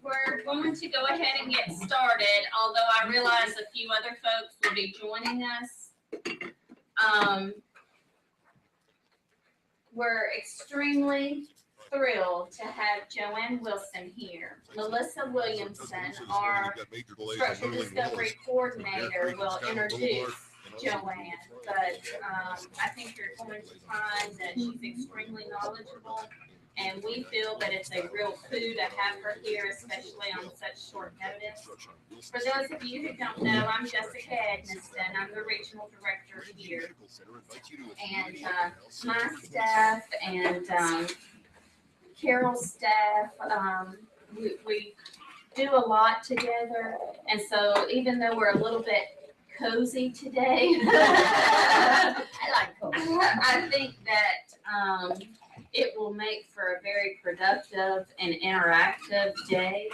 we're going to go ahead and get started, although I realize a few other folks will be joining us. We're extremely thrilled to have Joanne Wilson here. Melissa Williamson, our Structure Discovery Coordinator, will introduce Joanne, but I think you're going to find that she's extremely knowledgeable, and we feel that it's a real coup to have her here, especially on such short notice. For those of you who don't know, I'm Jessica Edmiston. I'm the Regional Director here, and my staff and Carol's staff, we do a lot together, and so even though we're a little bit cozy today, I like cozy. I think that it will make for a very productive and interactive day,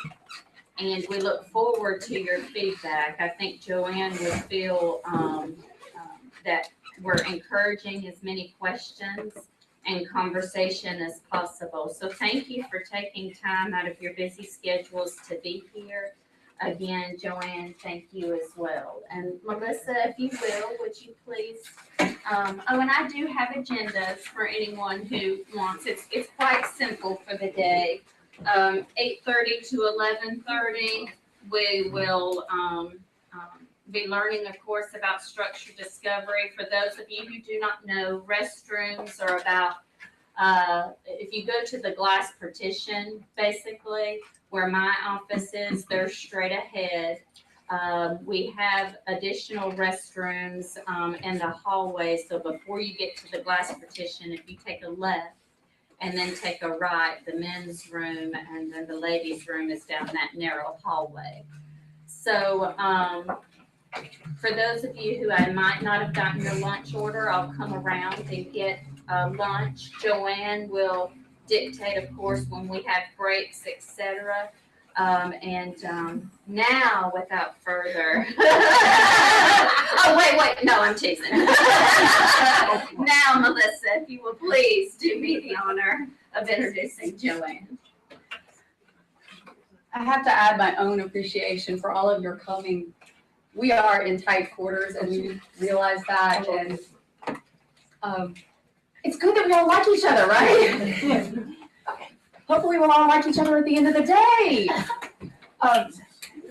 and we look forward to your feedback. I think Joanne will feel that we're encouraging as many questions and conversation as possible. So thank you for taking time out of your busy schedules to be here. Again, Joanne, thank you as well. And Melissa, if you will, would you please? Oh, and I do have agendas for anyone who wants. It's quite simple for the day. 8:30 to 11:30, we will be learning, of course, about structure discovery. For those of you who do not know, restrooms are about, if you go to the glass partition, basically, where my office is, they're straight ahead. We have additional restrooms in the hallway. So before you get to the glass partition, if you take a left and then take a right, the men's room and then the ladies' room is down that narrow hallway. So for those of you who I might not have gotten your lunch order, I'll come around and get lunch. Joanne will dictate, of course, when we have breaks, etc. Now, without further, oh wait, no, I'm teasing. Now, Melissa, if you will please do me the honor of introducing Joanne. I have to add my own appreciation for all of your coming. We are in tight quarters, and we realize that, and it's good that we all like each other, right? Hopefully we'll all like each other at the end of the day.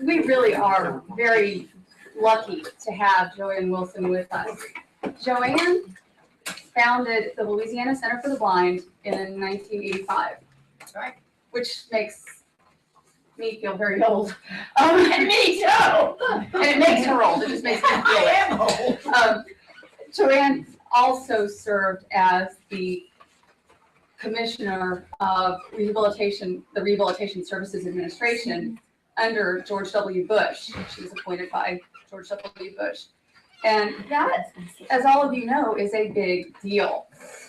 We really are very lucky to have Joanne Wilson with us. Joanne founded the Louisiana Center for the Blind in 1985, right? Which makes me feel very old. And me too. And it makes her old. It just makes me feel I am old. Joanne also served as the Commissioner of Rehabilitation, the Rehabilitation Services Administration under George W. Bush. She was appointed by George W. Bush. And that, as all of you know, is a big deal.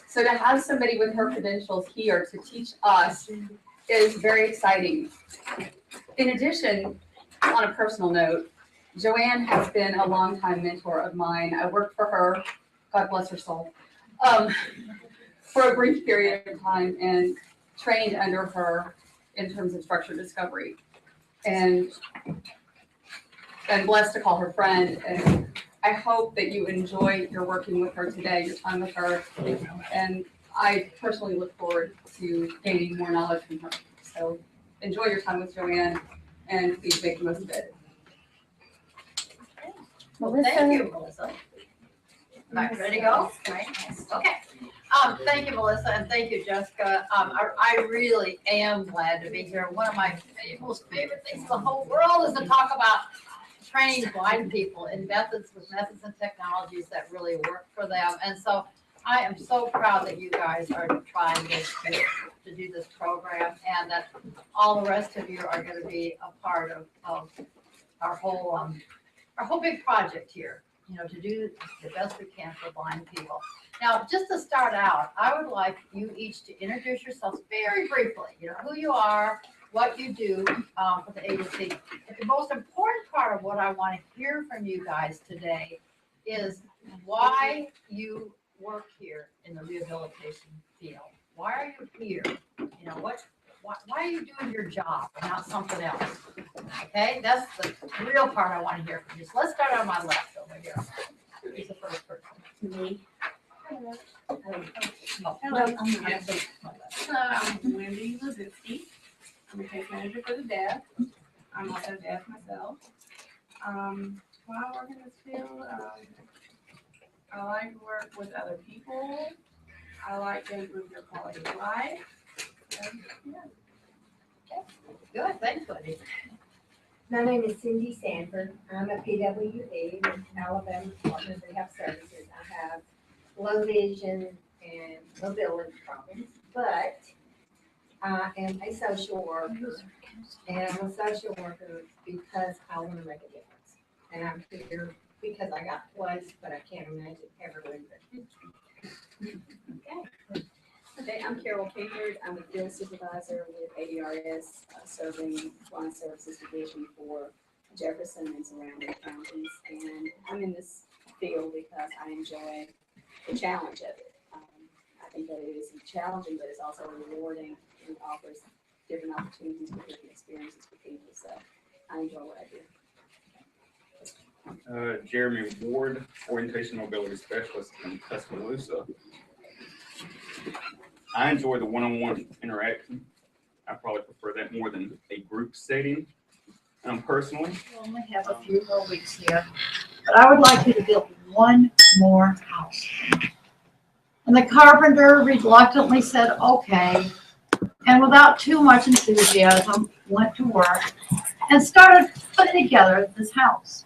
So to have somebody with her credentials here to teach us is very exciting. In addition, on a personal note, Joanne has been a longtime mentor of mine. I worked for her, God bless her soul, for a brief period of time and trained under her in terms of structure discovery. And I'm blessed to call her friend. And I hope that you enjoy your working with her today, your time with her. And I personally look forward to gaining more knowledge from her. So enjoy your time with Joanne and please make the most of it. Well, thank you, Melissa. Am I ready to go? Right. Okay. Thank you, Melissa, and thank you, Jessica. I really am glad to be here. One of my most favorite things in the whole world is to talk about training blind people in methods and technologies that really work for them. And so I am so proud that you guys are trying to do this program, and that all the rest of you are going to be a part of our whole big project here. You know, to do the best we can for blind people. Now, just to start out, I would like you each to introduce yourselves very briefly. You know, who you are, what you do for the agency. But the most important part of what I want to hear from you guys today is why you work here in the rehabilitation field. Why are you here? You know, why are you doing your job and not something else? Okay, that's the real part I want to hear from you. So let's start on my left over here. Who's the first person? Me. Oh, Hello, I'm Wendy Levitsky. I'm a case manager for the deaf. I'm also deaf myself. Why I work in this field, I like to work with other people. I like to improve their quality of life. good, thanks, Wendy. My name is Cindy Sanford. I'm a PWD with Alabama Department of Rehab Services. I have low vision and mobility problems, but I am a social worker. And I'm a social worker because I want to make a difference. And I'm here because I got twice, but I can't imagine ever leaving. Okay, I'm Carol Cambridge. I'm a field supervisor with ADRS, serving Line Services Division for Jefferson and surrounding counties. And I'm in this field because I enjoy the challenge of it. I think that it is challenging, but it's also rewarding and offers different opportunities for different experiences for people. So I enjoy what I do. Jeremy Ward, Orientation Mobility Specialist in Tuscaloosa. I enjoy the one-on-one interaction. I probably prefer that more than a group setting. Personally, We only have a few more weeks here, but I would like you to build one more house. And the carpenter reluctantly said, okay, and without too much enthusiasm, went to work and started putting together this house.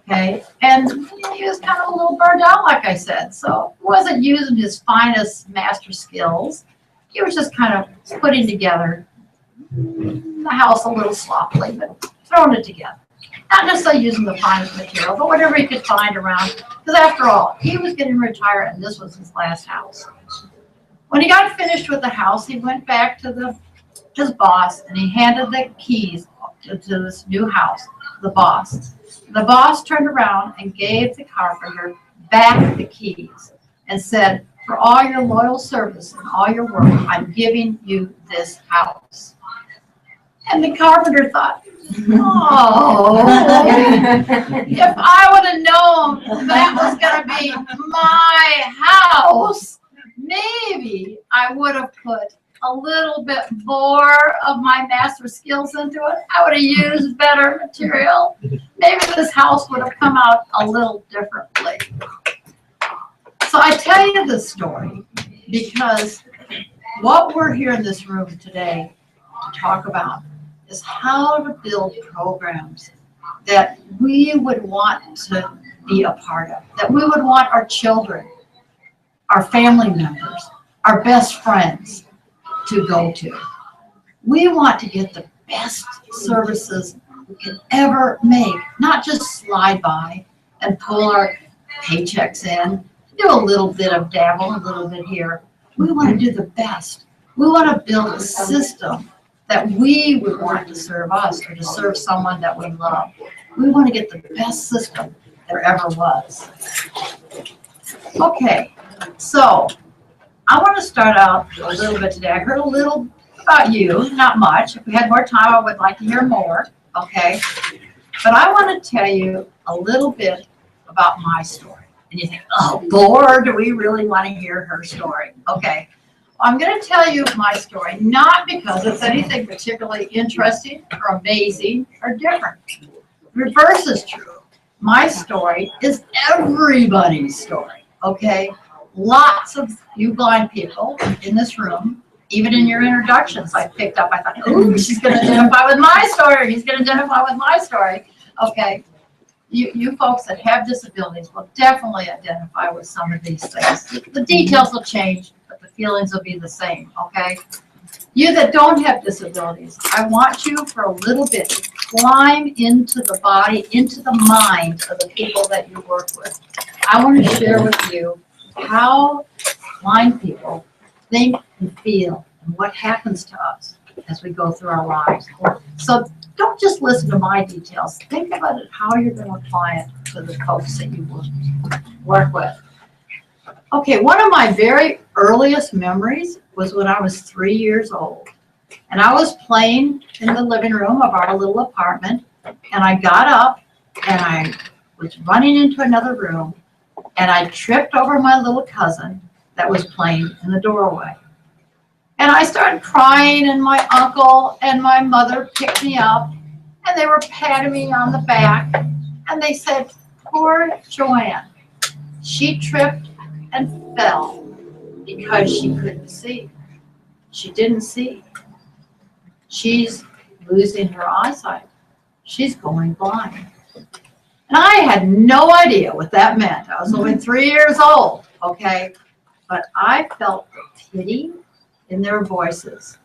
Okay, and he was kind of a little burned out, like I said, so he wasn't using his finest master skills. He was just kind of putting together the house a little sloppily, but throwing it together. Not necessarily using the finest material, but whatever he could find around, because after all, he was getting retired and this was his last house. When he got finished with the house, he went back to his boss and he handed the keys to this new house, the boss. The boss turned around and gave the carpenter back the keys and said, for all your loyal service and all your work, I'm giving you this house. And the carpenter thought, oh, if I would have known that was going to be my house, maybe I would have put a little bit more of my master skills into it. I would have used better material. Maybe this house would have come out a little differently. So I tell you this story because what we're here in this room today to talk about is how to build programs that we would want to be a part of, that we would want our children, our family members, our best friends to go to. We want to get the best services we can ever make, not just slide by and pull our paychecks in, do a little bit of dabble, a little bit here. We want to do the best. We want to build a system that we would want to serve us or to serve someone that we love. We want to get the best system there ever was. Okay, so I want to start out a little bit today. I heard a little about you, not much. If we had more time, I would like to hear more, okay? But I want to tell you a little bit about my story. And you think, oh, Lord, do we really want to hear her story? Okay, I'm going to tell you my story, not because it's anything particularly interesting or amazing or different. Reverse is true. My story is everybody's story, okay? Lots of you blind people in this room, even in your introductions, I picked up, I thought, ooh, she's going to identify with my story. He's going to identify with my story. Okay, you folks that have disabilities will definitely identify with some of these things. The details will change, but the feelings will be the same, okay? You that don't have disabilities, I want you for a little bit to climb into the body, into the mind of the people that you work with. I want to share with you how blind people think and feel and what happens to us as we go through our lives. So don't just listen to my details. Think about it, how you're going to apply it to the folks that you work with. Okay, one of my very earliest memories was when I was 3 years old. And I was playing in the living room of our little apartment, and I got up and I was running into another room, and I tripped over my little cousin that was playing in the doorway. And I started crying, and my uncle and my mother picked me up, and they were patting me on the back, and they said, poor Joanne, she tripped and fell because she couldn't see. She didn't see. She's losing her eyesight. She's going blind. And I had no idea what that meant. I was only 3 years old, okay? But I felt the pity in their voices.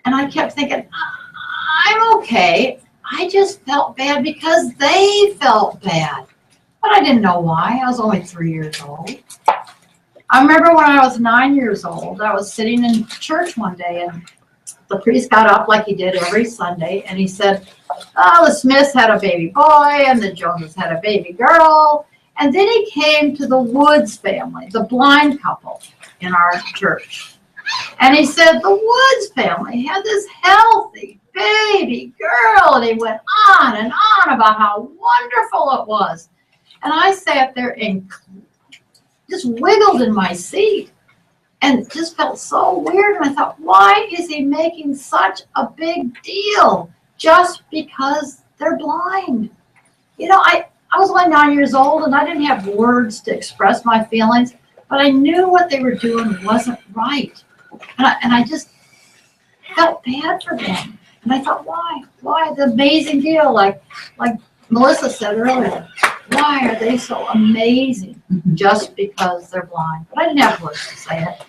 And I kept thinking, I'm okay. I just felt bad because they felt bad. But I didn't know why. I was only 3 years old. I remember when I was 9 years old, I was sitting in church one day, and the priest got up like he did every Sunday, and he said, oh, the Smiths had a baby boy, and the Joneses had a baby girl. And then he came to the Woods family, the blind couple in our church. And he said, the Woods family had this healthy baby girl. And he went on and on about how wonderful it was. And I sat there and just wiggled in my seat and just felt so weird. And I thought, why is he making such a big deal just because they're blind? You know, I was only 9 years old, and I didn't have words to express my feelings, but I knew what they were doing wasn't right. And I just felt bad for them. And I thought, why? Why the amazing deal? Like Melissa said earlier, why are they so amazing just because they're blind? But I didn't have words to say it.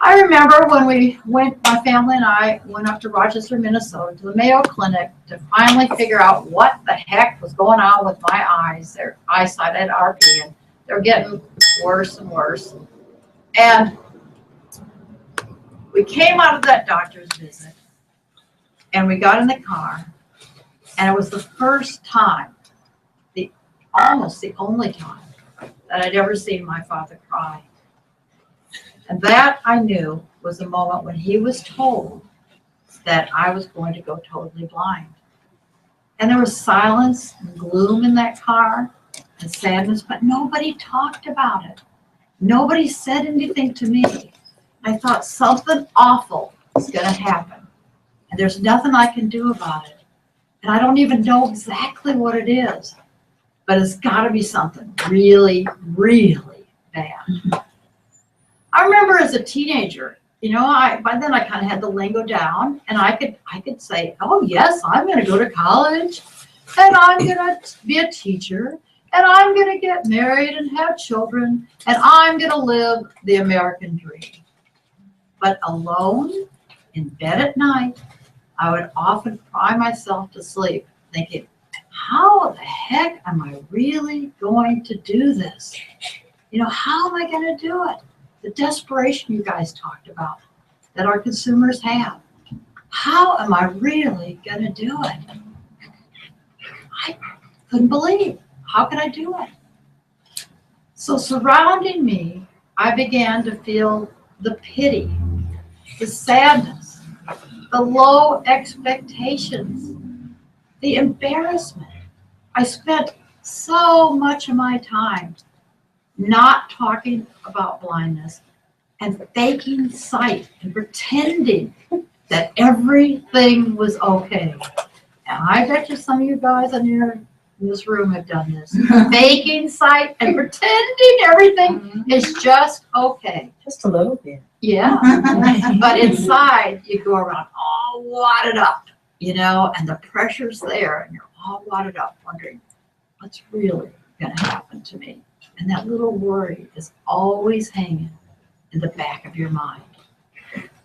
I remember when my family and I went up to Rochester, Minnesota, to the Mayo Clinic to finally figure out what the heck was going on with my eyes. Their eyesight at RP, and they're getting worse and worse. And we came out of that doctor's visit, and we got in the car, and it was the first time, almost the only time, that I'd ever seen my father cry. And that, I knew, was the moment when he was told that I was going to go totally blind. And there was silence and gloom in that car and sadness, but nobody talked about it. Nobody said anything to me. I thought something awful is going to happen, and there's nothing I can do about it. And I don't even know exactly what it is, but it's got to be something really, really bad. I remember as a teenager, you know, by then I kind of had the lingo down, and I could say, oh yes, I'm going to go to college, and I'm going to be a teacher, and I'm going to get married and have children, and I'm going to live the American dream. But alone in bed at night, I would often cry myself to sleep, thinking, how the heck am I really going to do this? You know, how am I going to do it? The desperation you guys talked about that our consumers have. How am I really going to do it? I couldn't believe. How could I do it? So surrounding me, I began to feel the pity, the sadness, the low expectations, the embarrassment. I spent so much of my time not talking about blindness and faking sight and pretending that everything was okay. And I bet you some of you guys in this room have done this. Faking sight and pretending everything is just okay. Just a little bit. Yeah. But inside you go around all wadded up, you know, and the pressure's there, and you're all wadded up wondering what's really going to happen to me. And that little worry is always hanging in the back of your mind.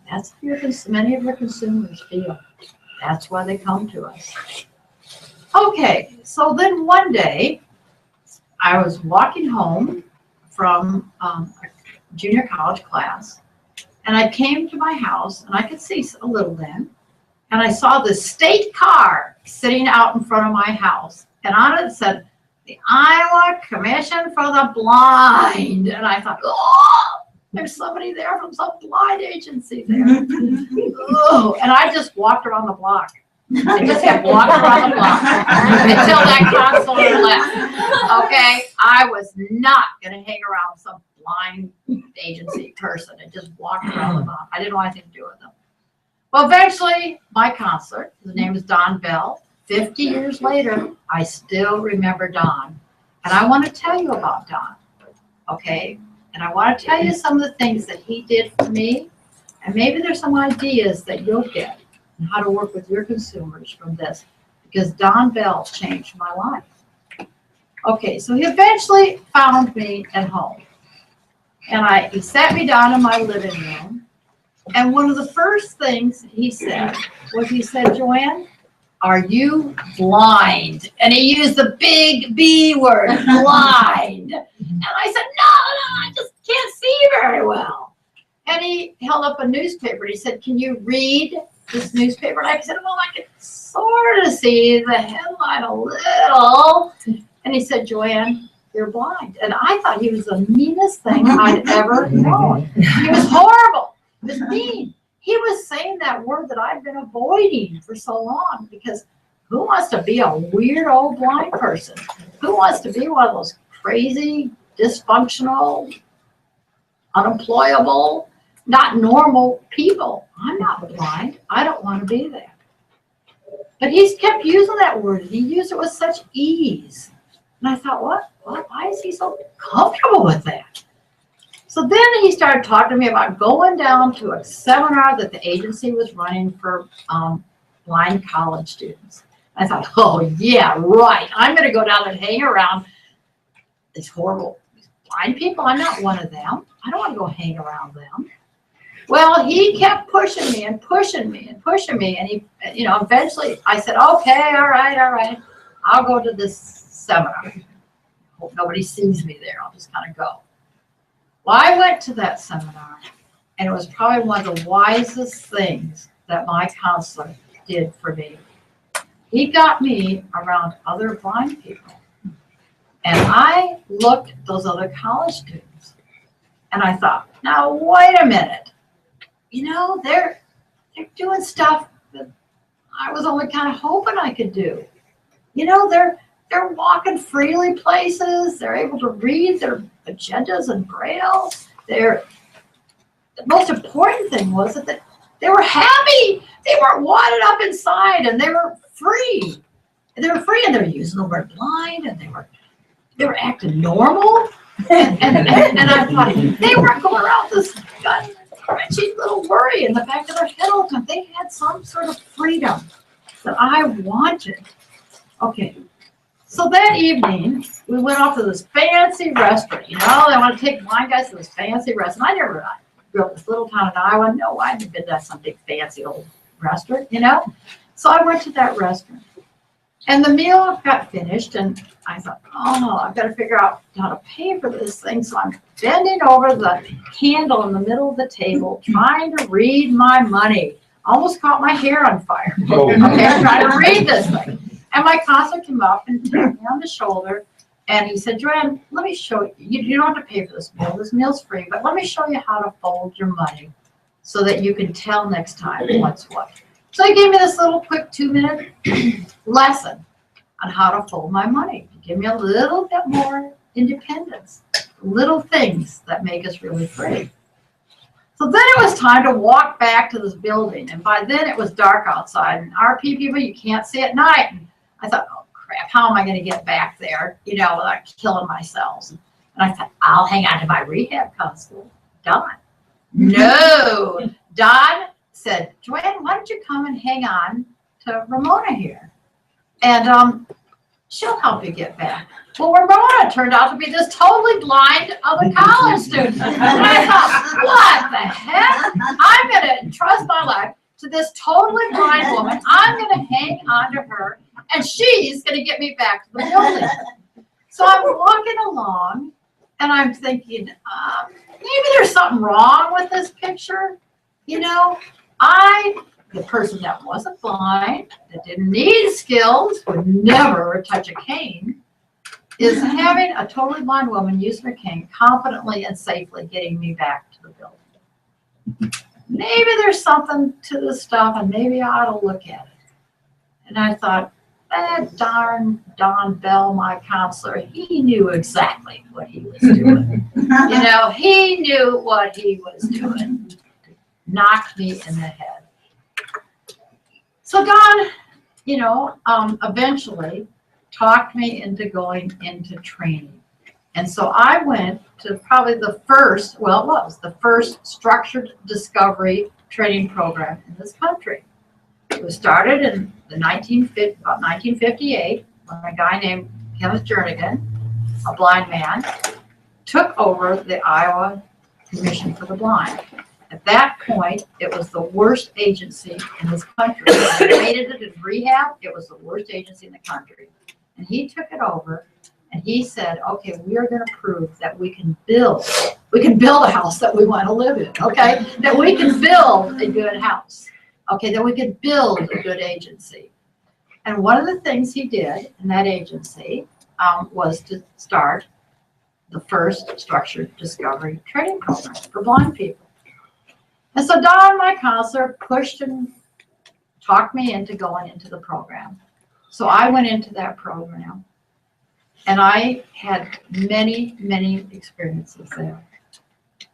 That's how many of your consumers feel. That's why they come to us. Okay, so then one day, I was walking home from a junior college class, and I came to my house, and I could see a little then, and I saw the state car sitting out in front of my house, and on it said, the Iowa Commission for the Blind. And I thought, oh, there's somebody there from some blind agency there. Oh, and I just walked around the block. I just kept walking around the block until that counselor left. Okay, I was not gonna hang around some blind agency person and just walk around the block. I didn't want anything to do with them. Well, eventually, my counselor, his name is Don Bell. 50 years later, I still remember Don. And I want to tell you about Don, okay? And I want to tell you some of the things that he did for me. And maybe there's some ideas that you'll get on how to work with your consumers from this. Because Don Bell changed my life. Okay, so he eventually found me at home. And he sat me down in my living room. And one of the first things he said was, he said, Joanne, are you blind? And he used the big B word, blind. And I said, no, I just can't see very well. And he held up a newspaper. He said, can you read this newspaper? And I said, well, I can sort of see the headline a little. And he said, Joanne, you're blind. And I thought he was the meanest thing I'd ever known. He was horrible. He was mean. He was saying that word that I've been avoiding for so long, because who wants to be a weird old blind person? Who wants to be one of those crazy, dysfunctional, unemployable, not normal people? I'm not blind. I don't want to be that. But he's kept using that word, and he used it with such ease. And I thought, what? Why is he so comfortable with that? So then he started talking to me about going down to a seminar that the agency was running for blind college students. I thought, oh yeah, right. I'm going to go down and hang around these horrible blind people. I'm not one of them. I don't want to go hang around them. Well, he kept pushing me and pushing me and pushing me. And he, eventually I said, okay, all right. I'll go to this seminar. Hope nobody sees me there. I'll just kind of go. Well, I went to that seminar, and it was probably one of the wisest things that my counselor did for me. He got me around other blind people. And I looked at those other college students, and I thought, now, wait a minute. They're doing stuff that I was only kind of hoping I could do. They're walking freely places. They're able to read their agendas in Braille. The most important thing was that they were happy. They weren't wadded up inside, and they were free. They were free, and they were using the word blind, and they were acting normal. And I thought, they weren't going around this gut-wrenching little worry in the back of their head all the time. They had some sort of freedom that I wanted. Okay. So that evening, we went off to this fancy restaurant. They want to take blind guys to this fancy restaurant. I grew up in this little town in Iowa. No, I hadn't been to some big fancy old restaurant, So I went to that restaurant. And the meal got finished, and I thought, oh no, I've got to figure out how to pay for this thing. So I'm bending over the handle in the middle of the table, trying to read my money. Almost caught my hair on fire. Okay, I'm trying to read this thing. And my counselor came up and tapped me on the shoulder, and he said, Joanne, let me show you. You don't have to pay for this meal. This meal's free, but let me show you how to fold your money so that you can tell next time what's what. So he gave me this little quick 2-minute lesson on how to fold my money, to give me a little bit more independence, little things that make us really free. So then it was time to walk back to this building, and by then it was dark outside, and RP people, you can't see at night. And I thought, oh crap, how am I going to get back there, without killing myself? And I thought, I'll hang on to my rehab counselor, Don. No, Don said, Joanne, why don't you come and hang on to Ramona here? And she'll help you get back. Well, Ramona turned out to be this totally blind other college student. And I thought, what the heck? I'm going to entrust my life to this totally blind woman. I'm going to hang on to her, and she's going to get me back to the building. So I'm walking along, and I'm thinking, maybe there's something wrong with this picture. The person that wasn't blind, that didn't need skills, would never touch a cane. is having a totally blind woman use her cane confidently and safely getting me back to the building. Maybe there's something to this stuff and maybe I ought to look at it. And I thought, that darn Don Bell, my counselor, he knew exactly what he was doing. He knew what he was doing. Knocked me in the head. So Don, eventually talked me into going into training. And so I went to probably the first structured discovery training program in this country. It was started in about 1958 when a guy named Kenneth Jernigan, a blind man, took over the Iowa Commission for the Blind. At that point, it was the worst agency in this country. When they rated it in rehab, it was the worst agency in the country. And he took it over and he said, okay, we are going to prove that we can build a house that we want to live in, okay? That we can build a good house. Okay, that we could build a good agency. And one of the things he did in that agency was to start the first structured discovery training program for blind people. And so Don, my counselor, pushed and talked me into going into the program. So I went into that program and I had many, many experiences there.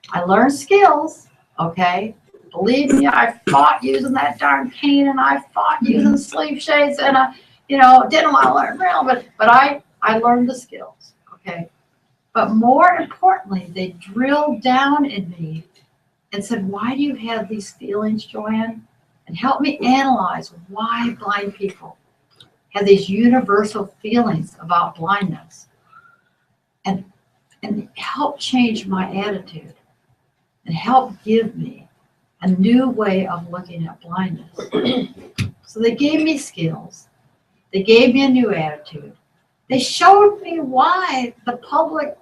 I learned skills, okay? Believe me, I fought using that darn cane and I fought using sleeve shades and I, didn't want to learn Braille, but I learned the skills, okay? But more importantly, they drilled down in me and said, why do you have these feelings, Joanne? And help me analyze why blind people have these universal feelings about blindness and help change my attitude and help give me a new way of looking at blindness. So they gave me skills. They gave me a new attitude. They showed me why the public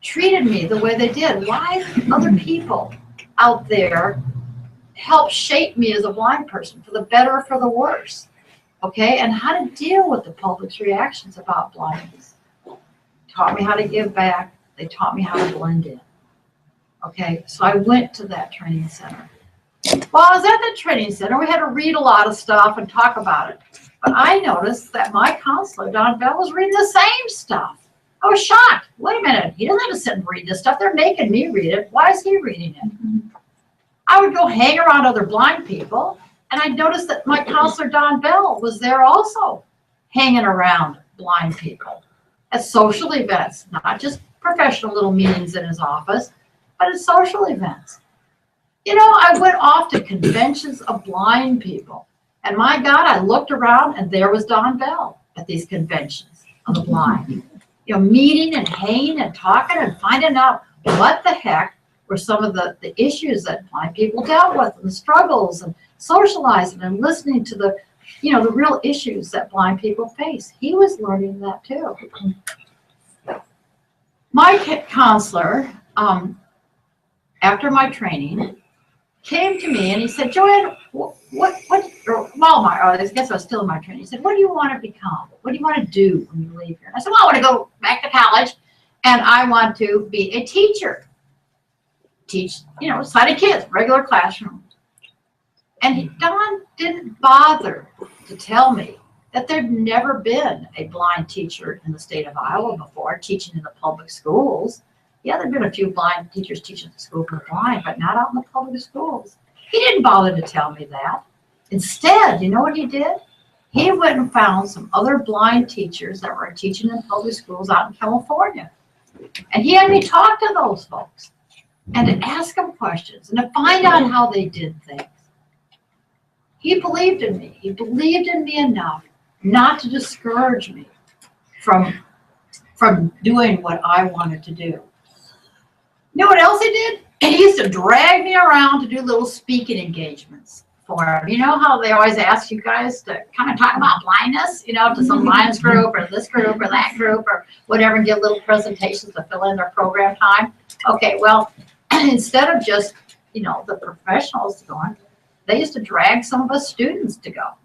treated me the way they did. Why other people out there helped shape me as a blind person for the better or for the worse. Okay, and how to deal with the public's reactions about blindness. Taught me how to give back. They taught me how to blend in. Okay, so I went to that training center. While I was at the training center, we had to read a lot of stuff and talk about it. But I noticed that my counselor, Don Bell, was reading the same stuff. I was shocked. Wait a minute, he doesn't have to sit and read this stuff. They're making me read it. Why is he reading it? I would go hang around other blind people, and I noticed that my counselor, Don Bell, was there also hanging around blind people at social events, not just professional little meetings in his office, but at social events. I went off to conventions of blind people, and my God, I looked around, and there was Don Bell at these conventions of the blind. Meeting and hanging and talking and finding out what the heck were some of the issues that blind people dealt with and the struggles and socializing and listening to the real issues that blind people face. He was learning that too. My counselor, after my training, came to me and he said, Joanne, I guess I was still in my training. He said, what do you want to become? What do you want to do when you leave here? And I said, well, I want to go back to college and I want to be a teacher. Teach, sighted kids, regular classroom. And Don didn't bother to tell me that there'd never been a blind teacher in the state of Iowa before teaching in the public schools. Yeah, there'd been a few blind teachers teaching at the school for the blind, but not out in the public schools. He didn't bother to tell me that. Instead, you know what he did? He went and found some other blind teachers that were teaching in public schools out in California. And he had me talk to those folks and to ask them questions and to find out how they did things. He believed in me. He believed in me enough not to discourage me from doing what I wanted to do. You know what else he did? He used to drag me around to do little speaking engagements for him. You know how they always ask you guys to come and talk about blindness, to some Lions group or this group or that group or whatever, and give little presentations to fill in their program time? Okay, well, instead of just, the professionals going, they used to drag some of us students to go,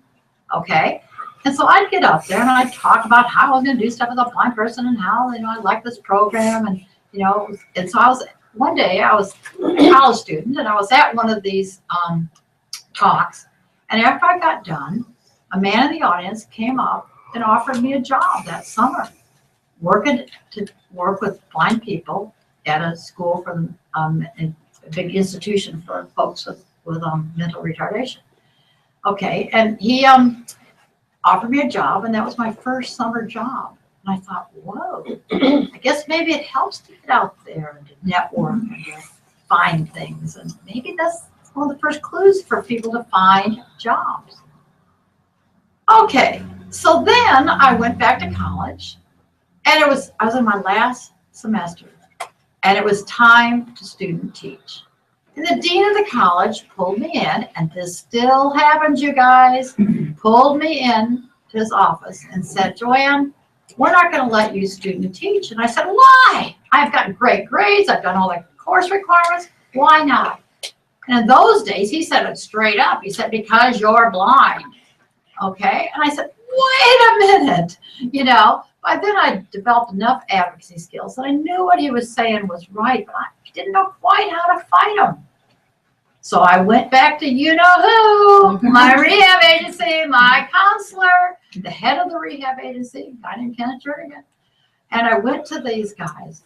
okay? And so I'd get up there and I'd talk about how I was gonna do stuff as a blind person and how, I like this program and, and so one day I was a college student and I was at one of these talks. And after I got done, a man in the audience came up and offered me a job that summer, to work with blind people at a school for a big institution for folks with mental retardation. Okay, and he offered me a job, and that was my first summer job. And I thought, whoa, I guess maybe it helps to get out there and to network and to find things, and maybe that's one of the first clues for people to find jobs. Okay, so then I went back to college, and I was in my last semester, and it was time to student teach. And the dean of the college pulled me in, and this still happens, you guys, pulled me in to his office and said, Joanne, we're not going to let you student teach. And I said, why? I've gotten great grades. I've done all the course requirements. Why not? And in those days, he said it straight up. He said, because you're blind. Okay. And I said, wait a minute. By then I developed enough advocacy skills that I knew what he was saying was right, but I didn't know quite how to fight him. So I went back to you-know-who, my rehab agency, my counselor, the head of the rehab agency, a guy named Kenneth Jernigan. And I went to these guys,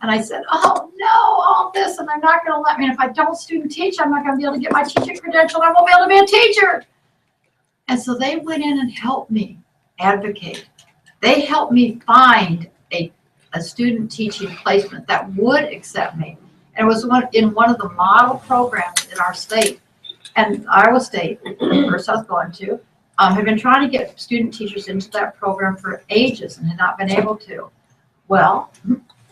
and I said, oh, no, all this, and they're not going to let me. And if I don't student teach, I'm not going to be able to get my teaching credential. I won't be able to be a teacher. And so they went in and helped me advocate. They helped me find a student teaching placement that would accept me. And it was in one of the model programs in our state. And Iowa State, the first I was going to, had been trying to get student teachers into that program for ages and had not been able to. Well,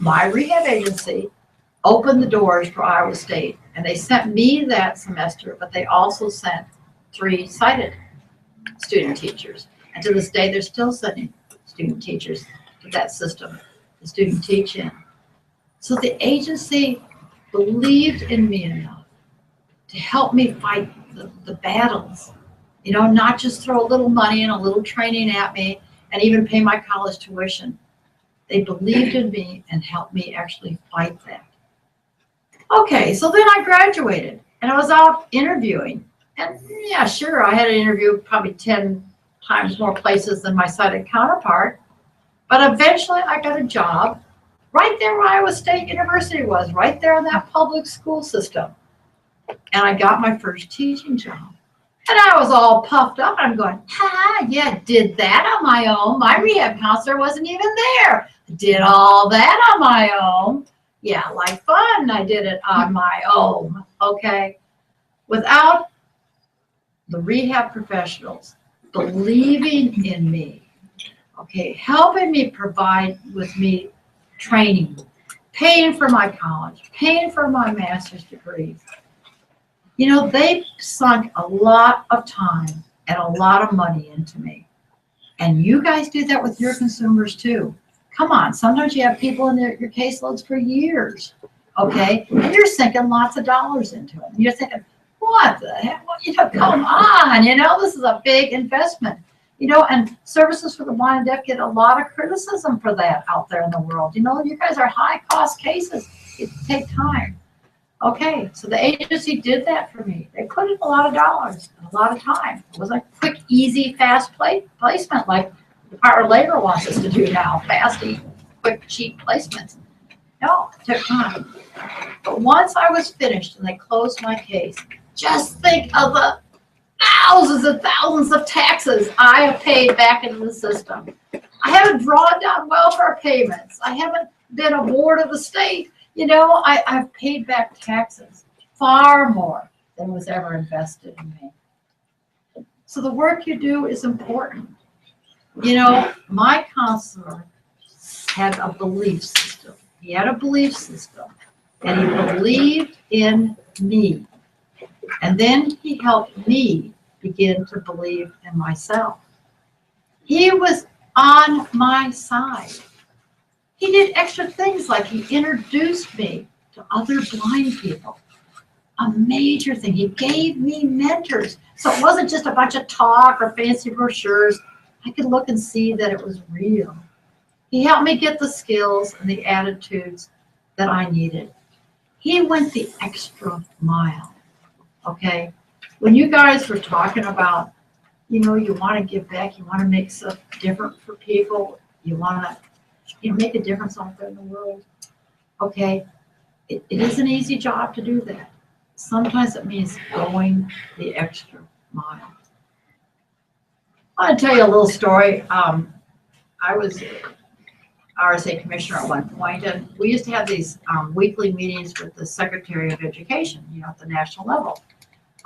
my rehab agency opened the doors for Iowa State, and they sent me that semester, but they also sent 3 sighted student teachers. And to this day, they're still sending student teachers to that system, the student teach-in. So the agency believed in me enough to help me fight the battles, not just throw a little money and a little training at me and even pay my college tuition. They believed in me and helped me actually fight that. Okay, so then I graduated and I was out interviewing. And yeah, sure, I had an interview probably 10 times more places than my sighted counterpart. But eventually I got a job right there where Iowa State University was, right there in that public school system. And I got my first teaching job. And I was all puffed up. I'm going, yeah, did that on my own. My rehab counselor wasn't even there. Did all that on my own. Yeah, like fun, I did it on my own, okay? Without the rehab professionals believing in me, okay, helping me provide with me training, paying for my college, paying for my master's degrees. They sunk a lot of time and a lot of money into me. And you guys do that with your consumers too. Come on, sometimes you have people in your caseloads for years, okay? And you're sinking lots of dollars into it. And you're thinking, what the heck? Come on, this is a big investment. And services for the blind and deaf get a lot of criticism for that out there in the world. You guys are high cost cases. It take time. Okay, so the agency did that for me. They put in a lot of dollars and a lot of time. It was a quick, easy, fast placement like the Department of Labor wants us to do now. Fast, quick, cheap placements. No, it took time. But once I was finished and they closed my case, just think of the thousands and thousands of taxes I have paid back into the system. I haven't drawn down welfare payments. I haven't been a ward of the state. I've paid back taxes far more than was ever invested in me. So the work you do is important. My counselor had a belief system. He had a belief system, and he believed in me. And then he helped me begin to believe in myself. He was on my side. He did extra things like he introduced me to other blind people. A major thing. He gave me mentors. So it wasn't just a bunch of talk or fancy brochures. I could look and see that it was real. He helped me get the skills and the attitudes that I needed. He went the extra mile, okay? When you guys were talking about, you know, you want to give back, you want to make stuff different for people, you want to, you know, make a difference out there in the world, okay? It is an easy job to do that. Sometimes it means going the extra mile. I want to tell you a little story. I was RSA commissioner at one point, and we used to have these weekly meetings with the Secretary of Education, you know, at the national level.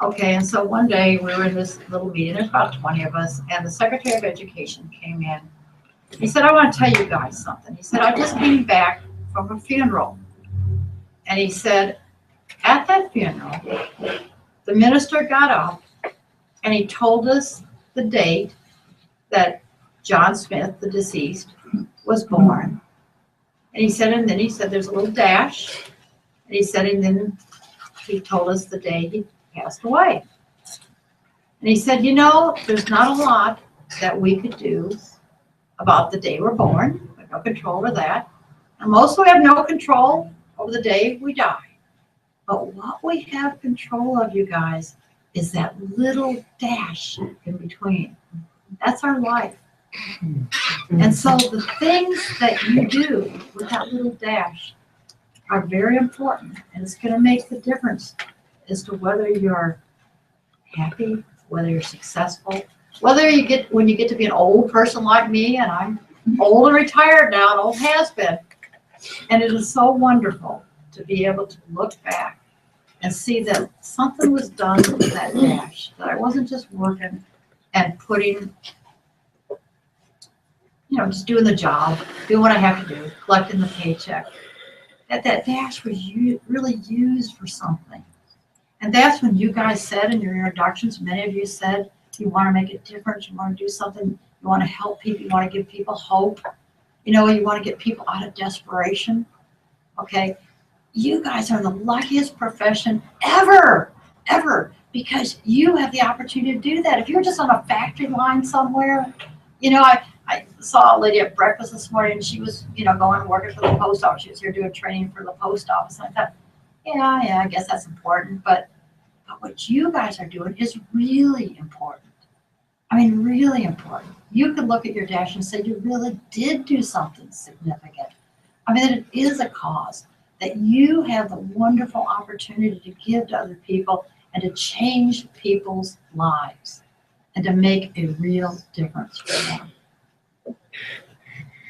Okay, and so one day we were in this little meeting, there's about 20 of us, and the Secretary of Education came in. He said, I want to tell you guys something. He said, I just came back from a funeral. And he said, at that funeral, the minister got up and he told us the date that John Smith, the deceased, was born. And he said, there's a little dash. And he said, and then he told us the day he passed away. And he said, you know, there's not a lot that we could do about the day we're born. We have no control over that. And most we have no control over the day we die. But what we have control of, you guys, is that little dash in between. That's our life. And so the things that you do with that little dash are very important, and it's going to make the difference as to whether you're happy, whether you're successful, whether you get, when you get to be an old person like me, and I'm old and retired now, an old has-been, and it is so wonderful to be able to look back and see that something was done with that dash, that I wasn't just working and putting, you know, just doing the job, doing what I have to do, collecting the paycheck. That dash was really used for something. And that's when you guys said in your introductions, many of you said you want to make a difference, you want to do something, you want to help people, you want to give people hope, you know, you want to get people out of desperation, okay? You guys are the luckiest profession ever, because you have the opportunity to do that. If you're just on a factory line somewhere, you know, I saw a lady at breakfast this morning, and she was, you know, going and working for the post office. She was here doing training for the post office. And I thought, yeah, I guess that's important. But what you guys are doing is really important. I mean, really important. You could look at your dash and say you really did do something significant. I mean, it is a cause that you have the wonderful opportunity to give to other people and to change people's lives and to make a real difference for them.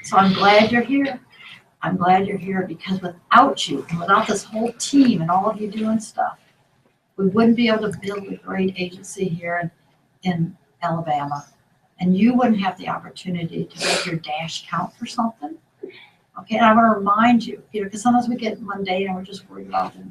So I'm glad you're here. I'm glad you're here, because without you and without this whole team and all of you doing stuff, we wouldn't be able to build a great agency here in Alabama. And you wouldn't have the opportunity to make your dash count for something. Okay, and I want to remind you, you know, because sometimes we get mundane and we're just worried about the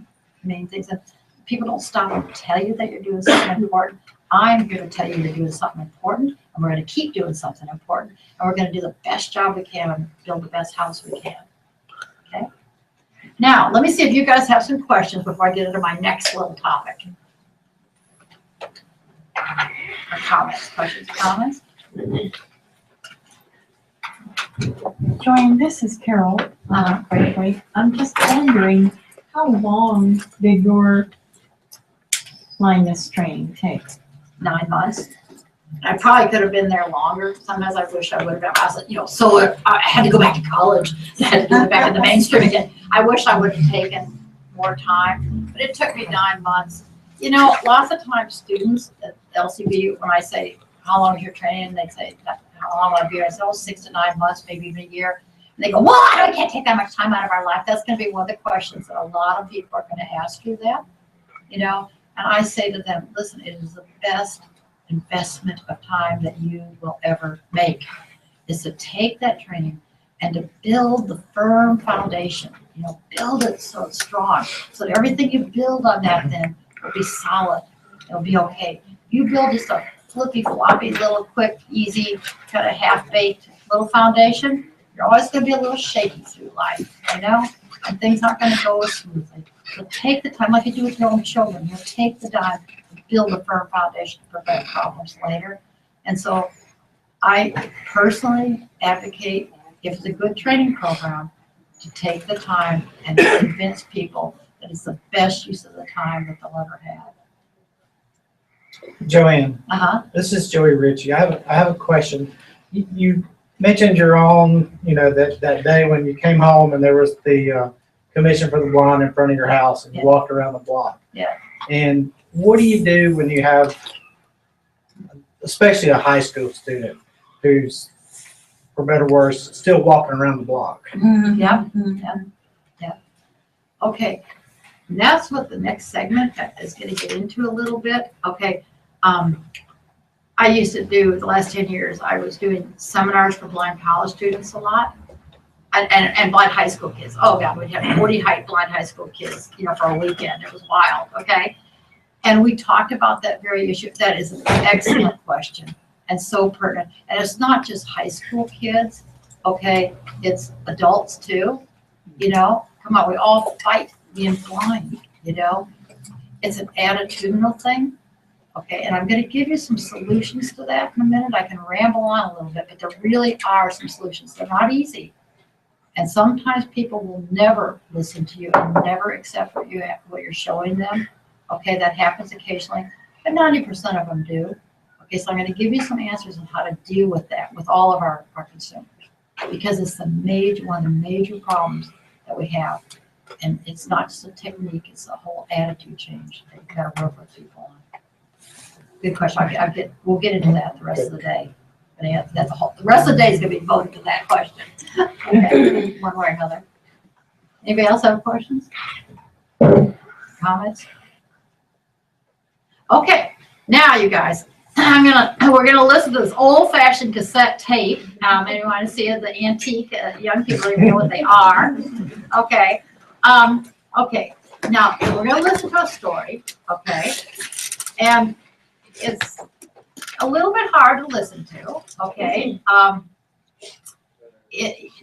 main things. And people don't stop and tell you that you're doing something important. I'm here to tell you you're doing something important, and we're going to keep doing something important, and we're going to do the best job we can and build the best house we can. Okay? Now, let me see if you guys have some questions before I get into my next little topic. Or comments, questions, comments? Joanne, this is Carol. Quickly, I'm just wondering, how long did your blindness training take? 9 months. I probably could have been there longer. Sometimes I wish I would have been. I was like, you know, so I had to go back to college. I had to go back in the mainstream again. I wish I would have taken more time, but it took me 9 months. You know, lots of times students at LCB, when I say, how long is your training? They say, how long will I be here? I say, oh, 6 to 9 months, maybe even a year. And they go, well, I can't take that much time out of our life. That's going to be one of the questions that a lot of people are going to ask you that, you know. And I say to them, listen, it is the best investment of time that you will ever make, is to take that training and to build the firm foundation, you know, build it so it's strong, so that everything you build on that then will be solid. It'll be okay. You build just a flippy floppy little quick, easy, kind of half-baked little foundation, you're always going to be a little shaky through life, you know, and things aren't going to go as smoothly. So take the time, like you do with your own children. You take the time to build a firm foundation to prevent problems later. And so I personally advocate, if it's a good training program, to take the time and convince people that it's the best use of the time that they'll ever have. Joanne, Uh-huh. this is Joey Ritchie. I have a question. You mentioned your own, that day when you came home and there was the commission for the blind in front of your house and you Yeah. walked around the block. Yeah. And what do you do when you have, especially a high school student who's, for better or worse, still walking around the block? Yep. Okay, and that's what the next segment is gonna get into a little bit. Okay, I used to do, the last 10 years, I was doing seminars for blind college students a lot. And blind high school kids. Oh God, we'd have 40 blind high school kids, for a weekend. It was wild, okay? And we talked about that very issue. That is an excellent question and so pertinent. And it's not just high school kids, okay? It's adults too, Come on, we all fight being blind, It's an attitudinal thing, okay? And I'm gonna give you some solutions to that in a minute. I can ramble on a little bit, but there really are some solutions. They're not easy. And sometimes people will never listen to you and never accept what you're showing them. Okay, that happens occasionally, but 90% of them do. Okay, so I'm going to give you some answers on how to deal with that with all of our consumers, because it's one of the major problems that we have. And it's not just a technique, it's a whole attitude change that you've got to work with people on. Good question. We'll get into that the rest of the day. The rest of the day is going to be devoted to that question. Okay, one way or another. Anybody else have questions? Comments? Okay, now you guys, we're gonna listen to this old-fashioned cassette tape. Anyone want to see it? The antique, young people don't even know what they are. Okay, okay. Now we're gonna listen to a story. Okay, and it's a little bit hard to listen to, okay,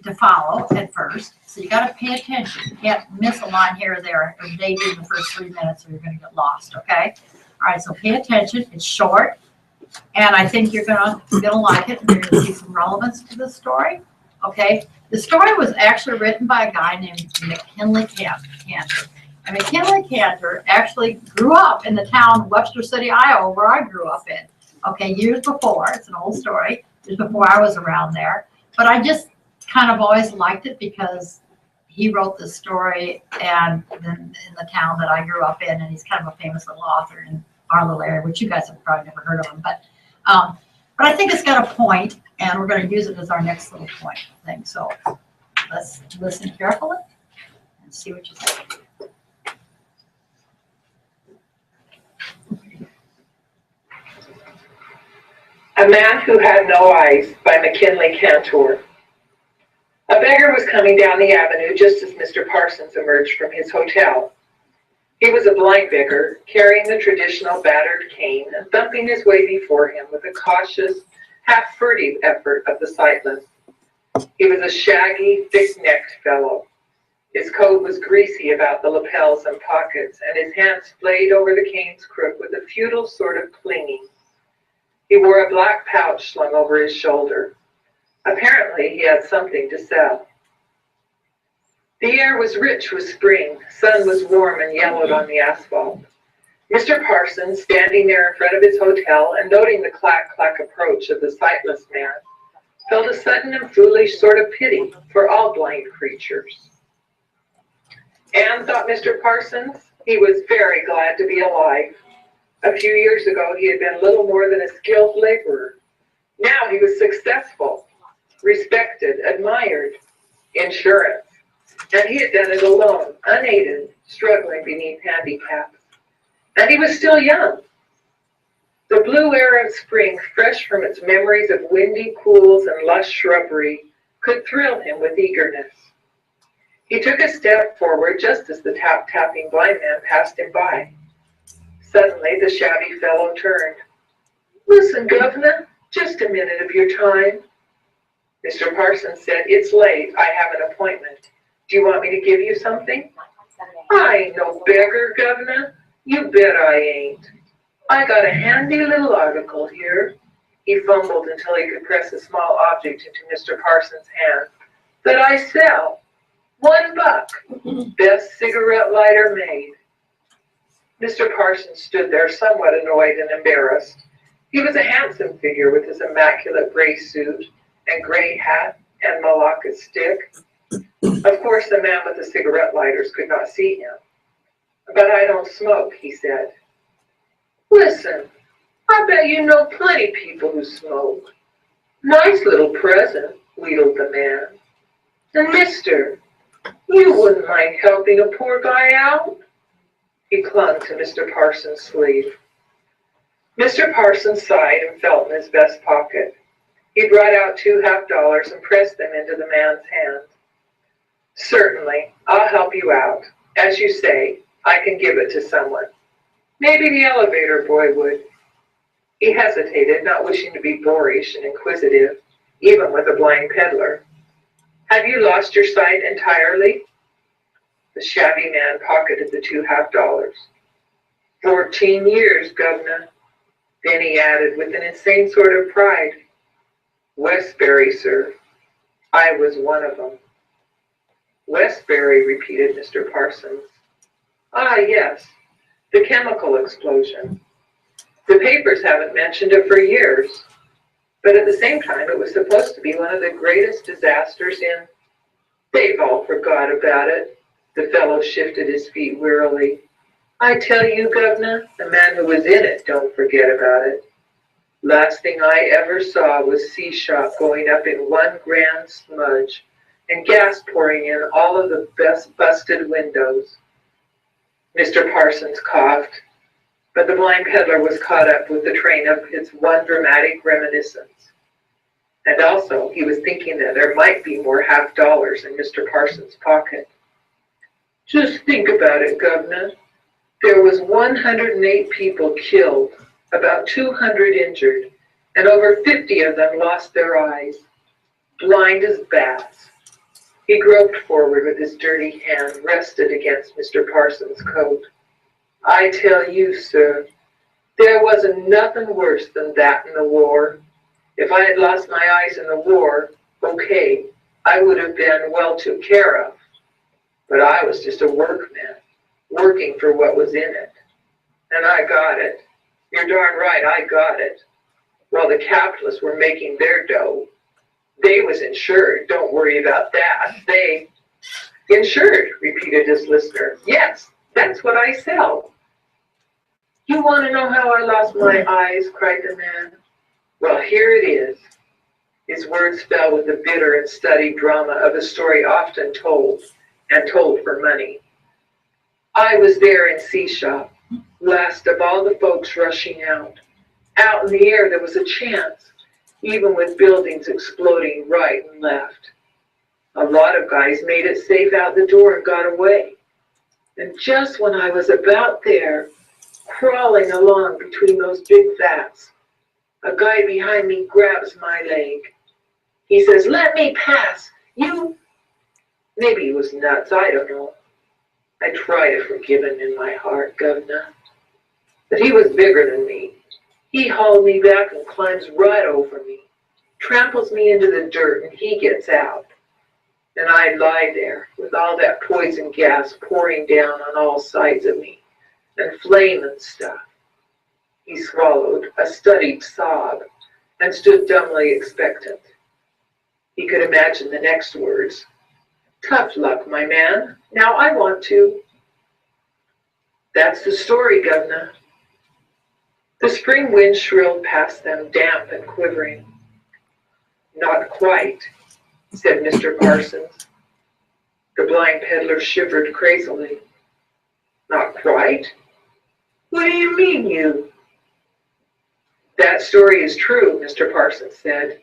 to follow at first. So you got to pay attention. You can't miss a line here or there or maybe in the first 3 minutes or you're going to get lost, okay? All right, so pay attention. It's short, and I think you're gonna like it, and you're going to see some relevance to the story, okay? The story was actually written by a guy named McKinley Cantor. And McKinley Cantor actually grew up in the town Webster City, Iowa, where I grew up in. Okay, years before, it's an old story, years before I was around there. But I just kind of always liked it because he wrote this story and then in the town that I grew up in, and he's kind of a famous little author in our little area, which you guys have probably never heard of him. But I think it's got a point, and we're going to use it as our next little point thing. So let's listen carefully and see what you think. A Man Who Had No Eyes by McKinley Cantor. A beggar was coming down the avenue just as Mr. Parsons emerged from his hotel. He was a blind beggar, carrying the traditional battered cane and thumping his way before him with a cautious, half-furtive effort of the sightless. He was a shaggy, thick-necked fellow. His coat was greasy about the lapels and pockets, and his hands flayed over the cane's crook with a futile sort of clinging. He wore a black pouch slung over his shoulder. Apparently, he had something to sell. The air was rich with spring. Sun was warm and yellowed on the asphalt. Mr. Parsons, standing there in front of his hotel and noting the clack-clack approach of the sightless man, felt a sudden and foolish sort of pity for all blind creatures. And, thought Mr. Parsons, he was very glad to be alive. A few years ago, he had been little more than a skilled laborer. Now he was successful, respected, admired, insurance. And he had done it alone, unaided, struggling beneath handicaps. And he was still young. The blue air of spring, fresh from its memories of windy pools and lush shrubbery, could thrill him with eagerness. He took a step forward just as the tap-tapping blind man passed him by. Suddenly, the shabby fellow turned. "Listen, Governor, just a minute of your time." Mr. Parsons said, "It's late. I have an appointment. Do you want me to give you something?" "I ain't no beggar, Governor. You bet I ain't. I got a handy little article here." He fumbled until he could press a small object into Mr. Parsons' hand. "That I sell. $1. Best cigarette lighter made." Mr. Parsons stood there somewhat annoyed and embarrassed. He was a handsome figure with his immaculate gray suit and gray hat and malacca stick. Of course, the man with the cigarette lighters could not see him. "But I don't smoke," he said. "Listen, I bet you know plenty people who smoke. Nice little present," wheedled the man. "And mister, you wouldn't mind helping a poor guy out?" He clung to Mr. Parsons' sleeve. Mr. Parsons sighed and felt in his vest pocket. He brought out 2 half-dollars and pressed them into the man's hand. "Certainly, I'll help you out. As you say, I can give it to someone. Maybe the elevator boy would." He hesitated, not wishing to be boorish and inquisitive, even with a blind peddler. "Have you lost your sight entirely?" The shabby man pocketed the 2 half-dollars. 14 years, governor." Then he added with an insane sort of pride, "Westbury, sir. I was one of them." "Westbury," repeated Mr. Parsons. "Ah, yes, the chemical explosion. The papers haven't mentioned it for years, but at the same time it was supposed to be one of the greatest disasters in—" "They've all forgot about it." The fellow shifted his feet wearily. "I tell you, governor, the man who was in it don't forget about it. Last thing I ever saw was C-Shop going up in one grand smudge and gas pouring in all of the best busted windows." Mr. Parsons coughed, but the blind peddler was caught up with the train of his one dramatic reminiscence. And also, he was thinking that there might be more half-dollars in Mr. Parsons' pocket. "Just think about it, governor. There was 108 people killed, about 200 injured, and over 50 of them lost their eyes. Blind as bats." He groped forward with his dirty hand rested against Mr. Parsons' coat. "I tell you, sir, there wasn't nothing worse than that in the war. If I had lost my eyes in the war, okay, I would have been well took care of. But I was just a workman, working for what was in it. And I got it. You're darn right, I got it. While the capitalists were making their dough. They was insured, don't worry about that. They—" "Insured," repeated his listener. "Yes, that's what I sell." "You want to know how I lost my eyes?" cried the man. "Well, here it is." His words fell with the bitter and studied drama of a story often told, and told for money. "I was there in C-Shop, last of all the folks rushing out. Out in the air there was a chance, even with buildings exploding right and left. A lot of guys made it safe out the door and got away. And just when I was about there, crawling along between those big vats, a guy behind me grabs my leg. He says, 'Let me pass, you—'" Maybe he was nuts, I don't know. I try to forgive him in my heart, governor. But he was bigger than me. He hauled me back and climbs right over me, tramples me into the dirt, and he gets out. And I lie there with all that poison gas pouring down on all sides of me, and flame and stuff." He swallowed a studied sob and stood dumbly expectant. He could imagine the next words. "Tough luck, my man. Now I want to—" "That's the story, governor." The spring wind shrilled past them, damp and quivering. "Not quite," said Mr. Parsons. The blind peddler shivered crazily. "Not quite? What do you mean, you—" "That story is true," Mr. Parsons said,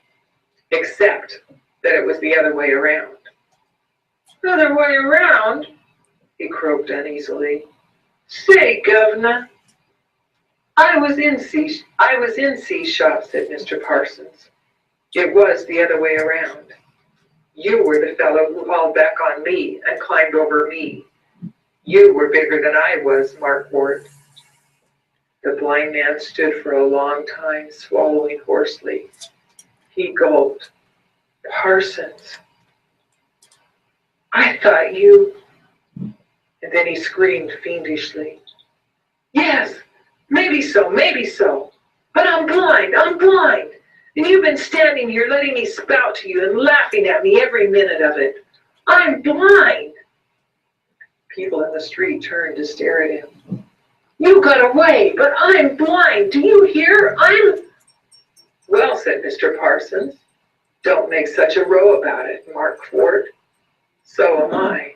"except that it was the other way around." "Other way around?" he croaked uneasily. "Say, governor." I was in C-Shop, said Mr. Parsons. "It was the other way around. You were the fellow who hauled back on me and climbed over me. You were bigger than I was, Mark Ward." The blind man stood for a long time, swallowing hoarsely. He gulped. Parsons. I thought you... And then he screamed fiendishly. Yes, maybe so, but I'm blind. And you've been standing here letting me spout to you and laughing at me every minute of it. I'm blind. People in the street turned to stare at him. You got away, but I'm blind. Do you hear? Well, said Mr. Parsons. Don't make such a row about it, Mark Ford. So am I.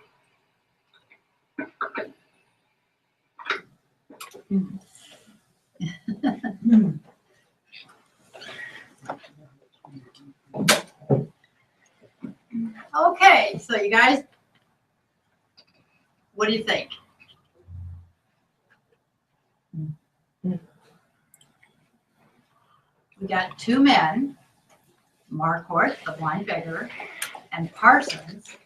Okay, so you guys, what do you think? We got two men, Marquardt, the blind beggar, and Parsons,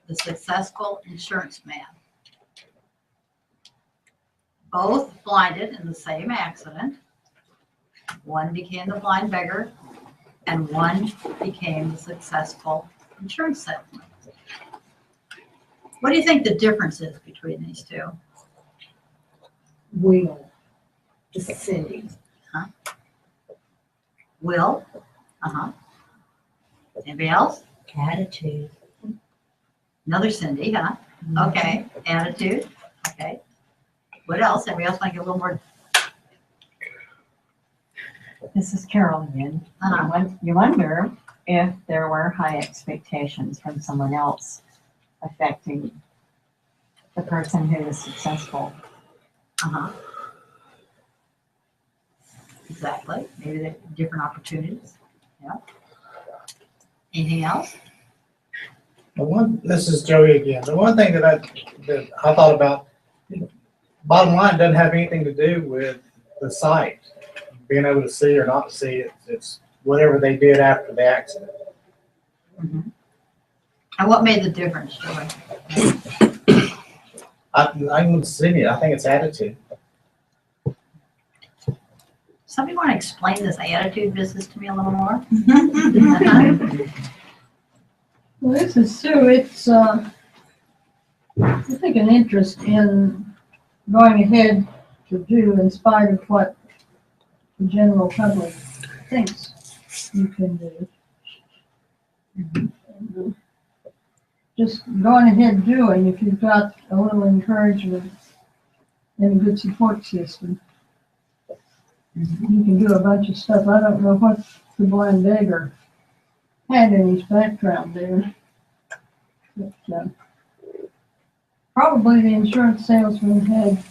the successful insurance man. Both blinded in the same accident. One became the blind beggar, and one became the successful insurance salesman. What do you think the difference is between these two? Will. Cindy. Huh? Will? Anybody else? Attitude. Another Cindy, huh? Okay. Attitude. Okay. What else? Anybody else want to get a little more? This is Carol again. You wonder if there were high expectations from someone else affecting the person who was successful. Exactly. Maybe they're different opportunities. Yeah. Anything else? This is Joey again. The one thing that I thought about, bottom line, doesn't have anything to do with the sight, being able to see or not see it. It's whatever they did after the accident. And what made the difference, Joey? I can see it. I think it's attitude. Somebody want to explain this attitude business to me a little more? Well, this is Sue. It's, I think, an interest in going ahead to do in spite of what the general public thinks you can do. And, just going ahead doing if you've got a little encouragement and a good support system. You can do a bunch of stuff. I don't know what the blind beggar had in his background there. But, probably the insurance salesman had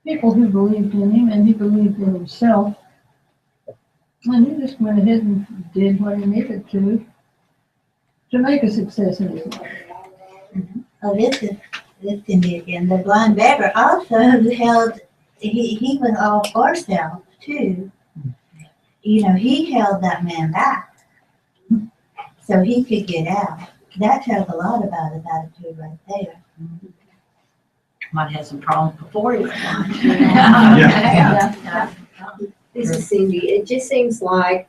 people who believed in him and he believed in himself. And he just went ahead and did what he needed to make a success in his life. Oh, this can be again. The blind beggar also held, he was all for self too. You know, he held that man back so he could get out. That tells a lot about his attitude right there. Might have some problems before he was blind. Yeah. This is Cindy. It just seems like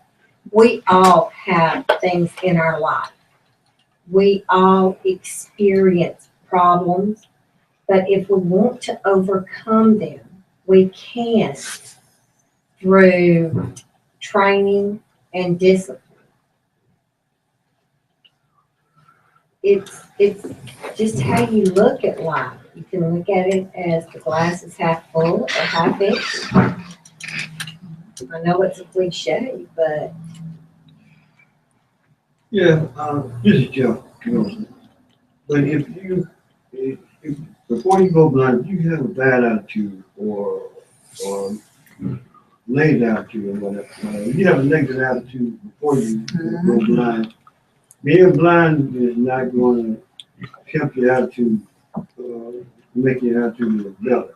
we all have things in our life. We all experience problems, but if we want to overcome them, we can through training and discipline. It's just how you look at life. You can look at it as the glass is half full or half empty. I know it's a cliche, but yeah, this is Joe. But if before you go blind, if you have a bad attitude or lazy attitude or whatever, you have a negative attitude before you go blind. Being blind is not going to help your attitude, make your attitude better.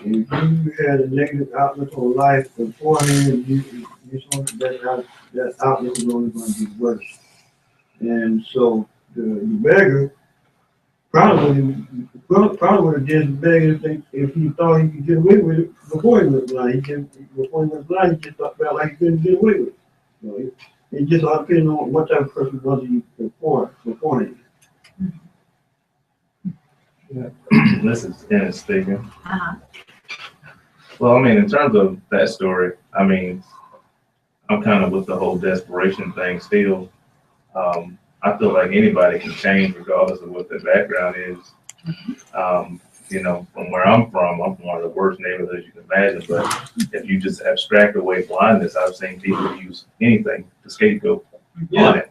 If you had a negative outlook on life beforehand, that outlook is only going to be worse. And so the beggar probably would have did better if he thought he could get away with it before he was blind. Before he was blind, he just felt like he couldn't get away with it. You know, it just all depends on what type of person was he beforehand. This is Dennis speaking. Uh-huh. Well, I mean, in terms of that story, I mean, I'm kind of with the whole desperation thing still. I feel like anybody can change regardless of what their background is. You know, from where I'm from one of the worst neighborhoods you can imagine, but if you just abstract away blindness, I've seen people use anything to scapegoat on it.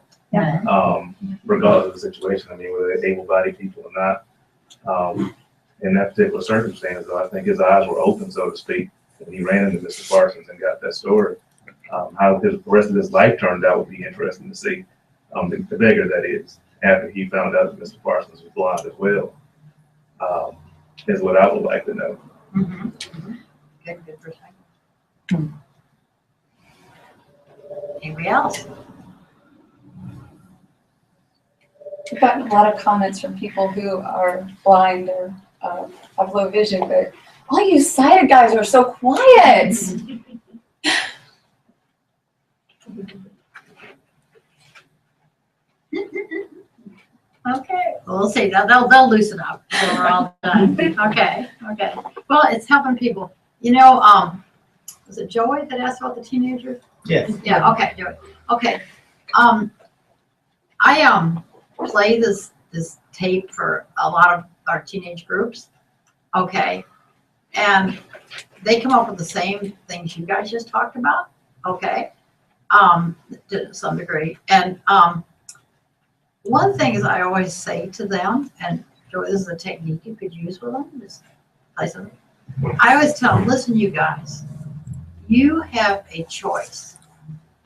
Regardless of the situation. I mean, whether they're able-bodied people or not. In that particular circumstance, though, I think his eyes were open, so to speak, when he ran into Mr. Parsons and got that story. How the rest of his life turned out would be interesting to see. The beggar, that is, after he found out that Mr. Parsons was blind as well, is what I would like to know. Good perspective. Anybody else? I've gotten a lot of comments from people who are blind or have low vision, but all you sighted guys are so quiet. Okay, we'll see. They'll loosen up when we're all done. Okay. Well, it's helping people. You know, was it Joey that asked about the teenagers? Yes. Yeah, okay, Joey. Okay. I play this tape for a lot of our teenage groups. Okay. And they come up with the same things you guys just talked about. Okay. To some degree. And one thing is I always say to them, and Joey, this is a technique you could use with them, just play something. I always tell them, listen, you guys, you have a choice.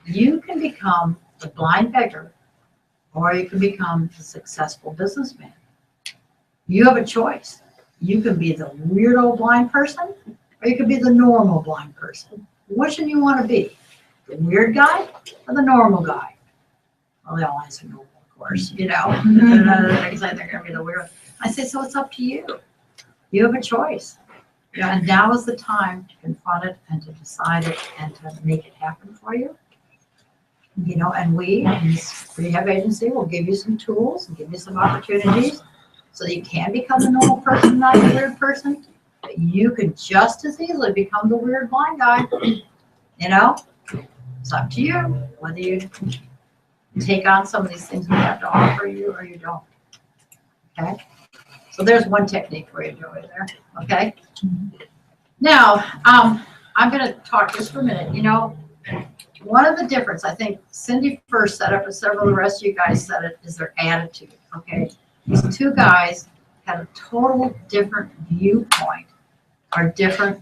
You can become the blind beggar, or you can become the successful businessman. You have a choice. You can be the weirdo blind person, or you can be the normal blind person. Which one you want to be? The weird guy or the normal guy? Well, they all answer normal, of course, you know. They say they're going to be the weird. I say, so it's up to you. You have a choice. You know, and now is the time to confront it and to decide it and to make it happen for you. You know, and we, in this rehab agency, will give you some tools and give you some opportunities so that you can become the normal person, not the weird person. But you can just as easily become the weird blind guy. You know, it's up to you whether you take on some of these things we have to offer you or you don't. Okay, so there's one technique for you, Joey, there. Okay. Now, I'm going to talk just for a minute. You know, one of the difference, I think Cindy first said it, but several of the rest of you guys said it, is their attitude. Okay, these two guys have a total different viewpoint or different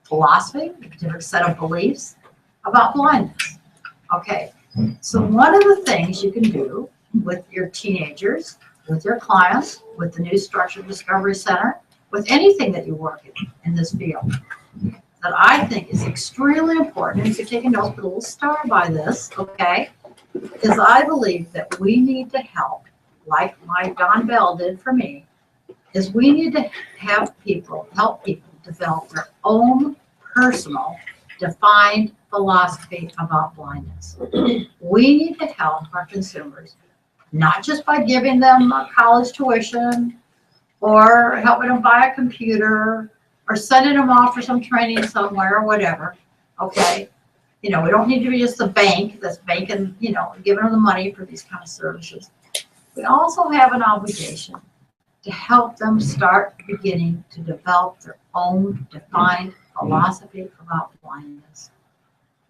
philosophy, different set of beliefs about blindness. Okay, so one of the things you can do with your teenagers, with your clients, with the new Structured Discovery Center, with anything that you work in this field, that I think is extremely important, and if you're taking notes, put a little star by this, okay, is I believe that we need to help, like my Don Bell did for me, is we need to have people, help people develop their own personal defined philosophy about blindness. We need to help our consumers, not just by giving them a college tuition or helping them buy a computer or sending them off for some training somewhere or whatever, okay? You know, we don't need to be just the bank that's banking, you know, giving them the money for these kind of services. We also have an obligation to help them start beginning to develop their own defined philosophy about blindness.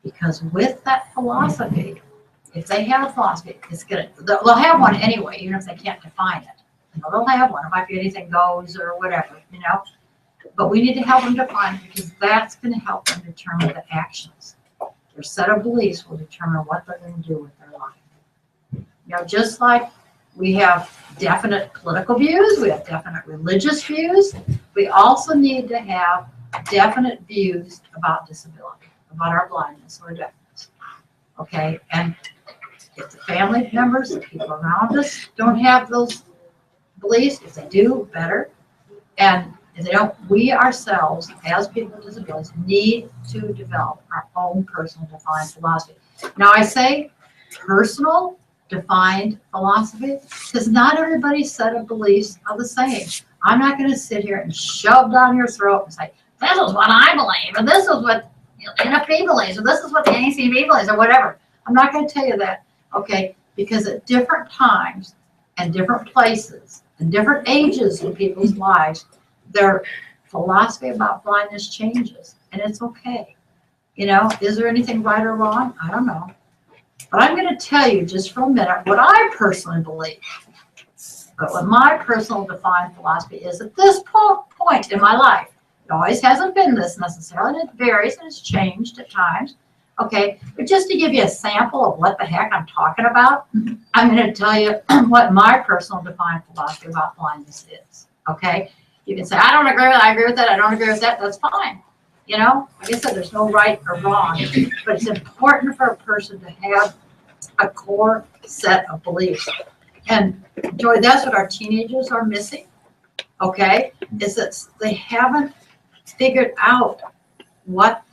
Because with that philosophy, if they have a philosophy, it's gonna, they'll have one anyway, even if they can't define it. You know, they'll have one. It might be anything goes or whatever, you know. But we need to help them define it because that's going to help them determine the actions. Their set of beliefs will determine what they're going to do with their life. You know, just like we have definite political views, we have definite religious views, we also need to have definite views about disability, about our blindness or deafness. Okay, and if the family members, the people around us don't have those beliefs, if they do, better. And if they don't, we ourselves, as people with disabilities, need to develop our own personal defined philosophy. Now, I say personal defined philosophy because not everybody's set of beliefs are the same. I'm not going to sit here and shove down your throat and say, this is what I believe, and this is what NFB believes, or this is what the ACB believes, or whatever. I'm not going to tell you that, okay? Because at different times and different places and different ages in people's lives, their philosophy about blindness changes, and it's okay. You know, is there anything right or wrong? I don't know. But I'm going to tell you just for a minute what I personally believe. But what my personal defined philosophy is at this point in my life. It always hasn't been this necessarily, and it varies and it's changed at times. Okay, but just to give you a sample of what the heck I'm talking about, I'm going to tell you what my personal defined philosophy about blindness is. Okay, you can say, I don't agree with that, I agree with that, I don't agree with that, that's fine. You know, like I said, there's no right or wrong, but it's important for a person to have a core set of beliefs. And Joy, that's what our teenagers are missing, okay, is that they haven't figured out what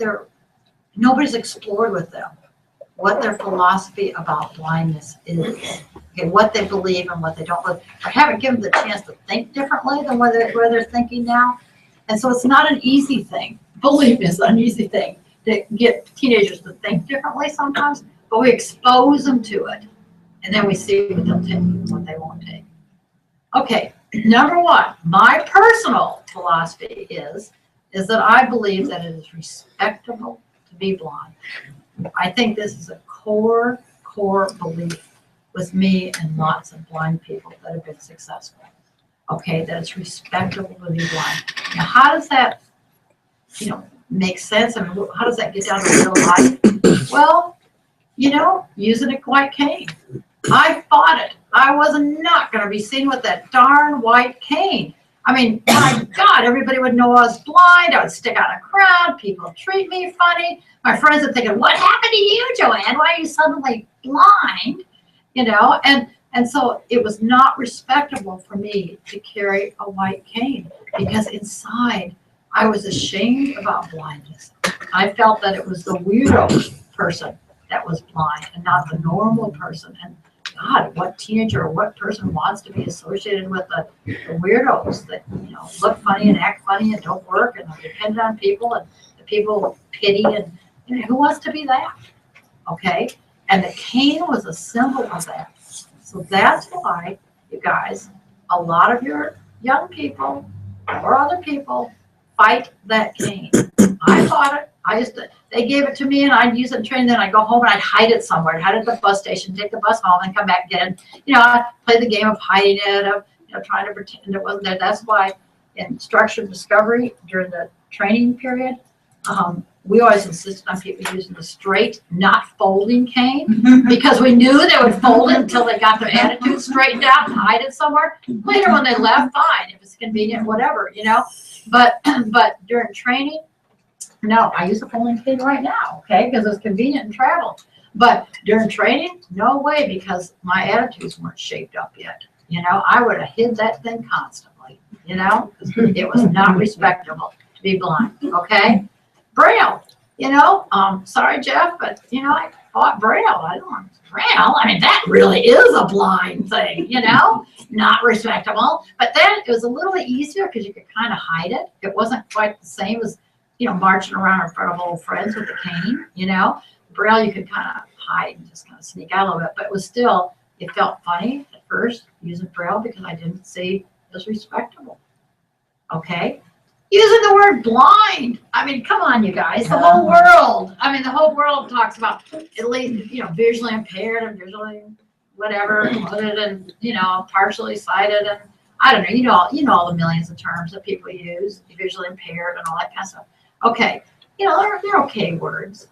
nobody's explored with them what their philosophy about blindness is, okay, what they believe and what they don't believe. I haven't given them the chance to think differently than where they're thinking now. And so it's not an easy thing. Believe me, it's not an easy thing to get teenagers to think differently sometimes, but we expose them to it. And then we see what they'll take and what they won't take. Okay, number one, my personal philosophy is that I believe that it is respectable to be blind. I think this is a core belief with me and lots of blind people that have been successful. Okay, that it's respectable to be blind. Now, how does that, make sense? I mean, how does that get down to real life? Well, using a white cane. I fought it. I was not going to be seen with that darn white cane. I mean, my God, everybody would know I was blind. I would stick out in a crowd. People would treat me funny. My friends are thinking, what happened to you, Joanne? Why are you suddenly blind? And so it was not respectable for me to carry a white cane because inside I was ashamed about blindness. I felt that it was the weirdo person that was blind and not the normal person. And God, what teenager or what person wants to be associated with the weirdos that look funny and act funny and don't work and are dependent on people and the people pity and who wants to be that? Okay, and the cane was a symbol of that. So that's why, you guys, a lot of your young people or other people fight that cane. I fought it. They gave it to me and I'd use it in training, then I'd go home and I'd hide it somewhere. I'd hide it at the bus station, take the bus home and come back and get it. I'd play the game of hiding it, of trying to pretend it wasn't there. That's why in structured discovery during the training period, we always insisted on people using the straight, not folding cane because we knew they would fold it until they got their attitude straightened out and hide it somewhere. Later when they left, fine, if it's convenient, whatever, But during training, no, I use a folding cane right now, okay, because it's convenient in travel. But during training, no way, because my attitudes weren't shaped up yet. I would have hid that thing constantly. It was not respectable to be blind, okay? Braille, sorry, Jeff, but, I fought Braille. I don't want Braille. I mean, that really is a blind thing, not respectable. But then it was a little easier because you could kind of hide it. It wasn't quite the same as, marching around in front of old friends with a cane, Braille, you could kind of hide and just kind of sneak out a little bit. But it felt funny at first using Braille because I didn't see it as respectable. Okay? Using the word blind. I mean, come on, you guys. The whole world talks about at least, visually impaired and visually whatever, other than, partially sighted. And I don't know, you know all the millions of terms that people use, visually impaired and all that kind of stuff. Okay. They're okay words,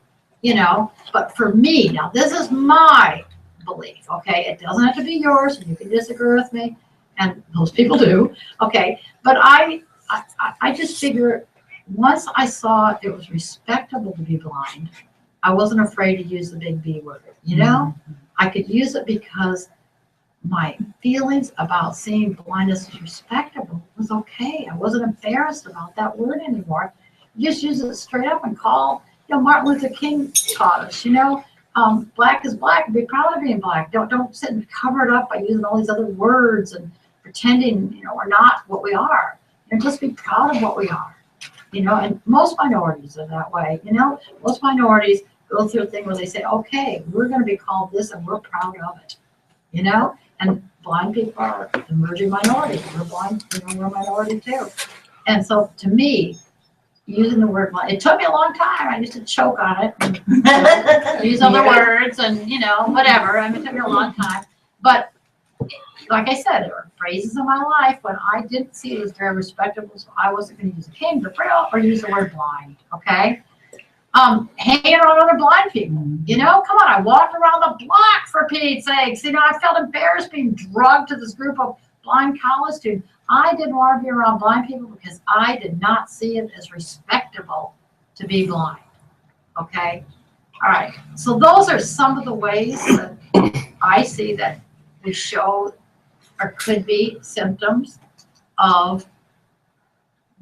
but for me, now this is my belief, okay? It doesn't have to be yours, and you can disagree with me, and most people do, okay? But I just figure once I saw it was respectable to be blind, I wasn't afraid to use the big B word, I could use it because my feelings about seeing blindness as respectable was okay. I wasn't embarrassed about that word anymore. Just use it straight up and call, Martin Luther King taught us, black is black, be proud of being black. Don't sit and cover it up by using all these other words and pretending, we're not what we are. And just be proud of what we are. And most minorities are that way. Most minorities go through a thing where they say, okay, we're going to be called this and we're proud of it. And blind people are emerging minorities. We're blind, we're a minority too. And so to me, using the word blind, it took me a long time. I used to choke on it, and, use other words and, whatever. It took me a long time. But like I said, there were phrases in my life when I didn't see it as very respectable, so I wasn't going to use a cane for braille or use the word blind, okay? Hanging around other blind people, come on, I walked around the block for Pete's sakes. I felt embarrassed being drugged to this group of blind college students. I didn't want to be around blind people because I did not see it as respectable to be blind, okay? All right, so those are some of the ways that I see that we show or could be symptoms of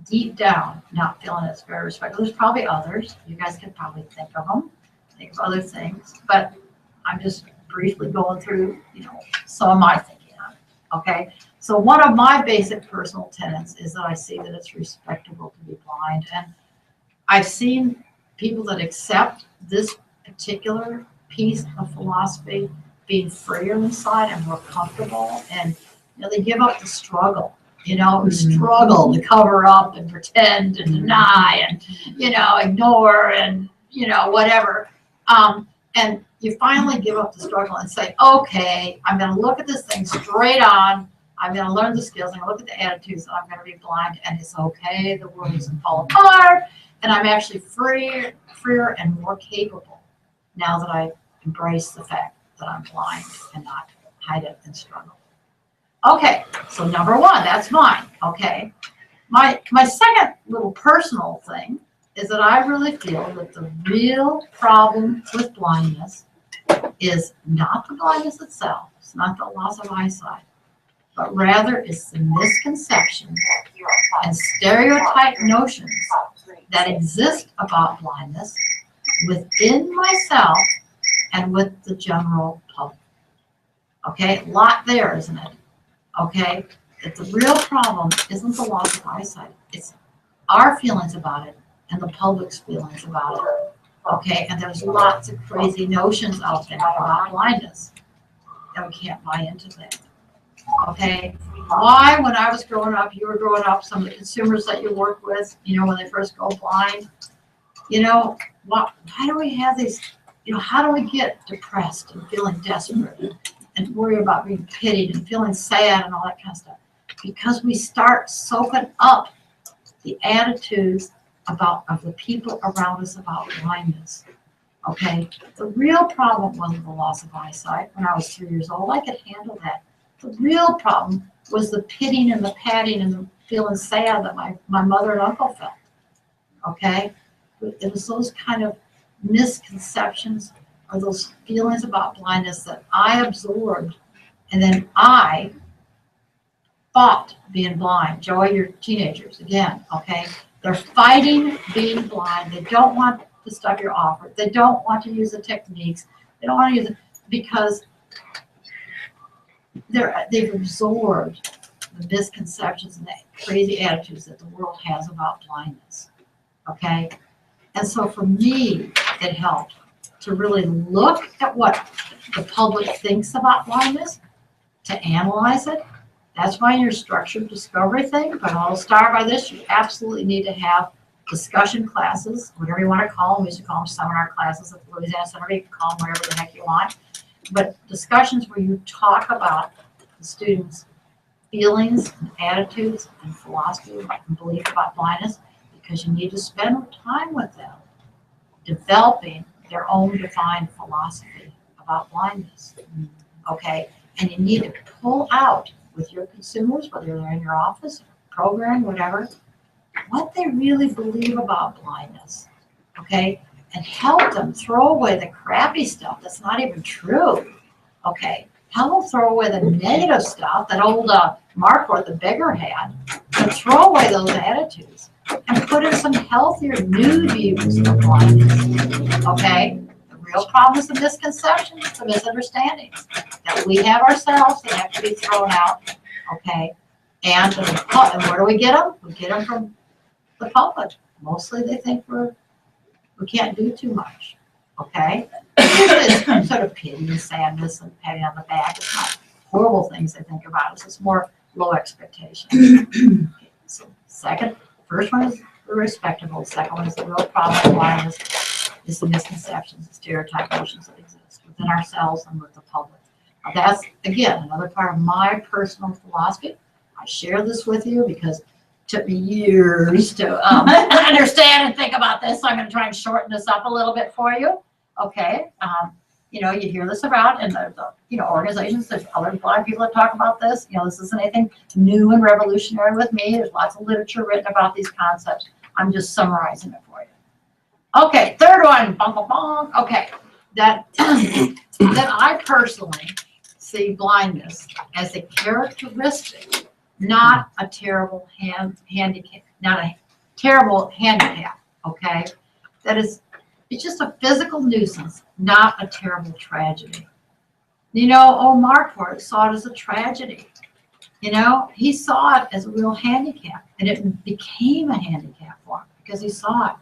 deep down not feeling it's very respectful. There's probably others. You guys could probably think of them, think of other things, but I'm just briefly going through, some of my thinking on it, okay? So one of my basic personal tenets is that I see that it's respectable to be blind, and I've seen people that accept this particular piece of philosophy being freer inside and more comfortable, and they give up the struggle. Struggle to cover up and pretend and deny and, ignore and, whatever. And you finally give up the struggle and say, okay, I'm going to look at this thing straight on. I'm going to learn the skills. I'm going to look at the attitudes. And I'm going to be blind, and it's okay. The world doesn't fall apart. And I'm actually freer and more capable now that I embrace the fact that I'm blind and not hide it and struggle. Okay, so number one, that's mine, okay? My second little personal thing is that I really feel that the real problem with blindness is not the blindness itself, it's not the loss of eyesight, but rather it's the misconceptions and stereotype notions that exist about blindness within myself and with the general public. Okay, a lot there, isn't it? Okay, that the real problem isn't the loss of eyesight. It's our feelings about it and the public's feelings about it. Okay, and there's lots of crazy notions out there about blindness, and we can't buy into that. Okay, why, when I was growing up, you were growing up, some of the consumers that you work with, when they first go blind, why do we have these, how do we get depressed and feeling desperate and worry about being pitied and feeling sad and all that kind of stuff? Because we start soaking up the attitudes of the people around us about blindness. Okay, the real problem wasn't the loss of eyesight. When I was 3 years old, I could handle that. The real problem was the pitying and the patting and the feeling sad that my mother and uncle felt. Okay, it was those kind of misconceptions or those feelings about blindness that I absorbed, and then I fought being blind. Joy, you're teenagers again, okay? They're fighting being blind. They don't want the stuff you're offered. They don't want to use the techniques. They don't want to use it because they've absorbed the misconceptions and the crazy attitudes that the world has about blindness, okay? And so for me, it helped to really look at what the public thinks about blindness, to analyze it. That's why in your structured discovery thing, but I'll start by this, you absolutely need to have discussion classes, whatever you want to call them. We used to call them seminar classes at the Louisiana Center. You can call them whatever the heck you want. But discussions where you talk about the students' feelings and attitudes and philosophy and belief about blindness, because you need to spend time with them developing their own defined philosophy about blindness, okay? And you need to pull out with your consumers, whether they're in your office, program, whatever, what they really believe about blindness, okay? And help them throw away the crappy stuff that's not even true, okay? How about throw away the negative stuff that old Marquardt, the beggar, had, and throw away those attitudes and put in some healthier new views of blindness, okay? The real problem is the misconceptions, the misunderstandings that we have ourselves that have to be thrown out, okay? And where do we get them? We get them from the public. Mostly they think we can't do too much, okay? It's sort of pity and sadness and patting on the back. It's not horrible things they think about us. It's more low expectations. So first one is the respectable. The second one is the real problem with blindness, is the misconceptions, the stereotype notions that exist within ourselves and with the public. Now that's, again, another part of my personal philosophy. I share this with you because it took me years to understand and think about this. So I'm going to try and shorten this up a little bit for you. Okay. You hear this about, and the organizations, there's other blind people that talk about this. This isn't anything new and revolutionary with me. There's lots of literature written about these concepts. I'm just summarizing it for you. Okay, third one. Bong, bong, bong. Okay, that I personally see blindness as a characteristic, not a terrible handicap, not a terrible handicap. Okay, it's just a physical nuisance, not a terrible tragedy. Marquardt saw it as a tragedy. He saw it as a real handicap, and it became a handicap for him because he saw it.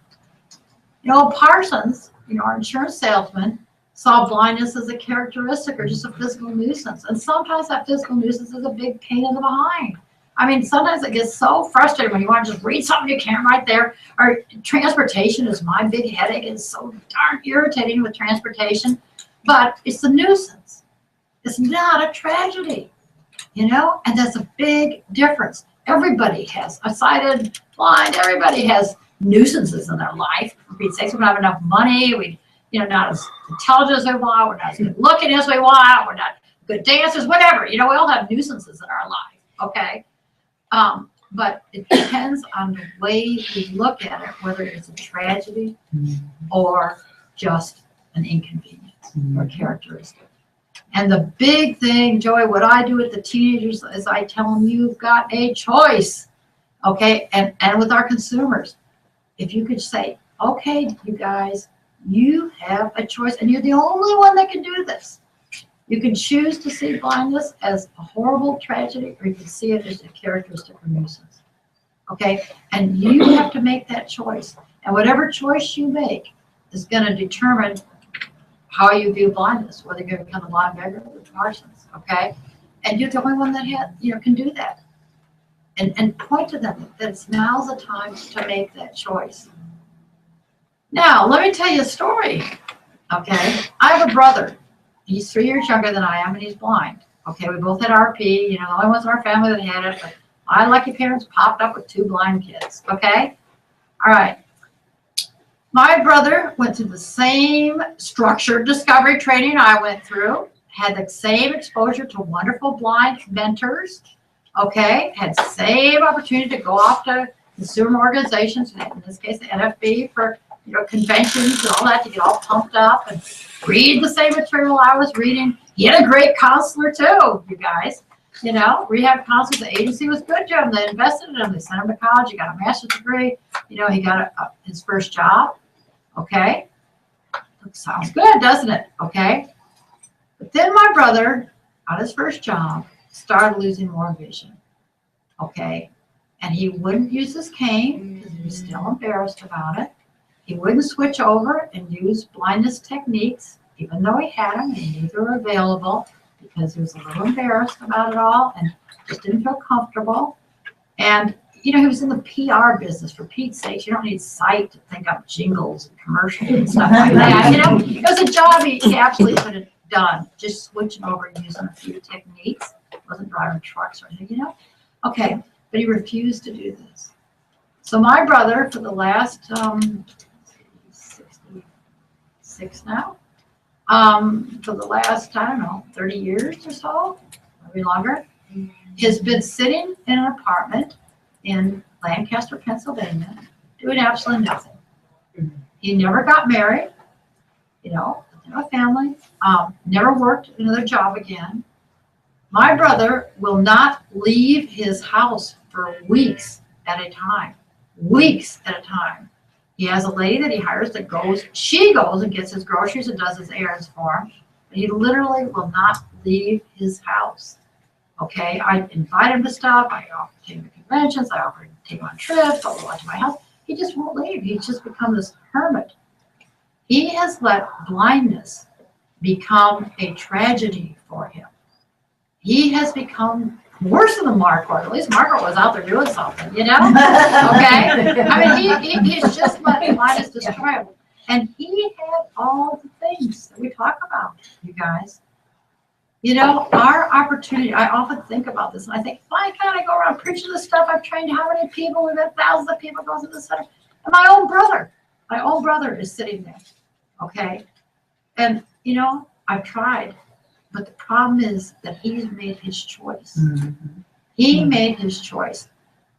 Parsons, our insurance salesman, saw blindness as a characteristic or just a physical nuisance. And sometimes that physical nuisance is a big pain in the behind. I mean, sometimes it gets so frustrating when you want to just read something you can't right there. Or transportation is my big headache. It's so darn irritating with transportation. But it's a nuisance. It's not a tragedy, and that's a big difference. Everybody has a sighted, blind, everybody has nuisances in their life. For Pete's sakes, we don't have enough money. We, not as intelligent as we want. We're not as good looking as we want. We're not good dancers, whatever. We all have nuisances in our life, okay? But it depends on the way you look at it, whether it's a tragedy or just an inconvenience or characteristic. And the big thing, Joy, what I do with the teenagers is I tell them, you've got a choice, okay? And with our consumers, if you could say, okay, you guys, you have a choice, and you're the only one that can do this. You can choose to see blindness as a horrible tragedy, or you can see it as a characteristic or nuisance, okay? And you have to make that choice. And whatever choice you make is going to determine how you view blindness, whether you're going to become a blind beggar or Parsons, okay? And you're the only one that can do that. And point to them that now's the time to make that choice. Now, let me tell you a story, okay? I have a brother. He's 3 years younger than I am, and he's blind. Okay, we both had RP. The only ones in our family that had it. But my lucky parents popped up with 2 blind kids, okay? All right. My brother went through the same structured discovery training I went through, had the same exposure to wonderful blind mentors, okay? Had the same opportunity to go off to consumer organizations, in this case the NFB, for conventions and all that, to get all pumped up and read the same material I was reading. He had a great counselor too, you guys. Rehab counselors, the agency was good to him. They invested in him. They sent him to college. He got a master's degree. He got his first job. Okay. Sounds good, doesn't it? Okay. But then my brother, on his first job, started losing more vision. Okay. And he wouldn't use his cane because he was still embarrassed about it. He wouldn't switch over and use blindness techniques, even though he had them, and neither were available, because he was a little embarrassed about it all and just didn't feel comfortable. And, he was in the PR business, for Pete's sake. You don't need sight to think up jingles and commercials and stuff like that. It was a job he absolutely could have done, just switching over and using a few techniques. Wasn't driving trucks or anything, Okay, but he refused to do this. So my brother, for the last 66 now, for the last, 30 years or so, maybe longer, has been sitting in an apartment in Lancaster, Pennsylvania, doing absolutely nothing. He never got married, didn't have a family, never worked another job again. My brother will not leave his house for weeks at a time. Weeks at a time. He has a lady that he hires that she goes and gets his groceries and does his errands for him. But he literally will not leave his house. Okay, I invite him to stuff. I offer to take him to conventions. I offer to take him on trips. I'll go to my house. He just won't leave. He's just become this hermit. He has let blindness become a tragedy for him. He has become worse than Margaret. At least Margaret was out there doing something, you know? Okay? I mean, he's just let blindness destroy him. And he had all the things that we talk about, you guys. You know, our opportunity, I often think about this, and I think, why can't I go around preaching this stuff? I've trained how many people? We've had thousands of people go to the center. And my own brother is sitting there, okay? And, you know, I've tried. But the problem is that he's made his choice. He made his choice.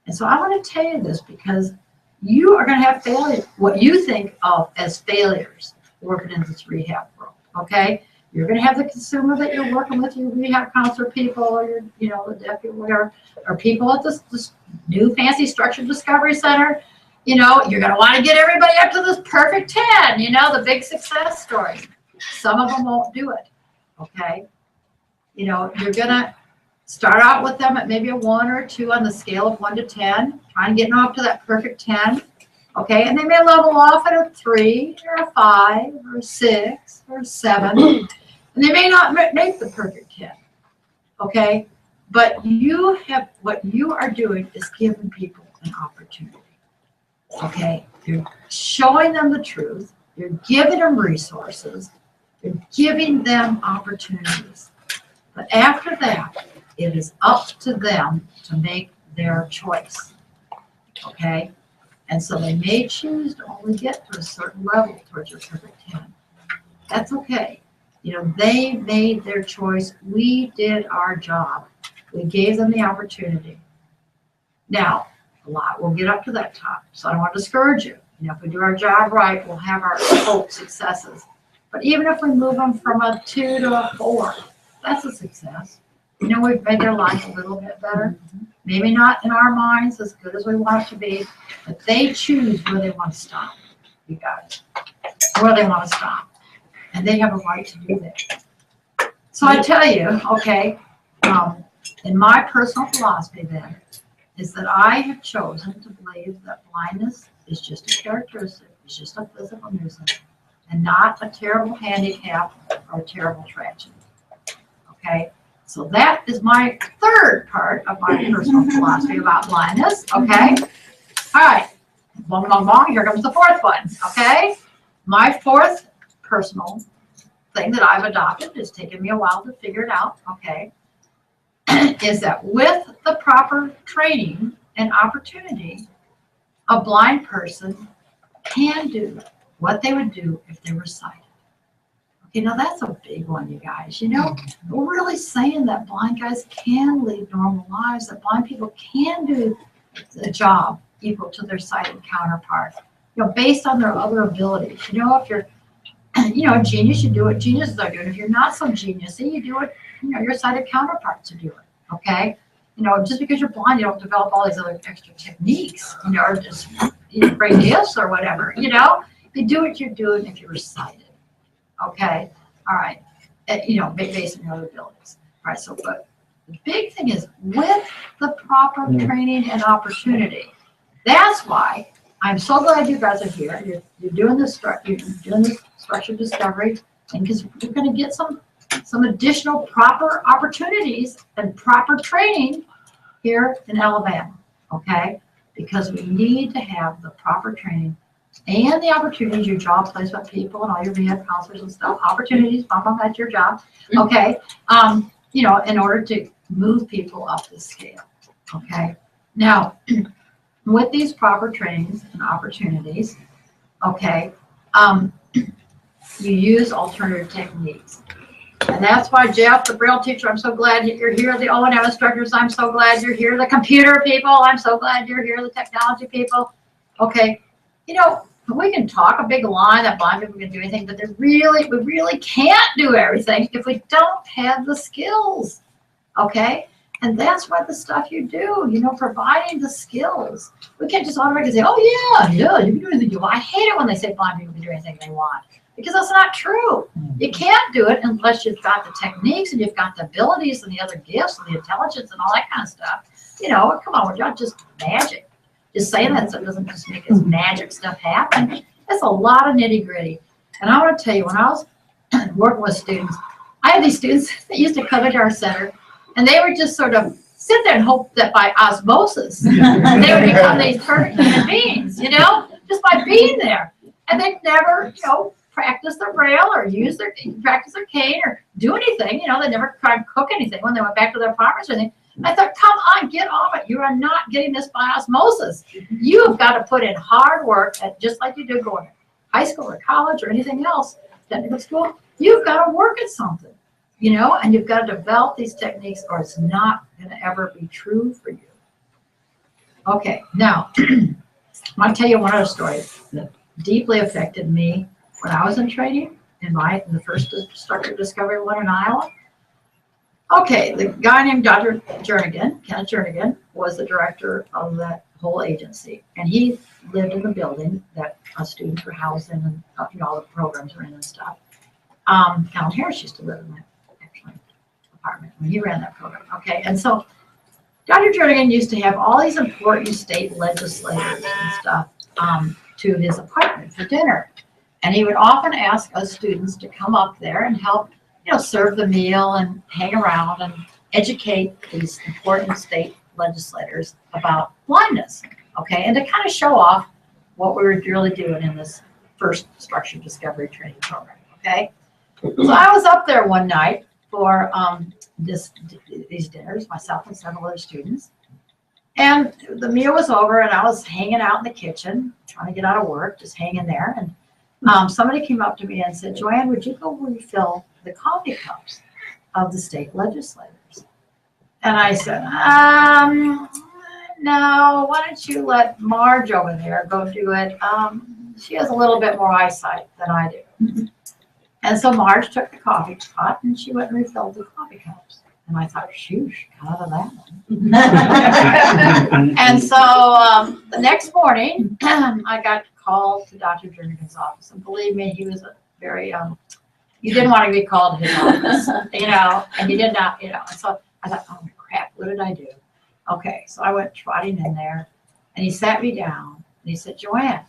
And so I want to tell you this because you are going to have failure, what you think of as failures working in this rehab world, okay? You're going to have the consumer that you're working with, your rehab counselor people, or your, you know, the deputy, whatever, or people at this new fancy structured discovery center. You know, you're going to want to get everybody up to this perfect 10, you know, the big success story. Some of them won't do it. Okay, you know, you're gonna start out with them at maybe a 1 or 2 on the scale of 1 to 10, trying to get them up to that perfect 10. Okay, and they may level off at a 3 or a 5 or a 6 or a 7, and they may not make the perfect 10. Okay, but what you are doing is giving people an opportunity. Okay, you're showing them the truth. You're giving them resources. You're giving them opportunities. But after that, it is up to them to make their choice. Okay? And so they may choose to only get to a certain level towards your perfect 10. That's okay. You know, they made their choice. We did our job. We gave them the opportunity. Now, a lot will get up to that top. So I don't want to discourage you. You know, if we do our job right, we'll have our hope successes. But even if we move them from a 2 to a 4, that's a success. You know, we've made their life a little bit better. Maybe not in our minds as good as we want it to be, but they choose where they want to stop. You guys, where they want to stop. And they have a right to do that. So I tell you, okay, in my personal philosophy then, is that I have chosen to believe that blindness is just a characteristic, it's just a physical nuisance, and not a terrible handicap or a terrible tragedy. Okay, so that is my third part of my personal philosophy about blindness. Okay, all right, bong, bong, bong, here comes the fourth one. Okay, my fourth personal thing that I've adopted, it's taken me a while to figure it out, okay, is that with the proper training and opportunity, a blind person can do what they would do if they were sighted. Okay, now that's a big one, you guys. You know, we're really saying that blind guys can lead normal lives, that blind people can do a job equal to their sighted counterpart, you know, based on their other abilities. You know, if you're, you know, a genius, you do what geniuses are doing. If you're not so geniusy, you do what, you know, your sighted counterparts are doing, okay? You know, just because you're blind, you don't develop all these other extra techniques, you know, or just, you know, great gifts or whatever, you know? You do what you're doing if you're sighted, okay? All right, you know, based on your other abilities. All right, so but the big thing is with the proper training and opportunity. That's why I'm so glad you guys are here. You're doing this structured discovery, and because you're going to get some additional proper opportunities and proper training here in Alabama, okay? Because we need to have the proper training and the opportunities, your job placement people and all your rehab counselors and stuff, opportunities, bump up at your job, okay? You know, in order to move people up the scale, okay? Now, with these proper trainings and opportunities, okay, you use alternative techniques. And that's why, Jeff, the Braille teacher, I'm so glad you're here. The O&M instructors, I'm so glad you're here. The computer people, I'm so glad you're here. The technology people, okay. You know, we can talk a big line that blind people can do anything, but we really can't do everything if we don't have the skills. okay? And that's what the stuff you do, providing the skills. We can't just automatically say, oh, yeah, you can do anything you want. I hate it when they say blind people can do anything they want, because that's not true. You can't do it unless you've got the techniques and you've got the abilities and the other gifts and the intelligence and all that kind of stuff. Come on, we're not just magic. Just saying that stuff doesn't just make this magic stuff happen. It's a lot of nitty gritty. And I want to tell you, when I was working with students, I had these students that used to come into our center, and they would just sort of sit there and hope that by osmosis, they would become these perfect human beings, just by being there. And they'd never, practice their braille or practice their cane or do anything. They never tried to cook anything when they went back to their apartments or anything. I thought, come on, get off it. You are not getting this by osmosis. You have got to put in hard work, just like you do going to high school or college or anything else, technical school. You've got to work at something, and you've got to develop these techniques, or it's not going to ever be true for you. Okay, now, I want to tell you one other story that deeply affected me when I was in training in the first structure discovery one in Iowa. Okay, the guy named Dr. Jernigan, Kenneth Jernigan, was the director of that whole agency. And he lived in the building that students were housed in and all the programs were in and stuff. Alan Harris used to live in that actually apartment when he ran that program. Okay, and so Dr. Jernigan used to have all these important state legislators and stuff to his apartment for dinner. And he would often ask us students to come up there and help serve the meal and hang around and educate these important state legislators about blindness, okay? And to kind of show off what we were really doing in this first structured discovery training program, okay? So I was up there one night for these dinners, myself and several other students. And the meal was over and I was hanging out in the kitchen, trying to get out of work, just hanging there. And somebody came up to me and said, Joanne, would you go refill the coffee cups of the state legislators? And I said, no, why don't you let Marge over there go do it? She has a little bit more eyesight than I do. And so Marge took the coffee pot and she went and refilled the coffee cups. And I thought, shoosh, got out of that one. And so the next morning, I got called to Dr. Jernigan's office. And believe me, he was a very, you didn't want to be called to his office, and you did not, And so I thought, oh crap, what did I do? Okay, so I went trotting in there and he sat me down and he said, Joanne,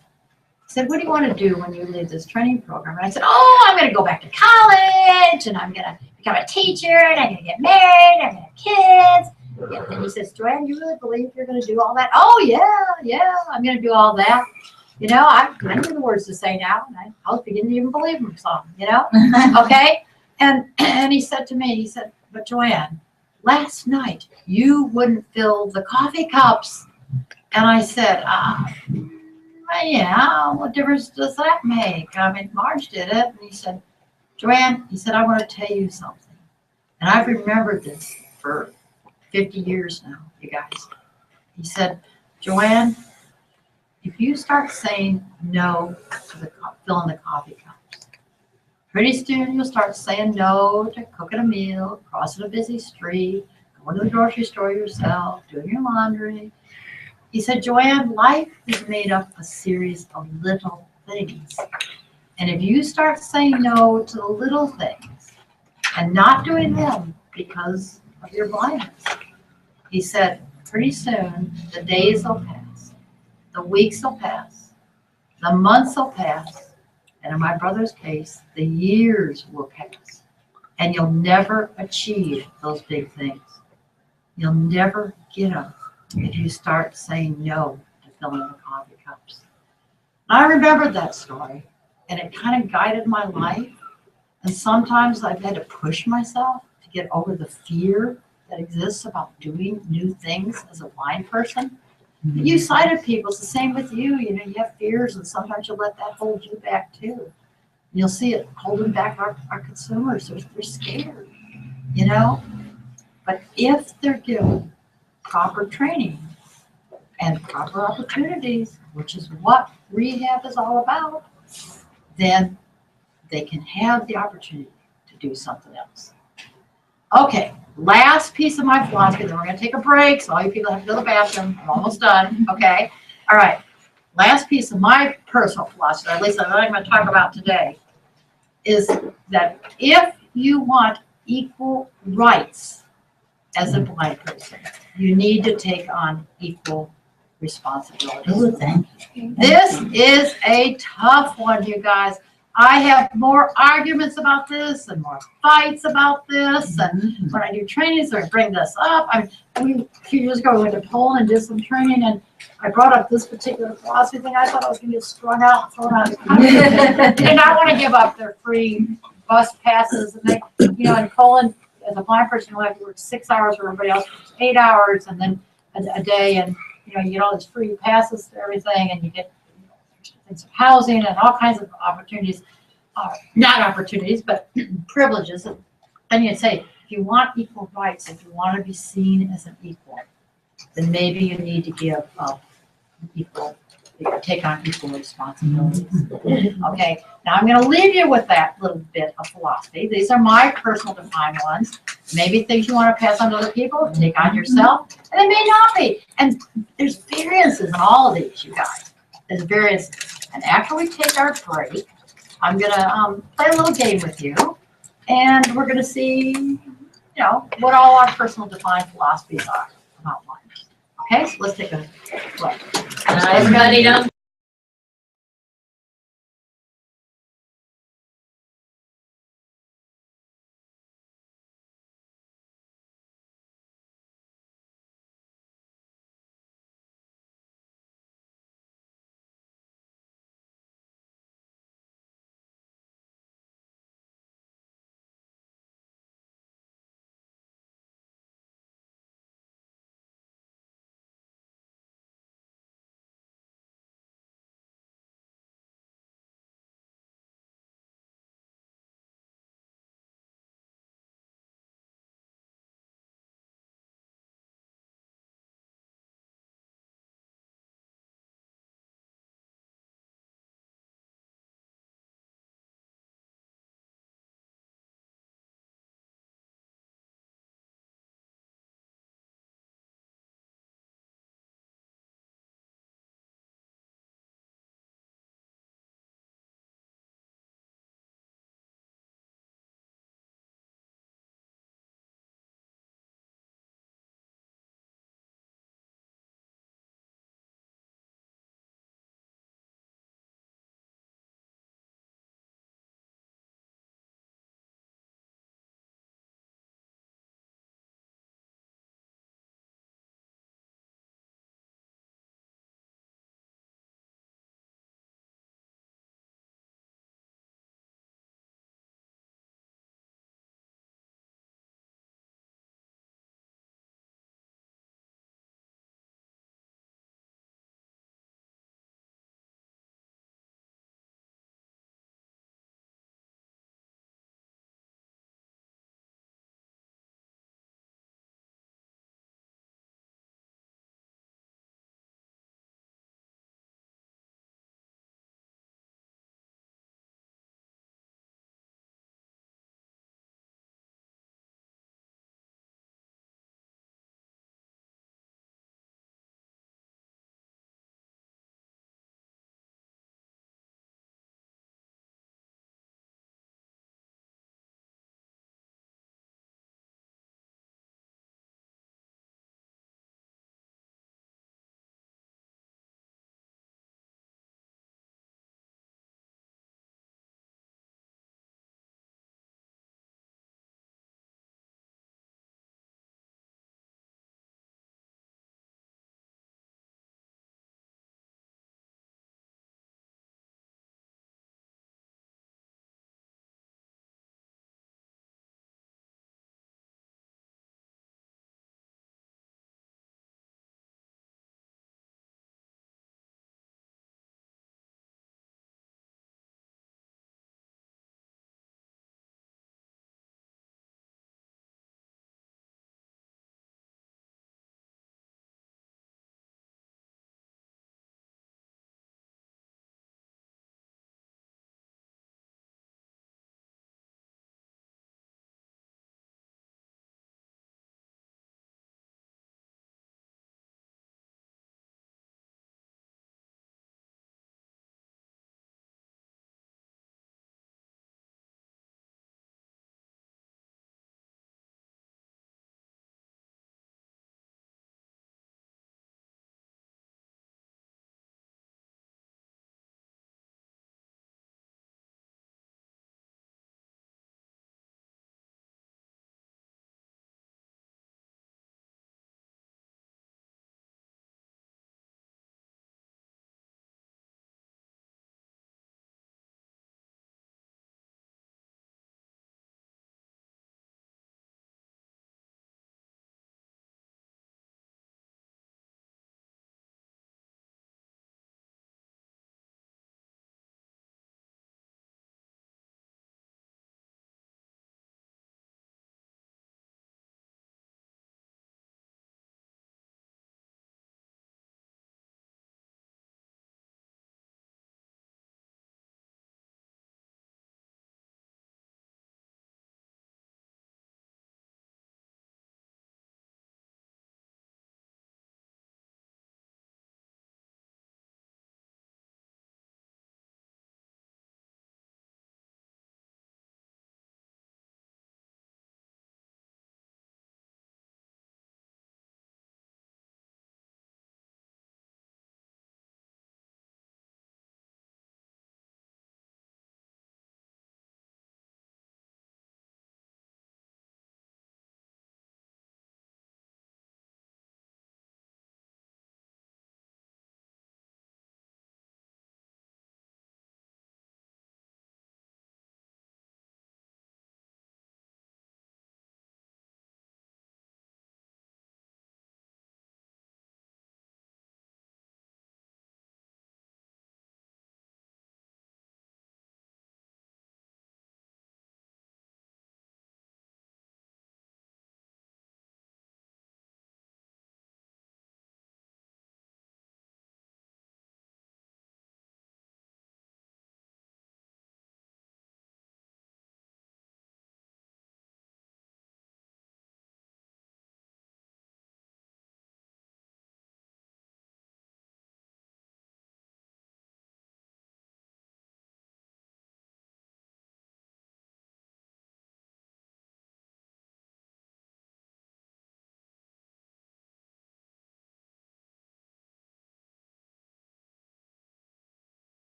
he said, what do you want to do when you leave this training program? And I said, oh, I'm going to go back to college and I'm going to become a teacher and I'm going to get married and I'm going to have kids. And he says, Joanne, you really believe you're going to do all that? Oh, yeah, I'm going to do all that. I knew the words to say now, and I was beginning to even believe them some, okay? And he said to me, he said, but Joanne, last night you wouldn't fill the coffee cups. And I said, yeah, what difference does that make? I mean, Marge did it. And he said, Joanne, he said, I want to tell you something. And I've remembered this for 50 years now, you guys. He said, Joanne, if you start saying no to filling the coffee cups, pretty soon you'll start saying no to cooking a meal, crossing a busy street, going to the grocery store yourself, doing your laundry. He said, Joanne, life is made up of a series of little things. And if you start saying no to the little things and not doing them because of your blindness, he said, pretty soon the days will pass. The weeks will pass, the months will pass, and in my brother's case, the years will pass, and you'll never achieve those big things. You'll never get them if you start saying no to filling the coffee cups. I remembered that story, and it kind of guided my life, and sometimes I've had to push myself to get over the fear that exists about doing new things as a blind person. You sighted people, it's the same with you. You have fears, and sometimes you'll let that hold you back too. You'll see it holding back our consumers. They're scared, But if they're given proper training and proper opportunities, which is what rehab is all about, then they can have the opportunity to do something else. Okay, Last piece of my philosophy, then we're gonna take a break, so all you people have to go to the bathroom, I'm almost done, okay? All right, last piece of my personal philosophy, at least I'm gonna talk about today, is that if you want equal rights as a blind person, you need to take on equal responsibilities. Oh, thank you. This is a tough one, you guys. I have more arguments about this and more fights about this. And when I do trainings, I bring this up. A few years ago, we went to Poland and did some training, and I brought up this particular philosophy thing. I thought I was going to get strung out and thrown out of the country. They did not want to give up their free bus passes. And they, in Poland, as a blind person, you have to work 6 hours where everybody else works 8 hours and then a day. And, you get all these free passes to everything, and you get things of housing and all kinds of opportunities, not opportunities, but privileges. And you say, if you want equal rights, if you want to be seen as an equal, then maybe you need to give up take on equal responsibilities. Okay, now I'm going to leave you with that little bit of philosophy. These are my personal defined ones. Maybe things you want to pass on to other people, take on yourself, and it may not be. And there's variances in all of these, you guys. There's variances. And after we take our break, I'm going to play a little game with you, and we're going to see, what all our personal defined philosophies are about life. Okay, so let's take a look. Everybody done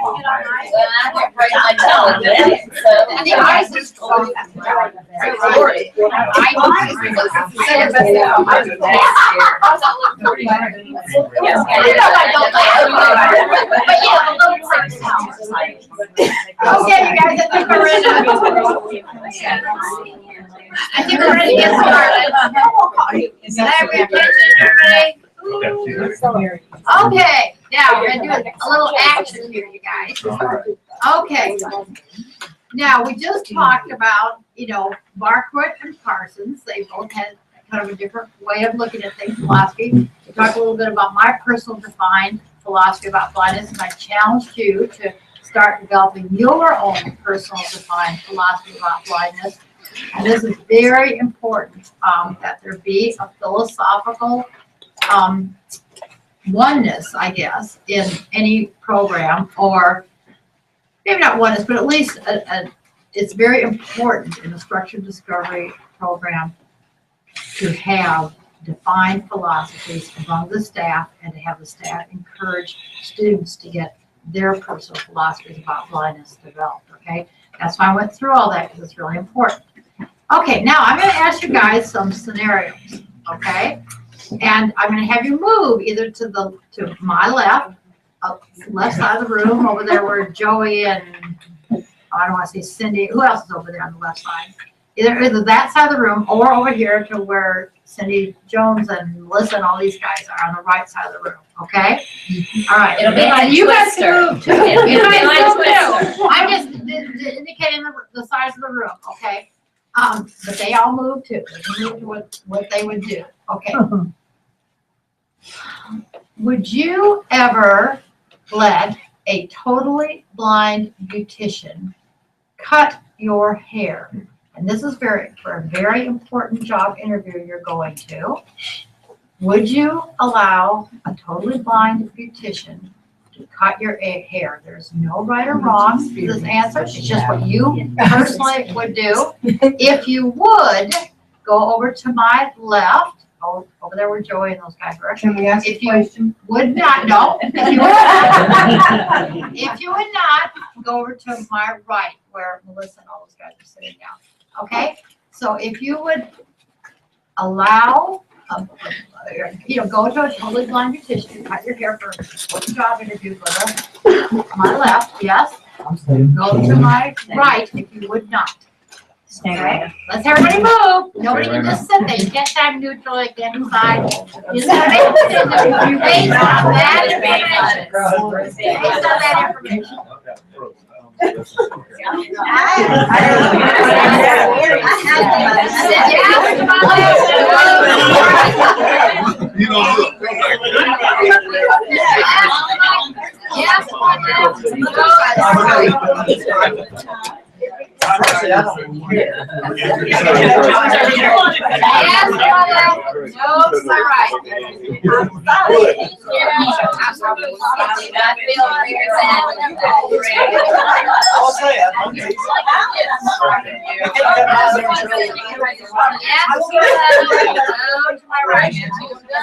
can't break my tongue. And the ice is cold. Okay, you guys, I think we're ready. I think we're ready to get started. Is that everybody? Okay, now we're gonna do a little action here, you guys. Okay. Now, we just talked about, Barfoot and Parsons. They both had kind of a different way of looking at things, philosophy. We talked a little bit about my personal defined philosophy about blindness, and I challenged you to start developing your own personal defined philosophy about blindness. And this is very important, that there be a philosophical oneness, I guess, in any program, or maybe not oneness, but at least it's very important in a structured discovery program to have defined philosophies among the staff, and to have the staff encourage students to get their personal philosophies about blindness developed, okay? That's why I went through all that, because it's really important. Okay, now I'm going to ask you guys some scenarios, okay? And I'm going to have you move either to my left side of the room, over there where Joey and, I don't want to say Cindy, who else is over there on the left side? Either that side of the room, or over here to where Cindy Jones and Melissa and all these guys are on the right side of the room, okay? All right. It'll be like you guys Twister. can move too. It'll be You guys like move too. Twister. I'm just indicating the size of the room, okay? But they all move too. They move to what they would do, okay? Would you ever let a totally blind beautician cut your hair? And this is for a very important job interview you're going to. Would you allow a totally blind beautician to cut your hair? There's no right or wrong to this answer. It's just what you personally would do. If you would, go over to my left. Over there where Joey and those guys were. Can we ask a question? Would not, no. If you would not, go over to my right where Melissa and all those guys are sitting down. Okay? So if you would allow, go to a totally blind beautician, cut your hair for a job interview for my left, yes. Go to my right if you would not. Okay, let's everybody move. Nobody can just sit there. You can't stand neutral, you can't decide. You know what I mean? Based on that information. Based on that information.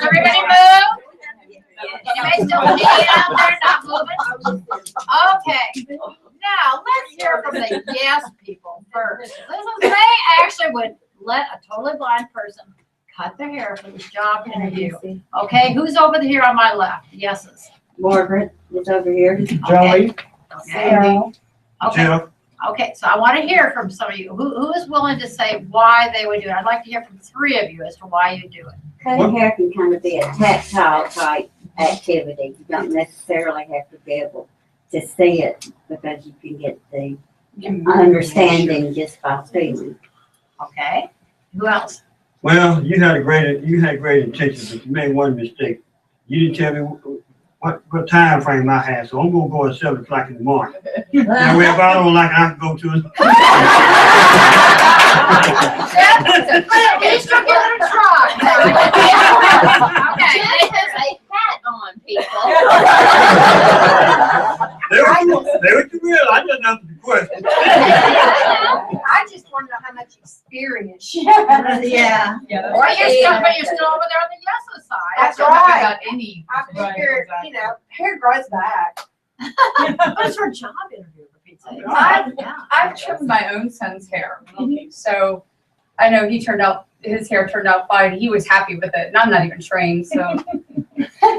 Everybody move. Anybody still hanging out there, not moving? Okay. Now, let's hear from the yes people first. They actually would let a totally blind person cut their hair for this job interview. Okay, who's over here on my left? Yeses. Margaret is over here. Joey. Okay. Okay. Okay, so I want to hear from some of you. Who is willing to say why they would do it? I'd like to hear from 3 of you as to why you do it. Cutting hair can kind of be a tactile type activity. You don't necessarily have to be able to see it, because you can get the understanding just by feeling. Okay. Who else? Well, you had great intentions, but you made one mistake. You didn't tell me what time frame I had, so I'm gonna go at 7 o'clock in the morning. And if I don't like it, I can go to it. At least you'll give it a try. Okay. It has a hat on, people. They were too real. I just answered the question. I just want to know how much experience. Yeah. Well, you're still over there on the yes side. That's I don't know right. about any. I figure, hair grows back. What's her job interview for pizza? I've trimmed my own son's hair. So I know his hair turned out fine. He was happy with it, and I'm not even trained, so.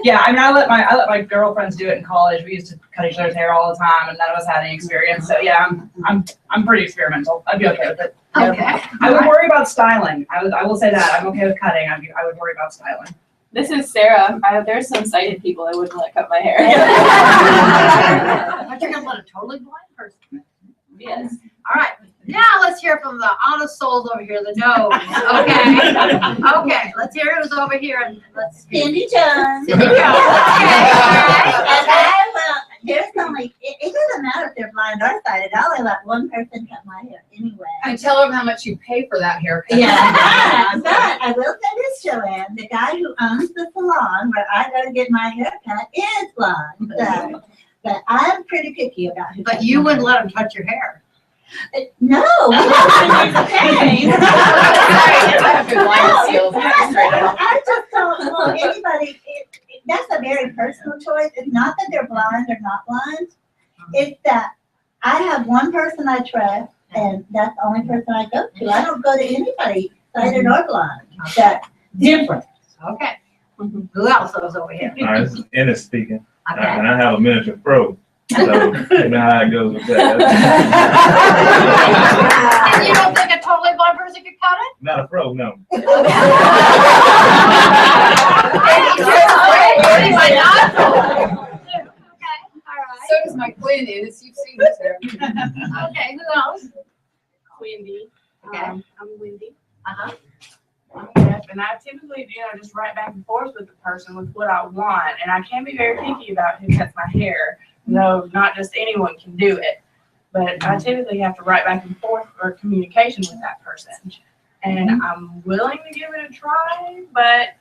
Yeah, I mean, I let my girlfriends do it in college. We used to cut each other's hair all the time, and none of us had any experience. So yeah, I'm pretty experimental. I'd be okay with it. Okay. I would worry about styling. I will say that. I'm okay with cutting. I would worry about styling. This is Sarah. There's some sighted people I wouldn't let cut my hair. But you're gonna let a totally blind person. Yes. All right. Now let's hear from the honest souls over here, the no's. Okay. Okay. Let's hear who's over here and let's. Cindy Jones. Cindy Jones. Okay. All right. There's only, it doesn't matter if they're blind or sighted. I only let one person cut my hair anyway. And tell them how much you pay for that haircut. Yeah, but I will say this, Joanne, the guy who owns the salon where I go to get my hair cut is blind. So, but I'm pretty picky about who. But you wouldn't let him touch your hair. No. I just don't want anybody. That's a very personal choice. It's not that they're blind or not blind. It's that I have one person I trust, and that's the only person I go to. I don't go to anybody, sighted or blind. That's different. Okay. Who else is over here? All right, this is Ennis speaking. Okay. And I have a miniature fro. So you know how it goes with that. And you don't think a totally blind person could cut it? Not a fro, no. So does my twin Ennis. You've seen this hair. Okay, who else? Wendy. Okay. I'm Wendy. Uh-huh. Yep, and I typically, just write back and forth with the person with what I want, and I can be very picky about who cuts my hair. No, not just anyone can do it, but I typically have to write back and forth or communication with that person, and I'm willing to give it a try, but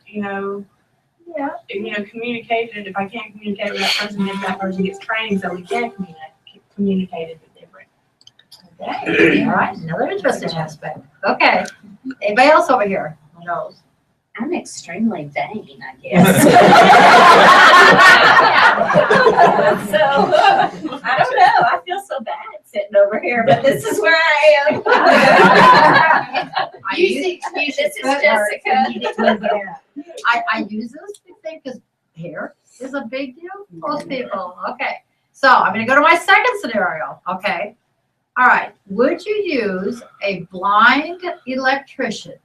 communication. If I can't communicate with that person, if that person gets training so we can communicate it different. Okay. All right. Another interesting aspect. Okay. Anybody else over here? Who knows? I'm extremely vain, I guess. So, I don't know. I feel so bad sitting over here, but this is where I am. This is Jessica. I use this thing because hair is a big deal for most people. Okay. So I'm going to go to my second scenario. Okay. All right. Would you use a blind electrician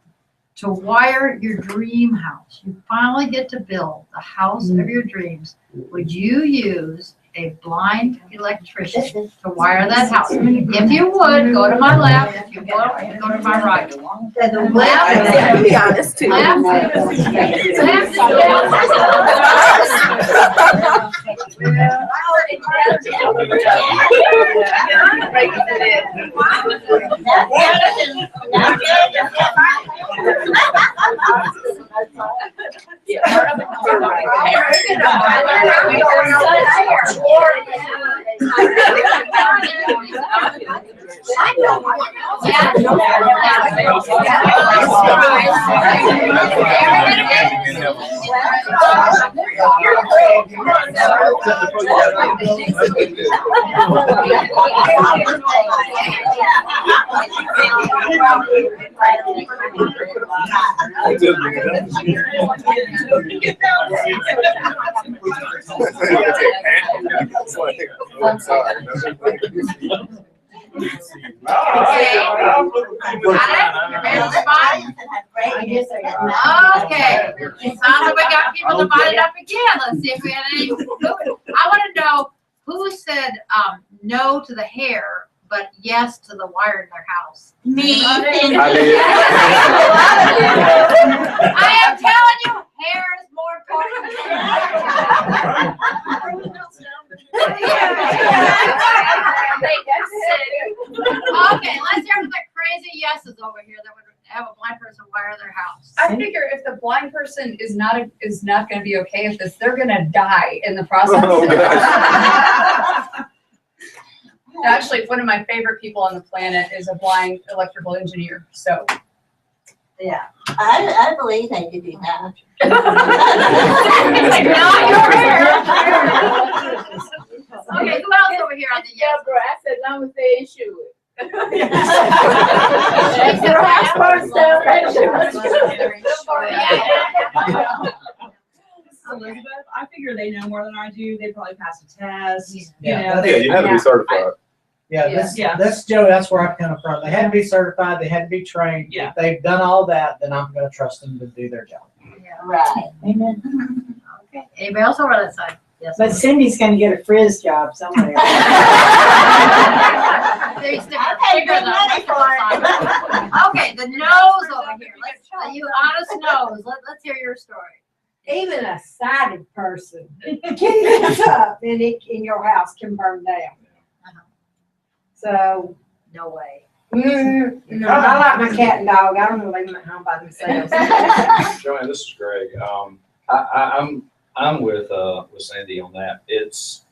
to wire your dream house? You finally get to build the house of your dreams. Would you use a blind electrician to wire that house? If you would, go to my left. If you would, go to my right. To be honest, too. Okay, it sounds like we got people divided up again. Let's see if we had any. I want to know who said no to the hair, but yes to the wire in their house. Me. I am telling you, hair is more important than hair. Okay, let's hear from the crazy yeses over here that would have a blind person wire their house. I figure if the blind person is not going to be okay with this, they're going to die in the process. Actually, one of my favorite people on the planet is a blind electrical engineer. So, yeah, I believe they could do that. Not your hair. Okay, who else over here on the yes? Deborah, I said, long as they insure it. Elizabeth, I figure they know more than I do. They probably pass a test. Yeah, Yeah, you have to be certified. Yeah, that's Joey, that's where I'm coming from. They had to be certified, they had to be trained. Yeah. If they've done all that, then I'm gonna trust them to do their job. Right. Amen. Okay, anybody else over that side? Yes. But Cindy's gonna get a frizz job somewhere. They stick a finger in the side. Okay, the nose over here. You honest nose. Let's hear your story. Even a sighted person can mess up and in your house can burn down. So, No way. no, I like my cat and dog. I don't want to leave them at home by themselves. Joanne, this is Greg. I'm with Sandy on that.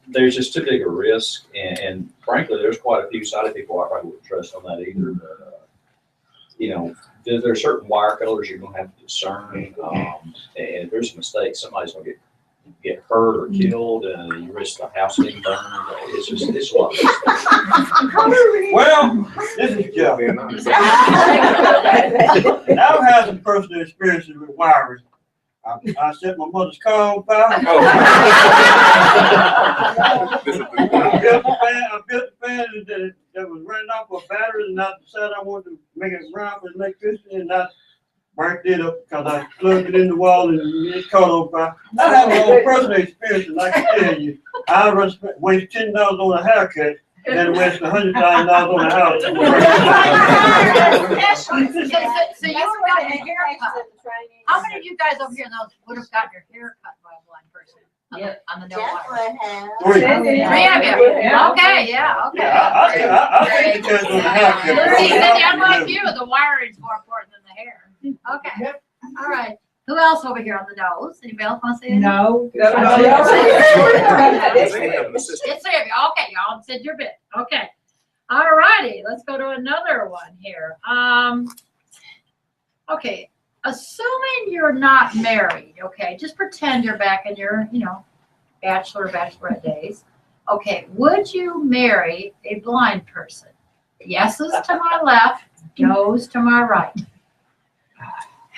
There's just too big a risk, and frankly, there's quite a few sighted people I probably wouldn't trust on that either. But, there are certain wire colors you're gonna have to discern, and if there's a mistake, somebody's gonna get hurt or killed, and you risk the house being burned. It's a lot. Well, this is Joe. I've had some personal experiences with wiring. I set my mother's car on fire. I built a fan that was running off a battery, and I decided I wanted to make it run for electricity, and I burnt it up because I plugged it in the wall and it caught on fire. I have my own personal experience, and I can tell you, I waste $10 on a haircut, and then waste $100,000 on a house. So you got your hair cut. How many of you guys over here would have got your hair cut by a blind person? On the no wire. Three. Three of you. Okay, yeah, okay. I think it's on the haircut. See, Cindy, I'm like you, the wiring's more important than the hair. Okay, all right. Who else over here on the nose? Anybody else want to say anything? No. It's three of you. Okay, y'all said your bit. Okay. All righty, let's go to another one here. Okay, assuming you're not married, okay, just pretend you're back in your, bachelorette days. Okay, would you marry a blind person? Yeses to my left, noes to my right.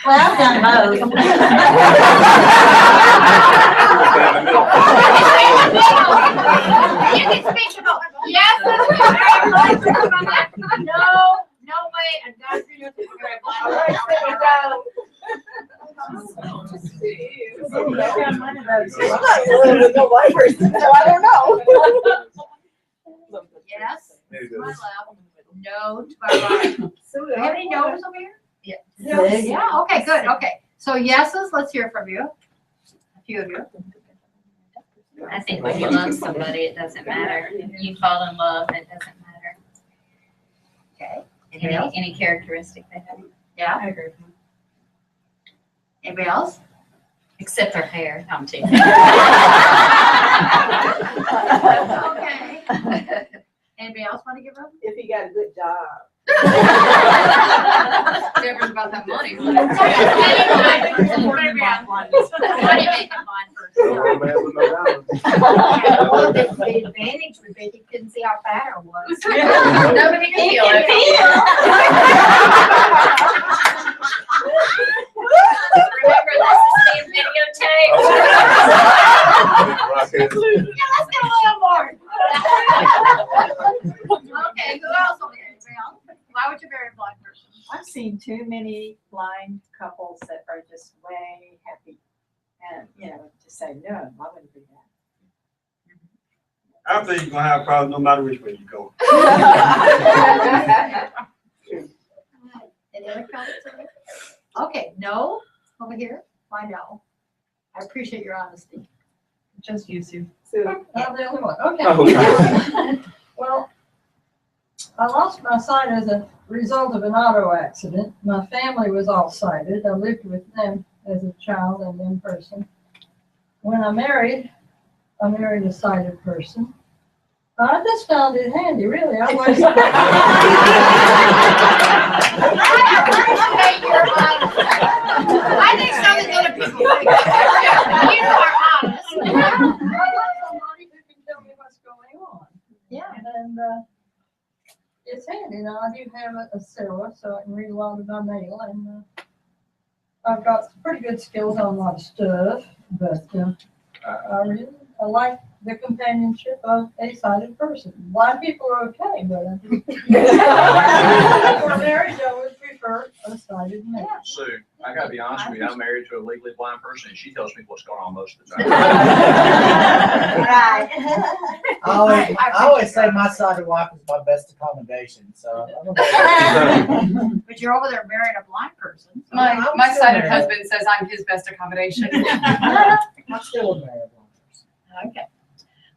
Well, I've done both. You can speak to both. Yes, no way, and God, you're very blind. Yes, to my left, no to my right. Do you have any no's over here? Yeah, okay, good, okay. So yeses, let's hear from you. A few of you. I think when you love somebody, it doesn't matter. You fall in love, it doesn't matter. Okay. Any characteristic they have. Yeah, I agree. Anybody else? Except their hair. No, I'm teasing. Okay. Anybody else want to give up? If he got a good job. Deborah's about that money. Money making blind person. Well, the advantage would be he couldn't see how fat I was. Nobody can feel it. Remember, this is being videotaped. Let's get a little more. Okay, who else over here? Anybody else? Why would you marry a blind person? I've seen too many blind couples that are just way happy. And, just say, no, I wouldn't do that. I think you're gonna have problems no matter which way you go. Any other comments? Okay, no, over here. Why no? I appreciate your honesty. Just you, Sue. I'm the only one. Okay. Okay. Well, I lost my sight as a result of an auto accident. My family was all sighted. I lived with them as a child and in person. When I married a sighted person. I just found it handy, really. I was. I think some of the other people think. You are honest. I like somebody who can tell me what's going on. you know, I do have a Sarah, so I can read a lot of my mail, and I've got some pretty good skills on a lot of stuff, but I like the companionship of a sighted person. Blind people are okay, but for marriage, I would prefer a sighted man. Sue, I gotta be honest with you, I'm married to a legally blind person, and she tells me what's going on most of the time. Right. I always say my sighted wife is my best accommodation, so. But you're over there marrying a blind person. My still sighted married. husband says I'm his best accommodation. I'm still married. Okay.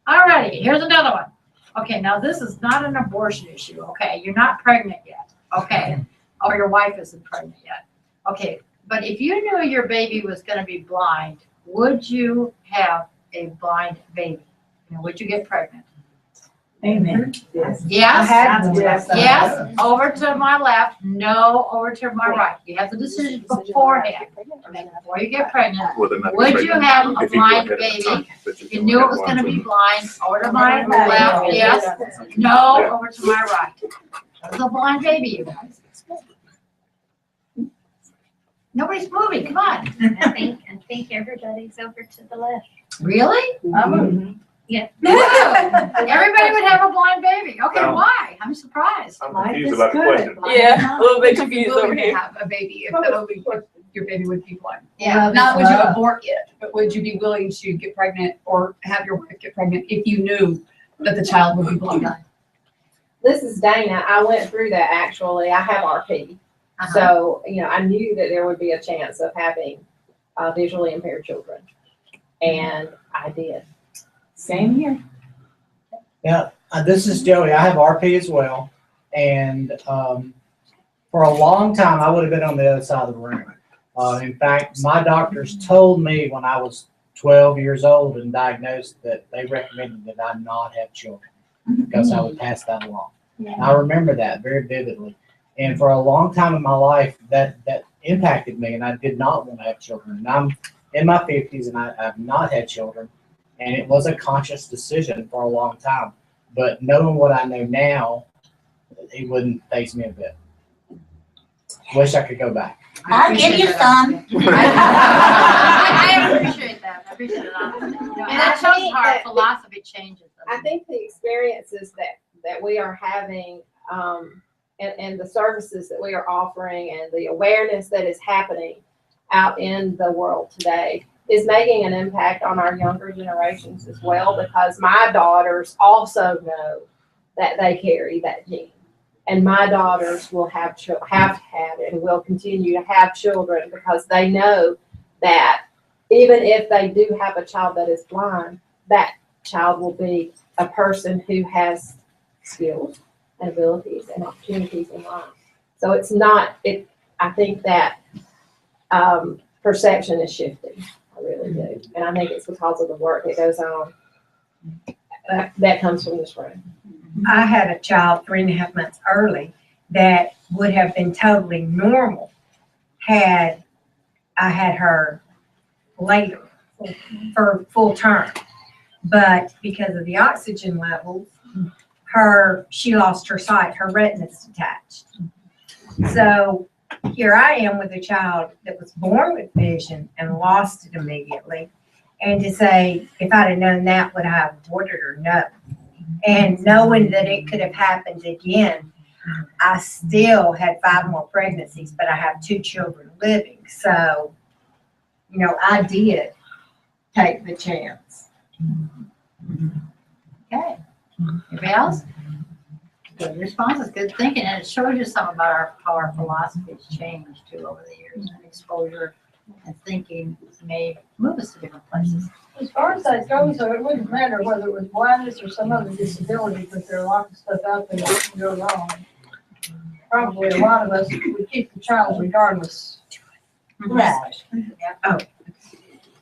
All righty, here's another one. Okay, now this is not an abortion issue, okay? You're not pregnant yet, okay? Or your wife isn't pregnant yet. Okay, but if you knew your baby was gonna be blind, would you have a blind baby? You know, would you get pregnant? Amen. Yes? Yes, over to my left, no, over to my right. You have the decision beforehand, before you get pregnant. Would you have a blind baby? If you knew it was gonna be blind, over to my left, yes, no, over to my right. It's a blind baby, you guys. Nobody's moving, come on. I think everybody's over to the left. Really? Yeah. Everybody would have a blind baby. Okay, No. why? I'm surprised. I'm confused about the question. Yeah, a little bit Would you be confused willing over to here. have a baby if your baby would be blind? Yeah. Not would you abort it, but would you be willing to get pregnant or have your wife get pregnant if you knew that the child would be blind? This is Dana. I went through that actually. I have RP. So, you know, I knew that there would be a chance of having visually impaired children. And I did. Same here. Yeah, this is Joey. I have RP as well. And for a long time, I would have been on the other side of the room. In fact, my doctors told me when I was 12 years old and diagnosed that they recommended that I not have children because I would pass that along. And I remember that very vividly. And for a long time in my life, that impacted me, and I did not want to have children. And I'm in my 50s, and I have not had children. And it was a conscious decision for a long time. But knowing what I know now, it wouldn't faze me a bit. Wish I could go back. I'll give you some. I appreciate that. I appreciate it. And that shows how our philosophy changes. I think the experiences that we are having and the services that we are offering and the awareness that is happening out in the world today is making an impact on our younger generations as well, because my daughters also know that they carry that gene. And my daughters will have had and will continue to have children because they know that even if they do have a child that is blind, that child will be a person who has skills and abilities and opportunities in life. So it's not, I think that perception is shifting. I really do. And I think it's because of the work that goes on that comes from this room. I had a child 3.5 months early that would have been totally normal had I had her later for full term. But because of the oxygen levels, she lost her sight, her retina's detached. So here I am with a child that was born with vision and lost it immediately. And to say, if I'd have known that, would I have aborted her? No. And knowing that it could have happened again, I still had 5 more pregnancies, but I have 2 children living. So, you know, I did take the chance. Okay. Anybody else? Good responses, good thinking, and it shows you something about how our philosophy has changed too over the years, and exposure and thinking may move us to different places. As far as that goes, though, it wouldn't matter whether it was blindness or some other disability, but there are a lot of stuff out there that can go wrong. Probably a lot of us would keep the child regardless. Right. Yeah. Oh.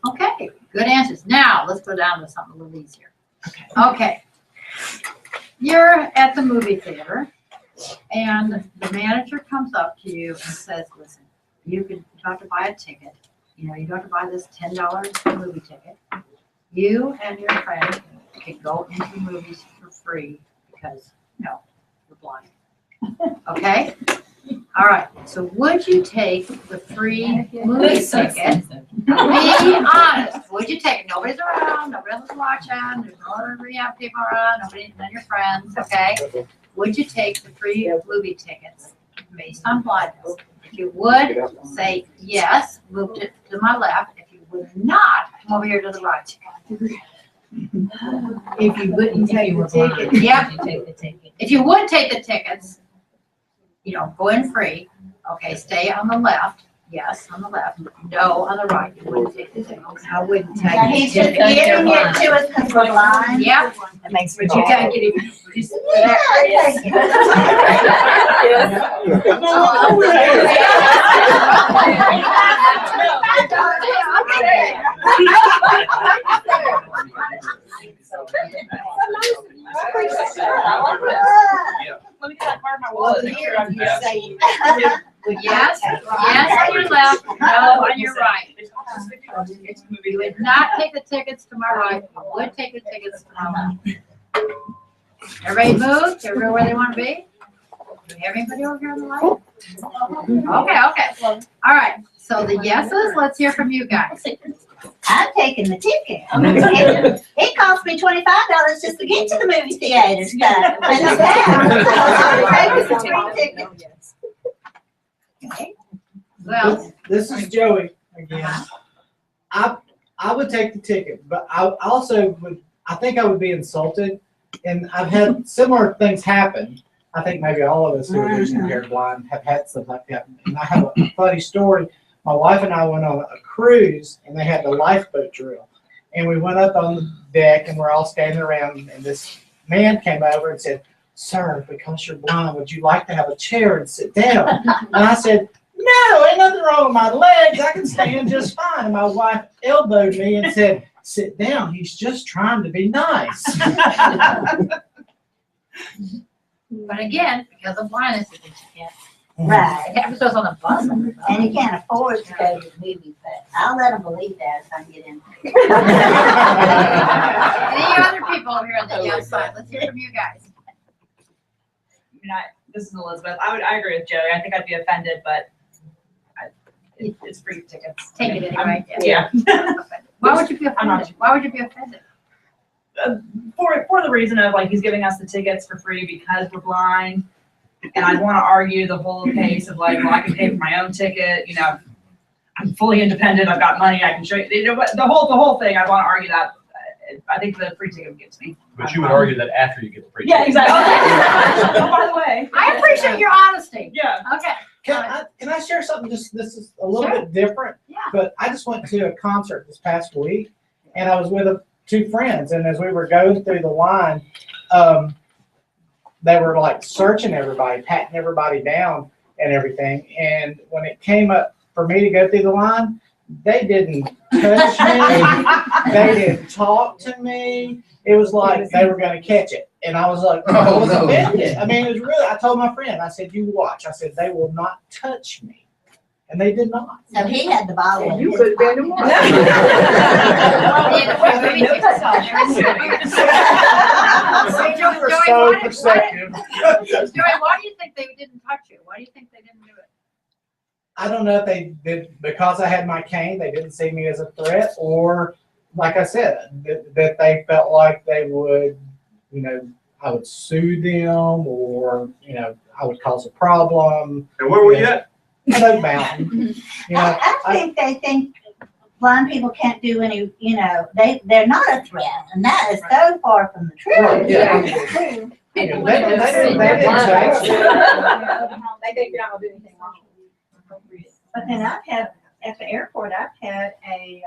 Okay, good answers. Now, let's go down to something a little easier. Okay. You're at the movie theater, and the manager comes up to you and says, listen, you have to buy a ticket. You know, you don't have to buy this $10 movie ticket. You and your friend can go into movies for free because, you know, you're blind. Okay? All right, so would you take the free movie ticket? Be honest, would you take it? Nobody's around, nobody else is watching, there's no other rehab people around, none of your friends, okay? Would you take the free movie tickets based on blindness? If you would, say yes, move it to my left. If you would not, come over here to the right. If you wouldn't take the ticket. Yep. you take the ticket. If you would take the tickets, you know, go in free, okay, stay on the left, yes, on the left, no, on the right, you wouldn't take the tickets. I wouldn't take Now, the he's just ticket. giving it to us because we're blind. Yep. That makes me But you mad. can't get even. Let me get that part of my wallet. Make sure I'm Yes, yes on your left, no on your right. You would not take the tickets to my right, you would take the tickets to my left. Everybody moved, everybody where they want to be? Do we have anybody over here on the line? Okay. All right, so the yeses, let's hear from you guys. I'm taking the ticket. It cost me $25 just to get to the movie theater stuff. Okay. Well, This is Joey again. I would take the ticket, but I also would, I think I would be insulted. And I've had similar things happen. I think maybe all of us who are impaired blind have had stuff like that. And I have a funny story. My wife and I went on a cruise and they had the lifeboat drill. And we went up on the deck and we're all standing around and this man came over and said, "Sir, because you're blind, would you like to have a chair and sit down?" And I said, "No, ain't nothing wrong with my legs. I can stand just fine." And my wife elbowed me and said, "Sit down. He's just trying to be nice." but again, because of blindness, you can't. Right. It happens to us on the bus. And you can't afford to go to the movies, but I'll let them believe that if I can get in. Any other people over here on the yes side? Let's hear from you guys. I mean, this is Elizabeth. I agree with Joey. I think I'd be offended, but it's free tickets. Take it anyway. Yeah. Why would you be offended? Why would you be offended? For the reason of like he's giving us the tickets for free because we're blind, and I want to argue the whole case of like, well, I can pay for my own ticket. You know, I'm fully independent. I've got money. I can show you. You know, but the whole thing. I want to argue that. I think the free ticket gets me. But you would argue that after you get the free Yeah, ticket. exactly. Oh, by the way. I appreciate your honesty. Yeah. Okay. Can I share something? Just this is a little bit different. Yeah. But I just went to a concert this past week, and I was with two friends. And as we were going through the line, they were like searching everybody, patting everybody down, and everything. And when it came up for me to go through the line, they didn't touch me. They didn't talk to me. It was like they were going to catch it. And I was like, I was offended. I mean, it was really, I told my friend, I said, "You watch." I said, "They will not touch me." And they did not. So he had the bottle in You his could have been pocket. You were so perceptive. Joey, why do you think they didn't touch you? Why do you think they didn't do it? I don't know if they did because I had my cane, they didn't see me as a threat, or like I said, that they felt like they would, you know, I would sue them, or, you know, I would cause a problem. And where were you at? At Oak Mountain. You know, I think they think blind people can't do any, you know, they're not a threat, and that is so far from the truth. Right, yeah. They They didn't touch me. think you're not gonna do anything wrong. But then at the airport, I've had a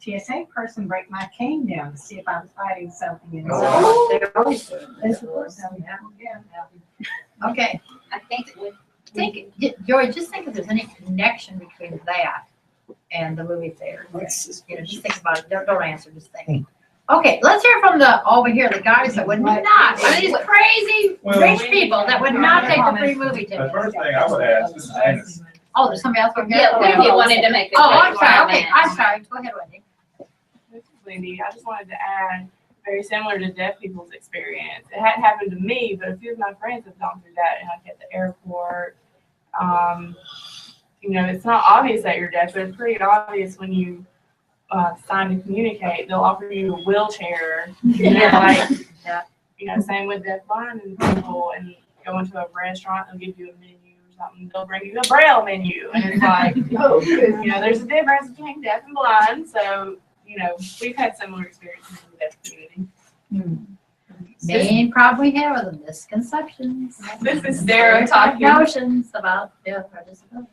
TSA person break my cane down to see if I was hiding something inside. They're supposed to, yeah. Okay. I think, Joey, just think if there's any connection between that and the movie theater. You know, just think about it. Don't answer, just think. Okay, let's hear from over here, the guys that would not, I mean, these crazy rich people that would not take the free movie The ticket. first thing I would ask is, Dennis, Oh, there's somebody else over here? Yeah, Wendy wanted to make a Oh, I'm quick sorry, comment. okay, I'm sorry, go ahead, Wendy. This is Wendy. I just wanted to add, very similar to deaf people's experience. It hadn't happened to me, but a few of my friends have gone through that, and like at the airport. You know, it's not obvious that you're deaf, but it's pretty obvious when you sign to communicate. They'll offer you a wheelchair. You know, like, you know, same with deaf blind people. And you go into a restaurant, they'll give you a menu or something. They'll bring you a Braille menu, and it's like, you know, there's a difference between deaf and blind. So, you know, we've had similar experiences in the deaf community. Men probably have the misconceptions. This is Sarah talking. Notions about deaf or disability.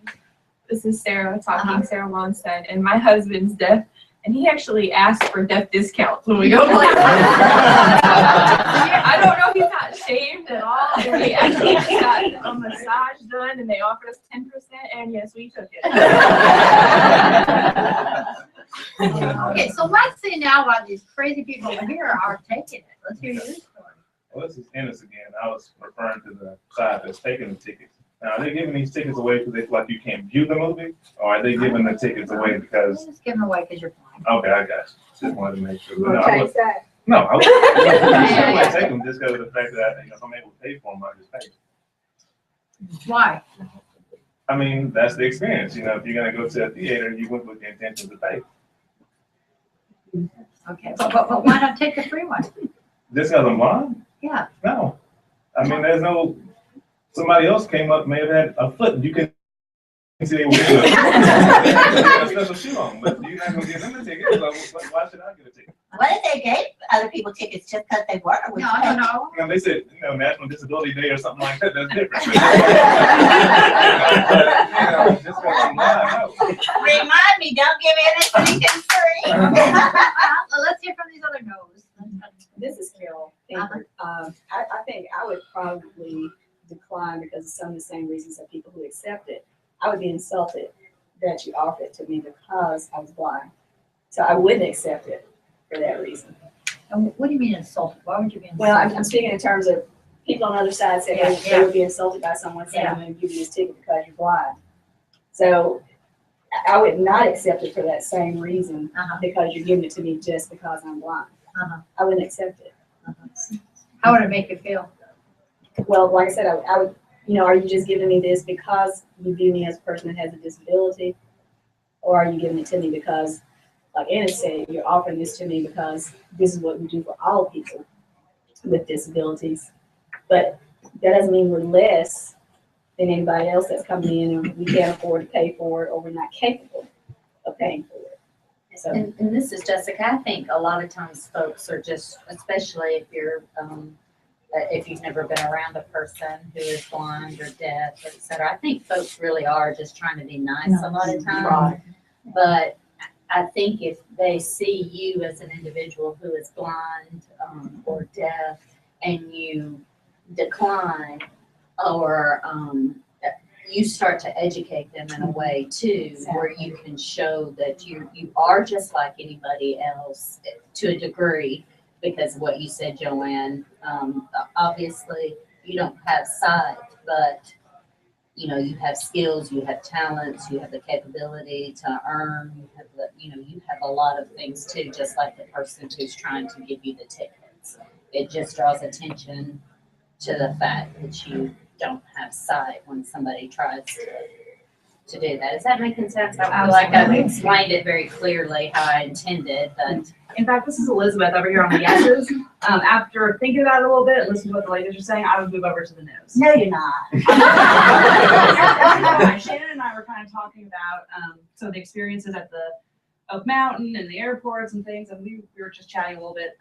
This is Sarah talking, Sarah Monstead, and my husband's deaf, and he actually asked for deaf discounts when we go places. I don't know, he's not ashamed at all. And we actually just got a massage done, and they offered us 10%, and yes, we took it. Okay, so let's see now why these crazy people here are taking it. Let's hear your story. Well, this is Ennis again. I was referring to the side that's taking the tickets. Now, are they giving these tickets away because they feel like you can't view the movie? Or are they giving the tickets away because... Just give them away because you're blind. Okay, I got you. Just wanted to make sure. But Change that. no, I wouldn't take them just because of the fact that if I'm able to pay for them, I just pay. Why? I mean, that's the experience. You know, if you're going to go to a theater, you went with the intention to pay. Okay, but why not take the free one? This because I'm blind? Yeah. No. I mean, there's no... Somebody else came up, may have had a foot, and you can see they were a special shoe on, but you're not going to give them a ticket, so why should I get a ticket? What if they gave other people tickets just because they were? No. You know, they said, you know, National Disability Day or something like that, that's different. You know, just because I'm blind, no. Remind me, don't give anything free. Let's hear from these other no's. This is Carol. I think I would probably decline because of some of the same reasons that people who accept it. I would be insulted that you offered it to me because I was blind. So I wouldn't accept it for that reason. And what do you mean insulted? Why would you be insulted? Well, I'm speaking in terms of people on the other side saying they would be insulted by someone saying, I'm going to give you this ticket because you're blind. So I would not accept it for that same reason because you're giving it to me just because I'm blind. I wouldn't accept it. How would it make you feel? Well, like I said, I would, you know, are you just giving me this because you view me as a person that has a disability? Or are you giving it to me because, like Anna said, you're offering this to me because this is what we do for all people with disabilities. But that doesn't mean we're less than anybody else that's coming in and we can't afford to pay for it or we're not capable of paying for it. So. And this is Jessica. I think a lot of times folks are just, especially if you've never been around a person who is blind or deaf, et cetera, I think folks really are just trying to be nice a lot of times. Right. But I think if they see you as an individual who is blind or deaf and you decline or you start to educate them in a way too, where you can show that you are just like anybody else to a degree, because of what you said, Joanne. Obviously you don't have sight, but you know, you have skills, you have talents, you have the capability to earn, you have the, you know, you have a lot of things too, just like the person who's trying to give you the tickets. It just draws attention to the fact that you don't have sight when somebody tries to do that. Is that making sense? I feel like I've explained it very clearly how I intended, but. In fact, this is Elizabeth over here on the yeses. After thinking about it a little bit, listening to what the ladies are saying, I would move over to the no's. No, you're not. Shannon and I were kind of talking about some of the experiences at the Oak Mountain and the airports and things, and we were just chatting a little bit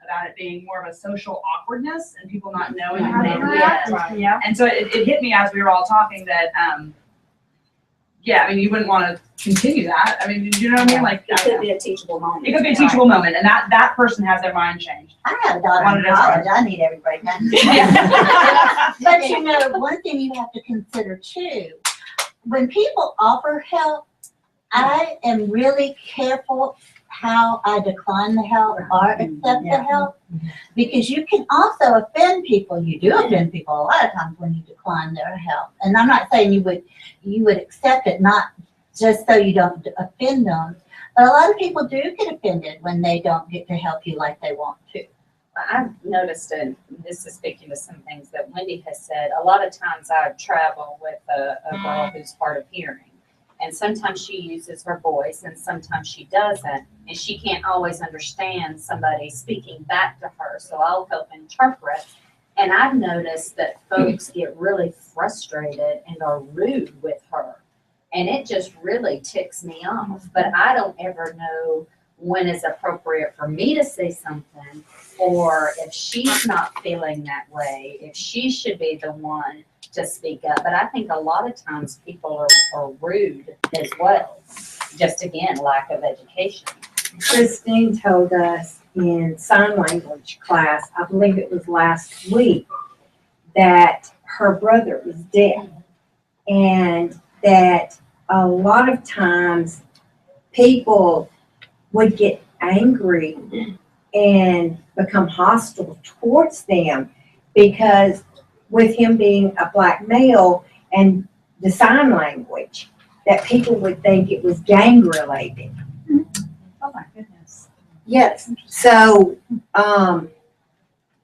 about it being more of a social awkwardness and people not knowing how to interact. Yeah. And so it hit me as we were all talking that, yeah, I mean, you wouldn't want to continue that. I mean, you know what I mean? Like, it could be a teachable moment. It could be a teachable moment, and that person has their mind changed. I have a daughter in college. I need everybody done. But you know, one thing you have to consider too, when people offer help, I am really careful how I decline the help or accept the help, because you can also offend people. You do offend people a lot of times when you decline their help. And I'm not saying you would accept it, not just so you don't offend them, but a lot of people do get offended when they don't get to help you like they want to. I've noticed, and this is speaking to some things that Wendy has said, a lot of times I travel with a girl who's hard of hearing. And sometimes she uses her voice and sometimes she doesn't. And she can't always understand somebody speaking back to her. So I'll help interpret. And I've noticed that folks get really frustrated and are rude with her. And it just really ticks me off. But I don't ever know when is appropriate for me to say something, or if she's not feeling that way, if she should be the one to speak up. But I think a lot of times people are rude as well. Just again, lack of education. Christine told us in sign language class, I believe it was last week, that her brother was deaf, and that a lot of times people would get angry and become hostile towards them because with him being a black male and the sign language, that people would think it was gang related. Oh my goodness. Yes, so,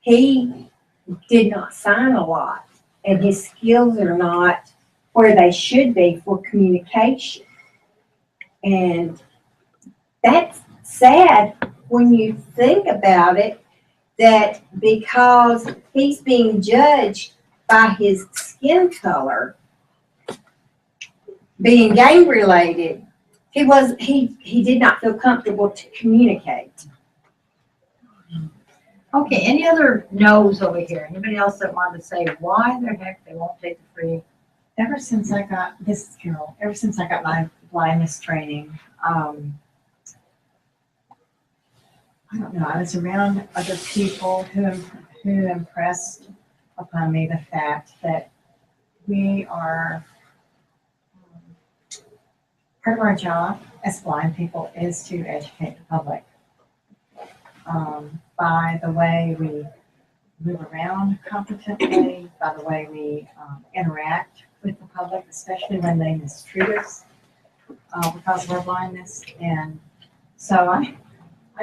he did not sign a lot, and his skills are not where they should be for communication. And that's sad when you think about it, that because he's being judged by his skin color, being gang related, he did not feel comfortable to communicate. Okay, any other no's over here? Anybody else that wanted to say why the heck they won't take the free? Ever since I got, this is Carol, ever since I got my blindness training, I don't know, I was around other people who impressed upon me the fact that we are, part of our job as blind people is to educate the public. By the way we move around competently, by the way we interact with the public, especially when they mistreat us because of our blindness. And so I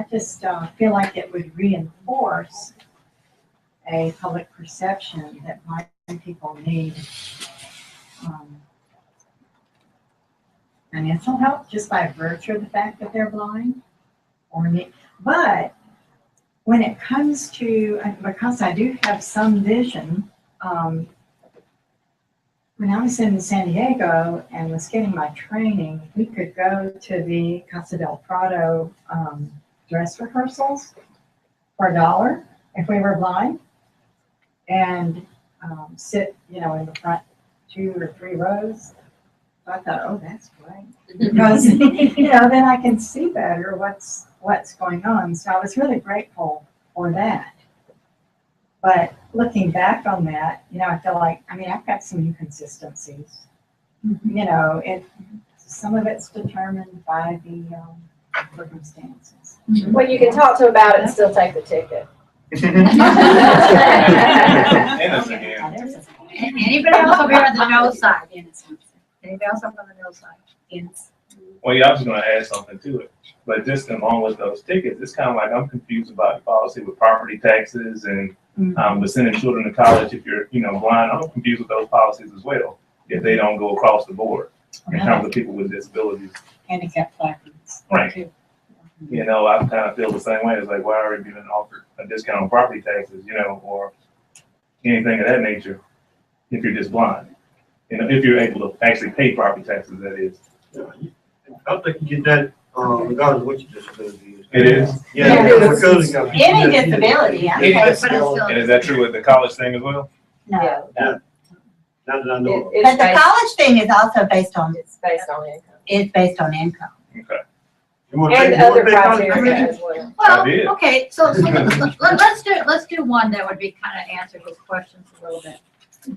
just feel like it would reinforce a public perception that blind people need financial help just by virtue of the fact that they're blind or need. But when it comes to, because I do have some vision, when I was in San Diego and was getting my training, we could go to the Casa del Prado dress rehearsals for $1 if we were blind, and sit, in the front 2 or 3 rows. So I thought, oh, that's great, because then I can see better what's going on. So I was really grateful for that. But looking back on that, I feel like, I've got some inconsistencies. Some of it's determined by the circumstances. Well, you can talk to them about it and still take the ticket. Anybody else over here on the no side? Anybody else up on the no side? Yes. Well, yeah, I was gonna add something to it, but just along with those tickets, it's kind of like I'm confused about the policy with property taxes and with sending children to college if you're, blind. I'm confused with those policies as well, if they don't go across the board in terms of people with disabilities. Handicap placards. Right. I kind of feel the same way. It's like, why are we being offered a discount on property taxes, or anything of that nature if you're just blind? If you're able to actually pay property taxes, that is. I think you get that, regardless of what your disability is. It is? Yeah. Because Any disability, I think, but it's still. And is that true with the college thing as well? No. Not that I know of. But the college thing is also based on. It's based on income. It's based on income. Okay. And other criteria as well. Well, I did. okay, so let's do one that would be kind of answer his questions a little bit.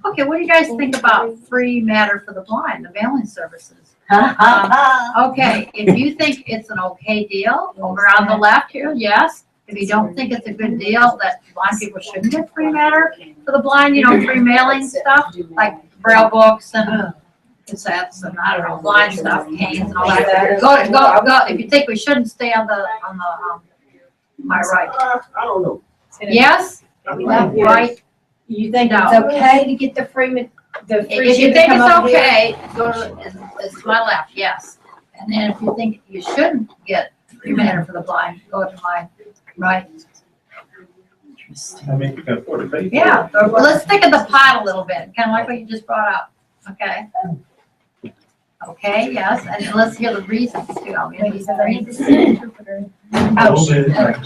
Okay, what do you guys think about free matter for the blind, the mailing services? Okay, if you think it's an okay deal, over on the left here, yes. If you don't think it's a good deal, that blind people shouldn't get free matter for the blind, free mailing stuff, like braille books and cassettes and I don't know, blind stuff, canes and all that. Go, if you think we shouldn't stay on the, my right. I don't know. Yes? Right? You think No. it's okay to get the free If you shit to think come it's over here? okay, go to, it's my left, yes. And then if you think you shouldn't get free Manor for the blind, go to my right. I mean, you can afford to pay. for it. Yeah, well, let's think of the pot a little bit, kind of like what you just brought up, okay? Okay, yes, and let's hear the reasons too. I'll give you some reasons. Oh, shit. Everybody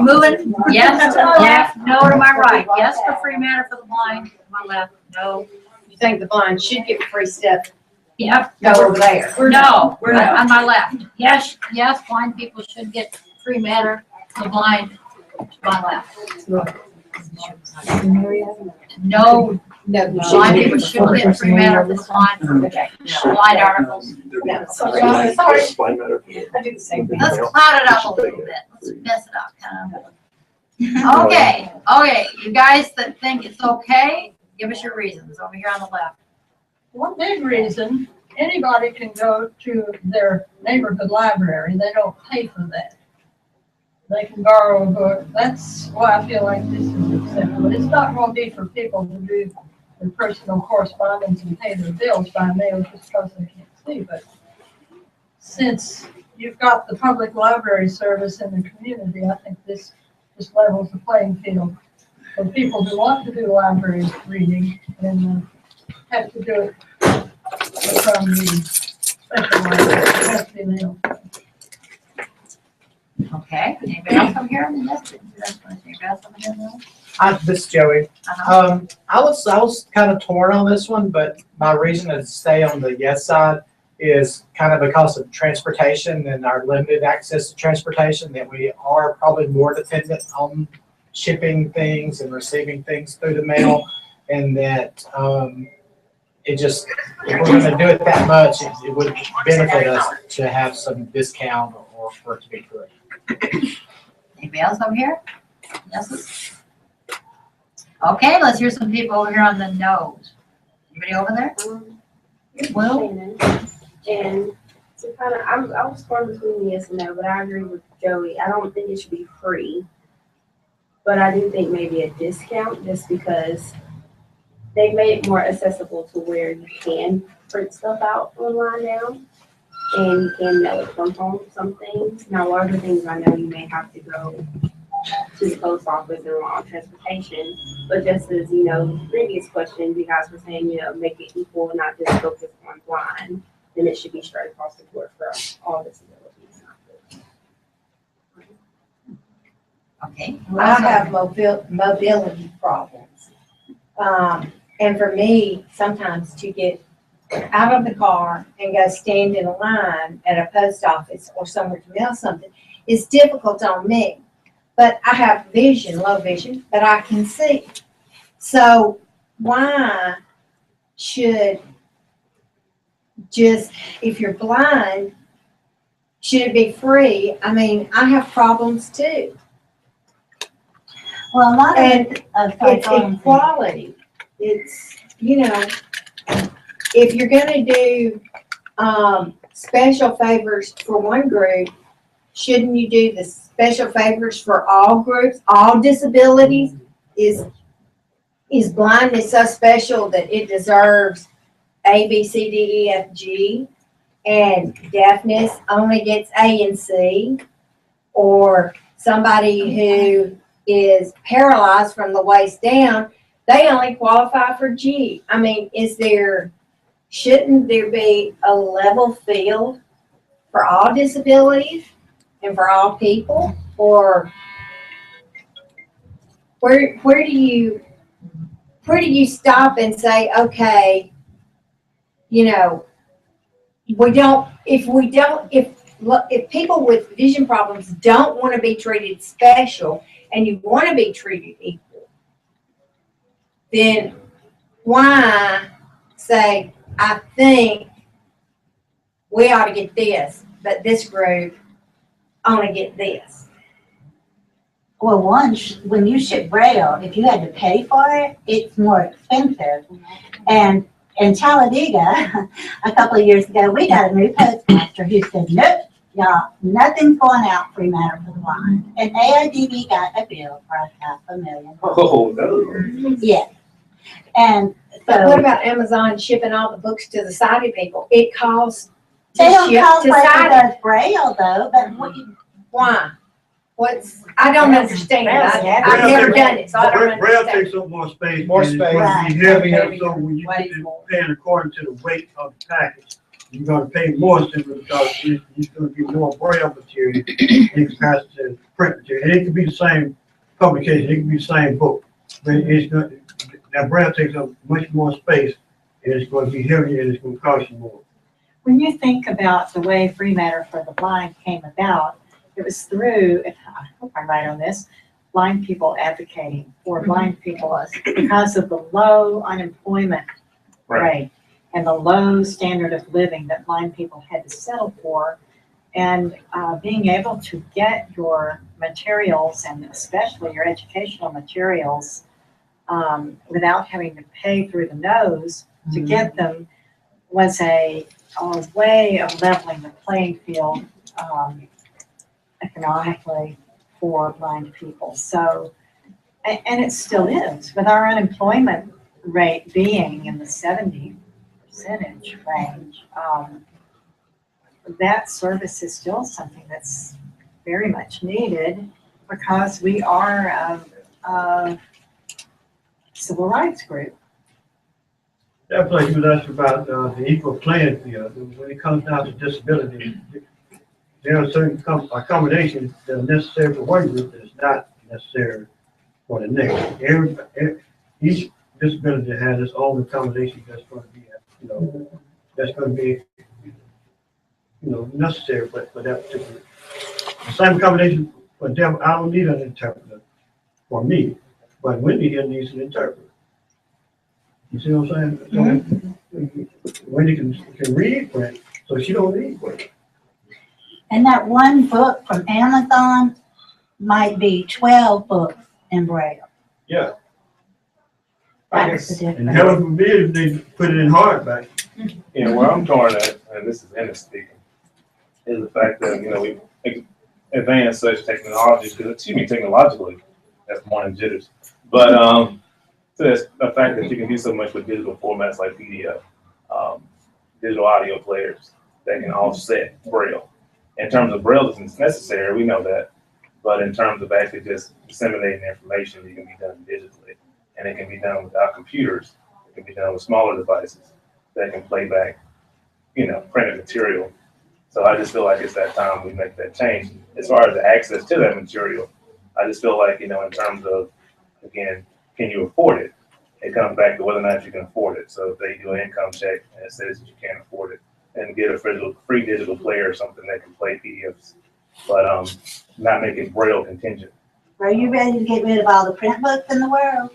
moving? Yes, yes, no to my right. Yes for free Manor for the blind, my left, no. You think the blind should get free stuff? Yep, go over there. No, on my left. Yes, yes, blind people should get free Manor, the blind, to my left. No, blind people should get free Manor for the blind. Blind articles. No, sorry. I do the same thing. Let's cloud it up a little bit. Let's mess it up, kind of. Okay, you guys that think it's okay, give us your reasons over here on the left. One big reason, anybody can go to their neighborhood library. They don't pay for that. They can borrow a book. That's why I feel like this is acceptable. It's not going to be for people to do their personal correspondence and pay their bills by mail just because they can't see. But since you've got the public library service in the community, I think this levels the playing field for people who want to do library reading and have to do it from the special library. It has to be mailed. Okay, anybody else come here on the list? This is Joey. I was kind of torn on this one, but my reason to stay on the yes side is kind of because of transportation and our limited access to transportation, that we are probably more dependent on shipping things and receiving things through the mail, and that it just, if we're going to do it that much, it would benefit us to have some discount or for it to be free. Anybody else over here? Yes. Okay, let's hear some people over here on the no's. Anybody over there? Will? And so kind of, I was torn between yes and no, but I agree with Joey. I don't think it should be free, but I do think maybe a discount, just because they made it more accessible to where you can print stuff out online now, and you can mail it from home, some things. Now, larger things, I know you may have to go to the post office and rely on transportation, but just as, the previous question, you guys were saying, make it equal, not just focus on blind, then it should be straight across the board for all disabilities. Okay. I have mobility problems. And for me, sometimes to get out of the car and go stand in a line at a post office or somewhere to mail something is difficult on me. But I have vision, low vision, but I can see. So why should if you're blind, should it be free? I mean, I have problems too. Well, a lot of it's equality. It's, if you're gonna do special favors for one group, shouldn't you do the special favors for all groups, all disabilities? Is blindness so special that it deserves A, B, C, D, E, F, G, and deafness only gets A and C? Or somebody who is paralyzed from the waist down, they only qualify for G. I mean, shouldn't there be a level field for all disabilities and for all people? Or where do you stop and say, okay, if people with vision problems don't want to be treated special and you want to be treated equal, then why say, I think we ought to get this, but this group only get this? Well, when you ship Braille, if you had to pay for it, it's more expensive. And in Talladega, a couple of years ago, we got a new postmaster who said, nope, y'all, nothing's going out free matter for the blind. And AIDB got a bill for $500,000. Oh, no. Yeah. And But what so about Amazon shipping all the books to the sighted people? It costs to they don't ship cost to like it sighted. does Braille though, but Why? I don't understand. I've never done it, so I don't Braille understand. takes up more space. More and it's space. gonna be heavier, so when you Weighs get it more. paying according to the weight of the package, you're gonna pay more simply because it's gonna be more Braille material in comparison to print material. And it could be the same publication, it could be the same book, but it's gonna, that Braille takes up much more space, and it's gonna be heavier, and it's gonna cost you more. When you think about the way free matter for the blind came about, it was through, if I hope I'm right on this, blind people advocating for blind people because of the low unemployment rate and the low standard of living that blind people had to settle for. And being able to get your materials, and especially your educational materials, without having to pay through the nose to get them was a way of leveling the playing field economically for blind people. So, and it still is, with our unemployment rate being in the 70% range, that service is still something that's very much needed because we are a civil rights group. That's like you asked about the equal playing field. When it comes down to disability, there are certain accommodations that are necessary for one group that is not necessary for the next. Each disability has its own accommodations that's going to be, that's going to be, necessary for that particular. The same accommodation for them, I don't need an interpreter for me, but Wendy here needs an interpreter. You see what I'm saying? So Wendy can read print, so she don't need print. and that one book from Amazon might be 12 books in Braille. Yeah. That's the And difference. heaven forbid if they put it in hardback. Yeah, where I'm torn at, and this is Ennis speaking, is the fact that, we advance such technologically, that's more than jitters. But, so it's the fact that you can do so much with digital formats like PDF, digital audio players that can offset Braille. In terms of Braille, it's necessary, we know that. But in terms of actually just disseminating information, it can be done digitally. And it can be done without computers. It can be done with smaller devices that can play back, printed material. So I just feel like it's that time we make that change. As far as the access to that material, I just feel like, in terms of, again, can you afford it? It comes back to whether or not you can afford it. So if they do an income check and it says that you can't afford it, and get a free digital player or something that can play PDFs, but not make it Braille contingent. Are you ready to get rid of all the print books in the world?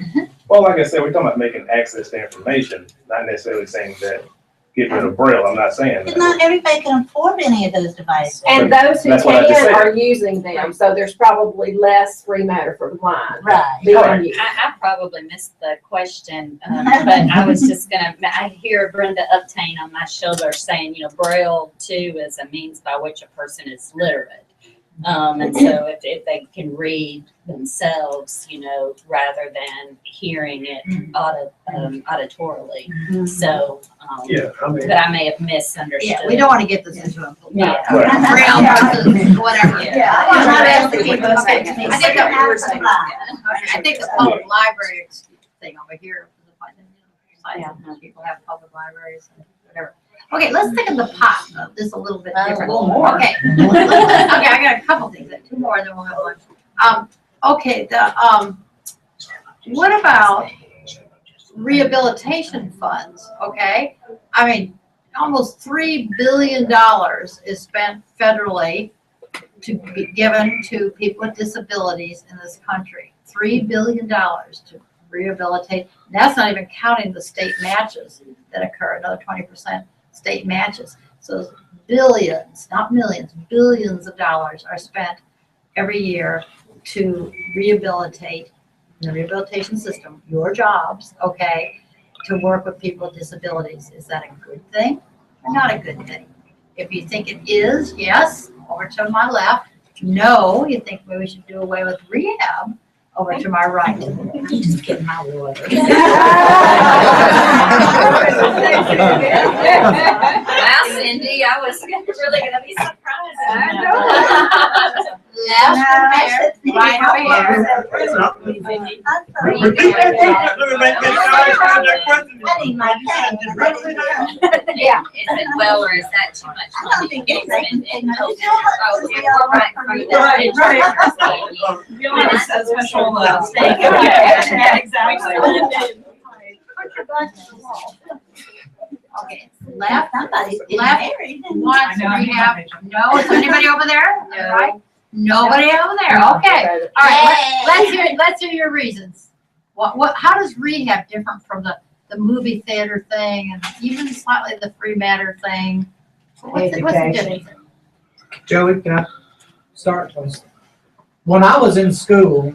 Well, like I said, we're talking about making access to information, not necessarily saying that get rid of Braille. I'm not saying Because that. not everybody can afford any of those devices. And those who That's what I just can said. are using them, so there's probably less free matter for the blind. Right. being used. I probably missed the question, but I was just I hear Brenda Uptain on my shoulder saying, Braille too is a means by which a person is literate. And so if they can read themselves, rather than hearing it auditorily. So, Yeah, but I may have misunderstood. Yeah, we don't want to get this into a Yeah. Braille versus whatever. Yeah. I think that we were saying. I think the public library thing over here. People have public libraries and whatever. Okay, let's think of the pot of this a little bit different. Okay. Okay, I got a couple things, two more, and then we'll have lunch. Okay, what about rehabilitation funds? Okay, I mean, almost $3 billion is spent federally to be given to people with disabilities in this country. $3 billion to rehabilitate. That's not even counting the state matches that occur, another 20% state matches. So billions, not millions, billions of dollars are spent every year to rehabilitate in the rehabilitation system, your jobs, okay? to work with people with disabilities. Is that a good thing or not a good thing? If you think it is, yes, over to my left. No, you think maybe we should do away with rehab, over to my right. I'm just kidding, my lord. Wow, Cindy, I was really gonna be surprised. Left there, right over here. I need my pen. Yeah. Is it well, or is that too much money? think it's like- You don't have to set special stake. Yeah, exactly. Okay, left, Somebody's getting left, married. wants I know, rehab. No, is there anybody over there? No. Right? Nobody over there, okay. All right, let's hear your reasons. How does rehab different from the movie theater thing and even slightly the free matter thing? What's the difference? Joey, can I start? When I was in school,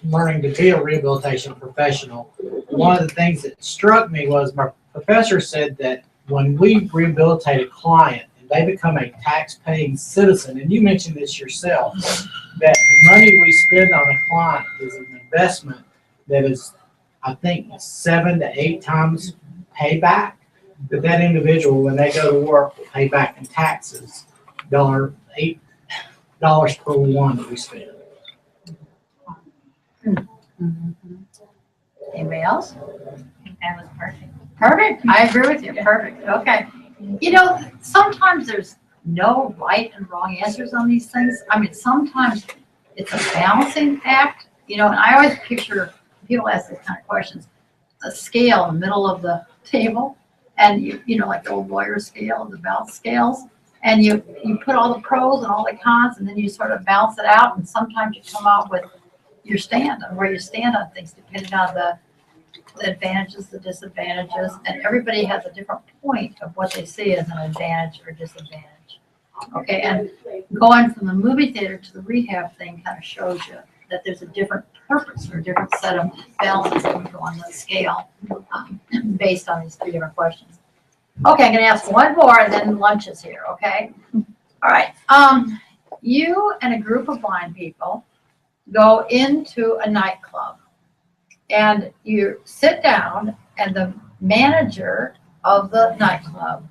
learning to be a rehabilitation professional, one of the things that struck me was my professor said that when we rehabilitate a client and they become a tax-paying citizen, and you mentioned this yourself, that the money we spend on a client is an investment that is, I think, 7 to 8 times payback. That individual, when they go to work, will pay back in taxes $8 per one that we spend. Anybody else? That was perfect. Perfect, I agree with you, perfect, okay. You know, sometimes there's no right and wrong answers on these things. I mean, sometimes it's a balancing act, you know, and I always picture, people ask these kind of questions, a scale in the middle of the table, and you know, like the old lawyer scale, the balance scales, and you put all the pros and all the cons, and then you sort of balance it out, and sometimes you come out with your stand on where you stand on things, depending on the advantages, the disadvantages, and everybody has a different point of what they see as an advantage or disadvantage. Okay, and going from the movie theater to the rehab thing kind of shows you that there's a different purpose or a different set of balances that go on the scale based on these 3 different questions. Okay, I'm gonna ask one more and then lunch is here, okay? All right, you and a group of blind people go into a nightclub and you sit down and the manager of the nightclub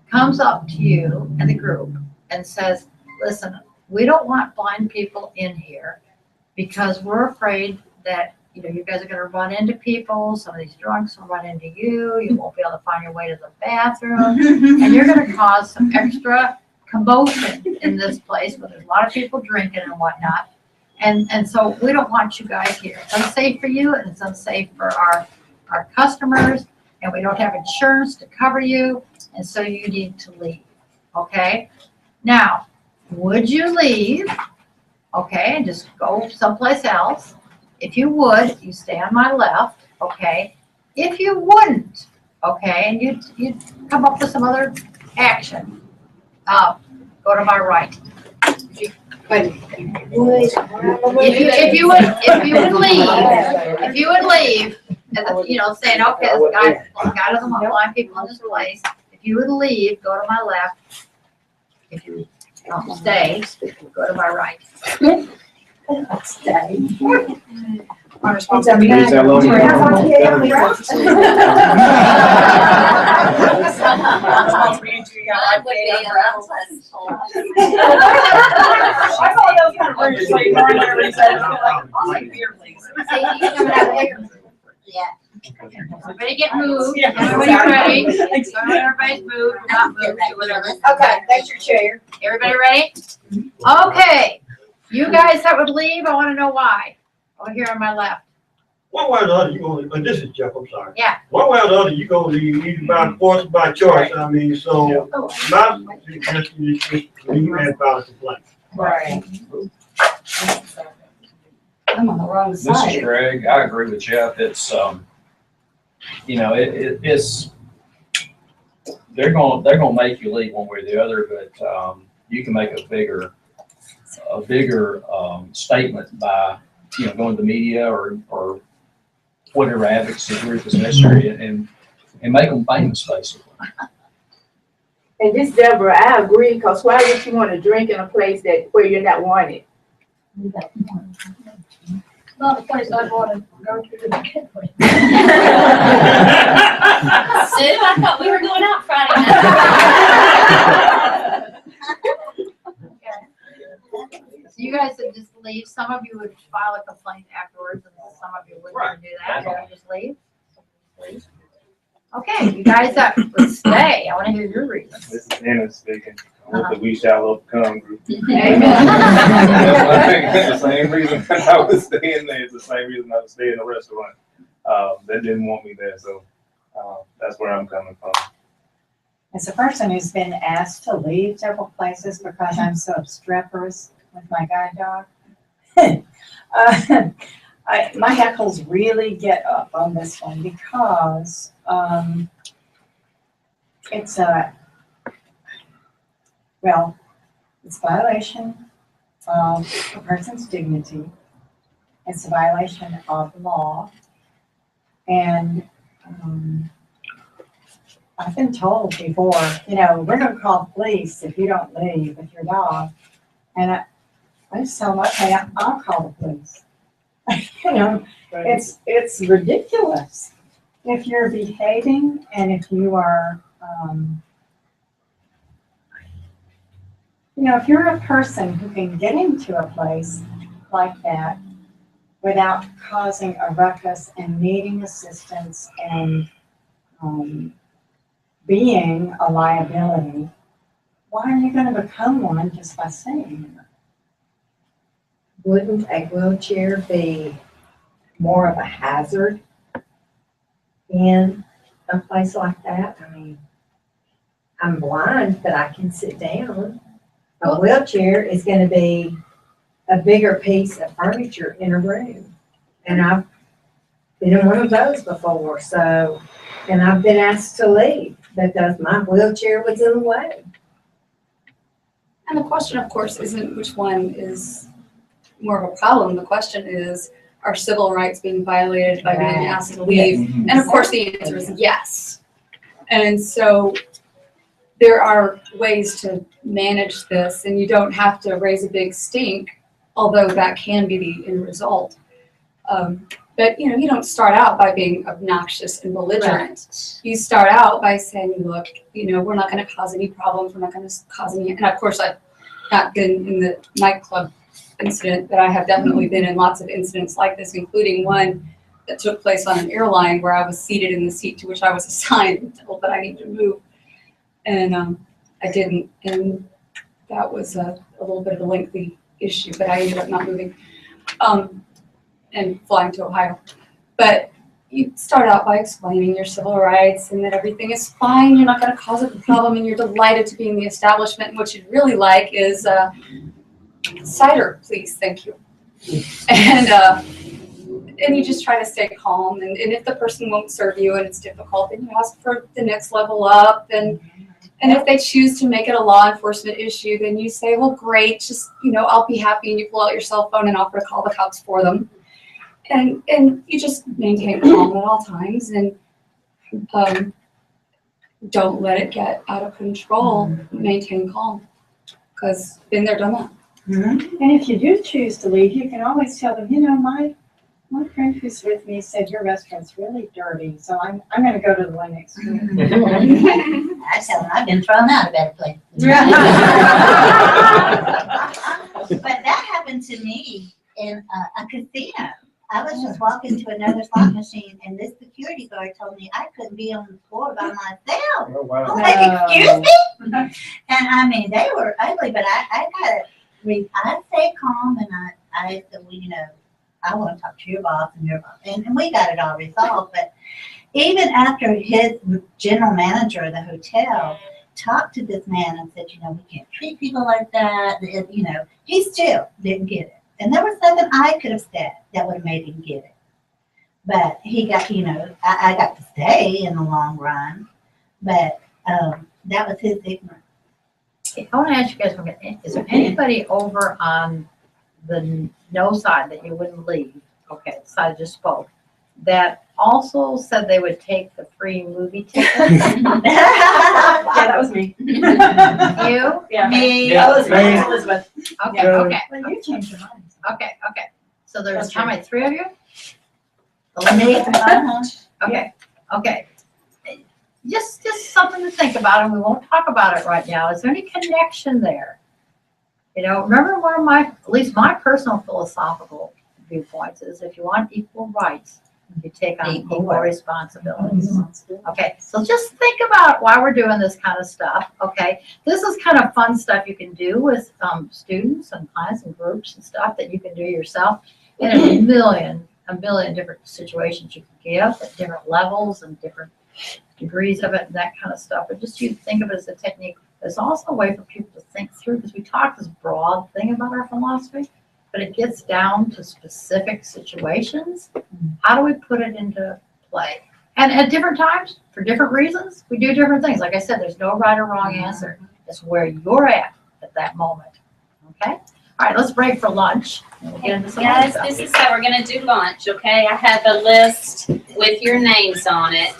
comes up to you and the group and says, listen, we don't want blind people in here because we're afraid that, you know, you guys are gonna run into people, some of these drunks will run into you, you won't be able to find your way to the bathroom, and you're gonna cause some extra commotion in this place where there's a lot of people drinking and whatnot. And so we don't want you guys here. It's unsafe for you and it's unsafe for our customers, and we don't have insurance to cover you, and so you need to leave, okay? Now, would you leave, okay, and just go someplace else? If you would, you stay on my left, okay? If you wouldn't, okay, and you'd come up with some other action, go to my right. If you would leave, you know, saying, okay, this guy doesn't want blind people in this place. If you would leave, go to my left. If you don't stay, go to my right. Stay. My responsibility. Yeah. Everybody get moved. Everybody ready? Everybody's moved, not moved, whatever. Okay, that's your chair. Everybody ready? Okay. You guys that would leave, I want to know why. Over here on my left. One way or the other, you gonna, but this is Jeff, I'm sorry. Yeah. One way or the other, you gonna leave either by force or by choice. I mean, so my suggestion is just leave and file a complaint. Right. I'm on the wrong This side. is Greg. I agree with Jeff. It's, you know, it's, they're gonna make you leave one way or the other, but, you can make a bigger statement by, you know, going to the media or whatever advocacy group is necessary and make them famous, basically. And this Deborah, I agree, because why would you want to drink in a place where you're not wanted? Not a place I'd want to go to begin with. Sue, I thought we were going out Friday night. So you guys would just leave, some of you would file a complaint afterwards, and some of you wouldn't do that, or just leave? Okay, you guys would stay, I wanna hear your reasons. This is Anna speaking. I'm with the We Shall Overcome group. Amen. It's the same reason I was staying there. It's the same reason I was staying in the restaurant. They didn't want me there, so that's where I'm coming from. As a person who's been asked to leave several places because I'm so obstreperous with my guide dog, my heckles really get up on this one because it's a violation of a person's dignity. It's a violation of the law. And I've been told before, we're going to call the police if you don't leave with your dog. And I just tell them, okay, I'll call the police. It's ridiculous. If you're behaving and if you are, if you're a person who can get into a place like that without causing a ruckus and needing assistance and being a liability, why are you going to become one just by saying it? Wouldn't a wheelchair be more of a hazard in a place like that? I mean, I'm blind, but I can sit down. A wheelchair is going to be a bigger piece of furniture in a room. And I've been in one of those before, and I've been asked to leave because my wheelchair was in the way. And the question, of course, isn't which one is more of a problem. The question is, are civil rights being violated by being asked to leave? Yes. And of course, the answer is yes. And so there are ways to manage this, and you don't have to raise a big stink, although that can be the end result. But you don't start out by being obnoxious and belligerent. Right. You start out by saying, look, we're not going to cause any problems. We're not going to cause any. And of course, I've not been in the nightclub incident, but I have definitely been in lots of incidents like this, including one that took place on an airline where I was seated in the seat to which I was assigned and told that I need to move. And I didn't. And that was a little bit of a lengthy issue, but I ended up not moving. And flying to Ohio. But you start out by explaining your civil rights and that everything is fine, you're not going to cause a problem, and you're delighted to be in the establishment. And what you'd really like is cider, please, thank you. And you just try to stay calm. And if the person won't serve you and it's difficult, then you ask for the next level up. And if they choose to make it a law enforcement issue, then you say, well, great, just, I'll be happy. And you pull out your cell phone and offer to call the cops for them. And you just maintain calm at all times, and don't let it get out of control. Maintain calm, because been there, done that. Mm-hmm. And if you do choose to leave, you can always tell them, my friend who's with me said your restaurant's really dirty, so I'm going to go to the one next door. I tell them I've been thrown out of better places. But that happened to me in a casino. I was just walking to another slot machine, and this security guard told me I couldn't be on the floor by myself. Oh, wow. I'm like, excuse me? And I mean, they were ugly, but I stayed calm, and I said, well, I want to talk to your boss and your boss. And we got it all resolved. But even after his general manager of the hotel talked to this man and said, we can't treat people like that, he still didn't get it. And there was nothing I could have said that would have made him get it. But he got, I got to stay in the long run. But that was his ignorance. I want to ask you guys something. Is there anybody over on the no side that you wouldn't leave? Okay, the side I just spoke. That also said they would take the free movie tickets. Yeah, that was me. You? Yeah. Me? Yeah, Me. Elizabeth. Okay, Yeah. okay, Well, you changed your mind. okay. So there's That's how true. many, 3 of you? Elizabeth and I? Uh-huh. Okay. Just something to think about, and we won't talk about it right now. Is there any connection there? You know, remember one of my, at least my personal philosophical viewpoints is if you want equal rights, you take on equal responsibilities. Okay, so just think about why we're doing this kind of stuff, okay? This is kind of fun stuff you can do with students and clients and groups and stuff that you can do yourself in a million different situations you can give at different levels and different degrees of it and that kind of stuff. But just you think of it as a technique. It's also a way for people to think through, because we talk this broad thing about our philosophy, but it gets down to specific situations. How do we put it into play? And at different times, for different reasons, we do different things. Like I said, there's no right or wrong answer. It's where you're at that moment. Okay? All right, let's break for lunch. And we'll get into some other Guys, stuff. this is how we're gonna do lunch, okay? I have a list with your names on it,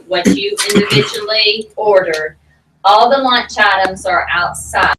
what you individually ordered. All the lunch items are outside.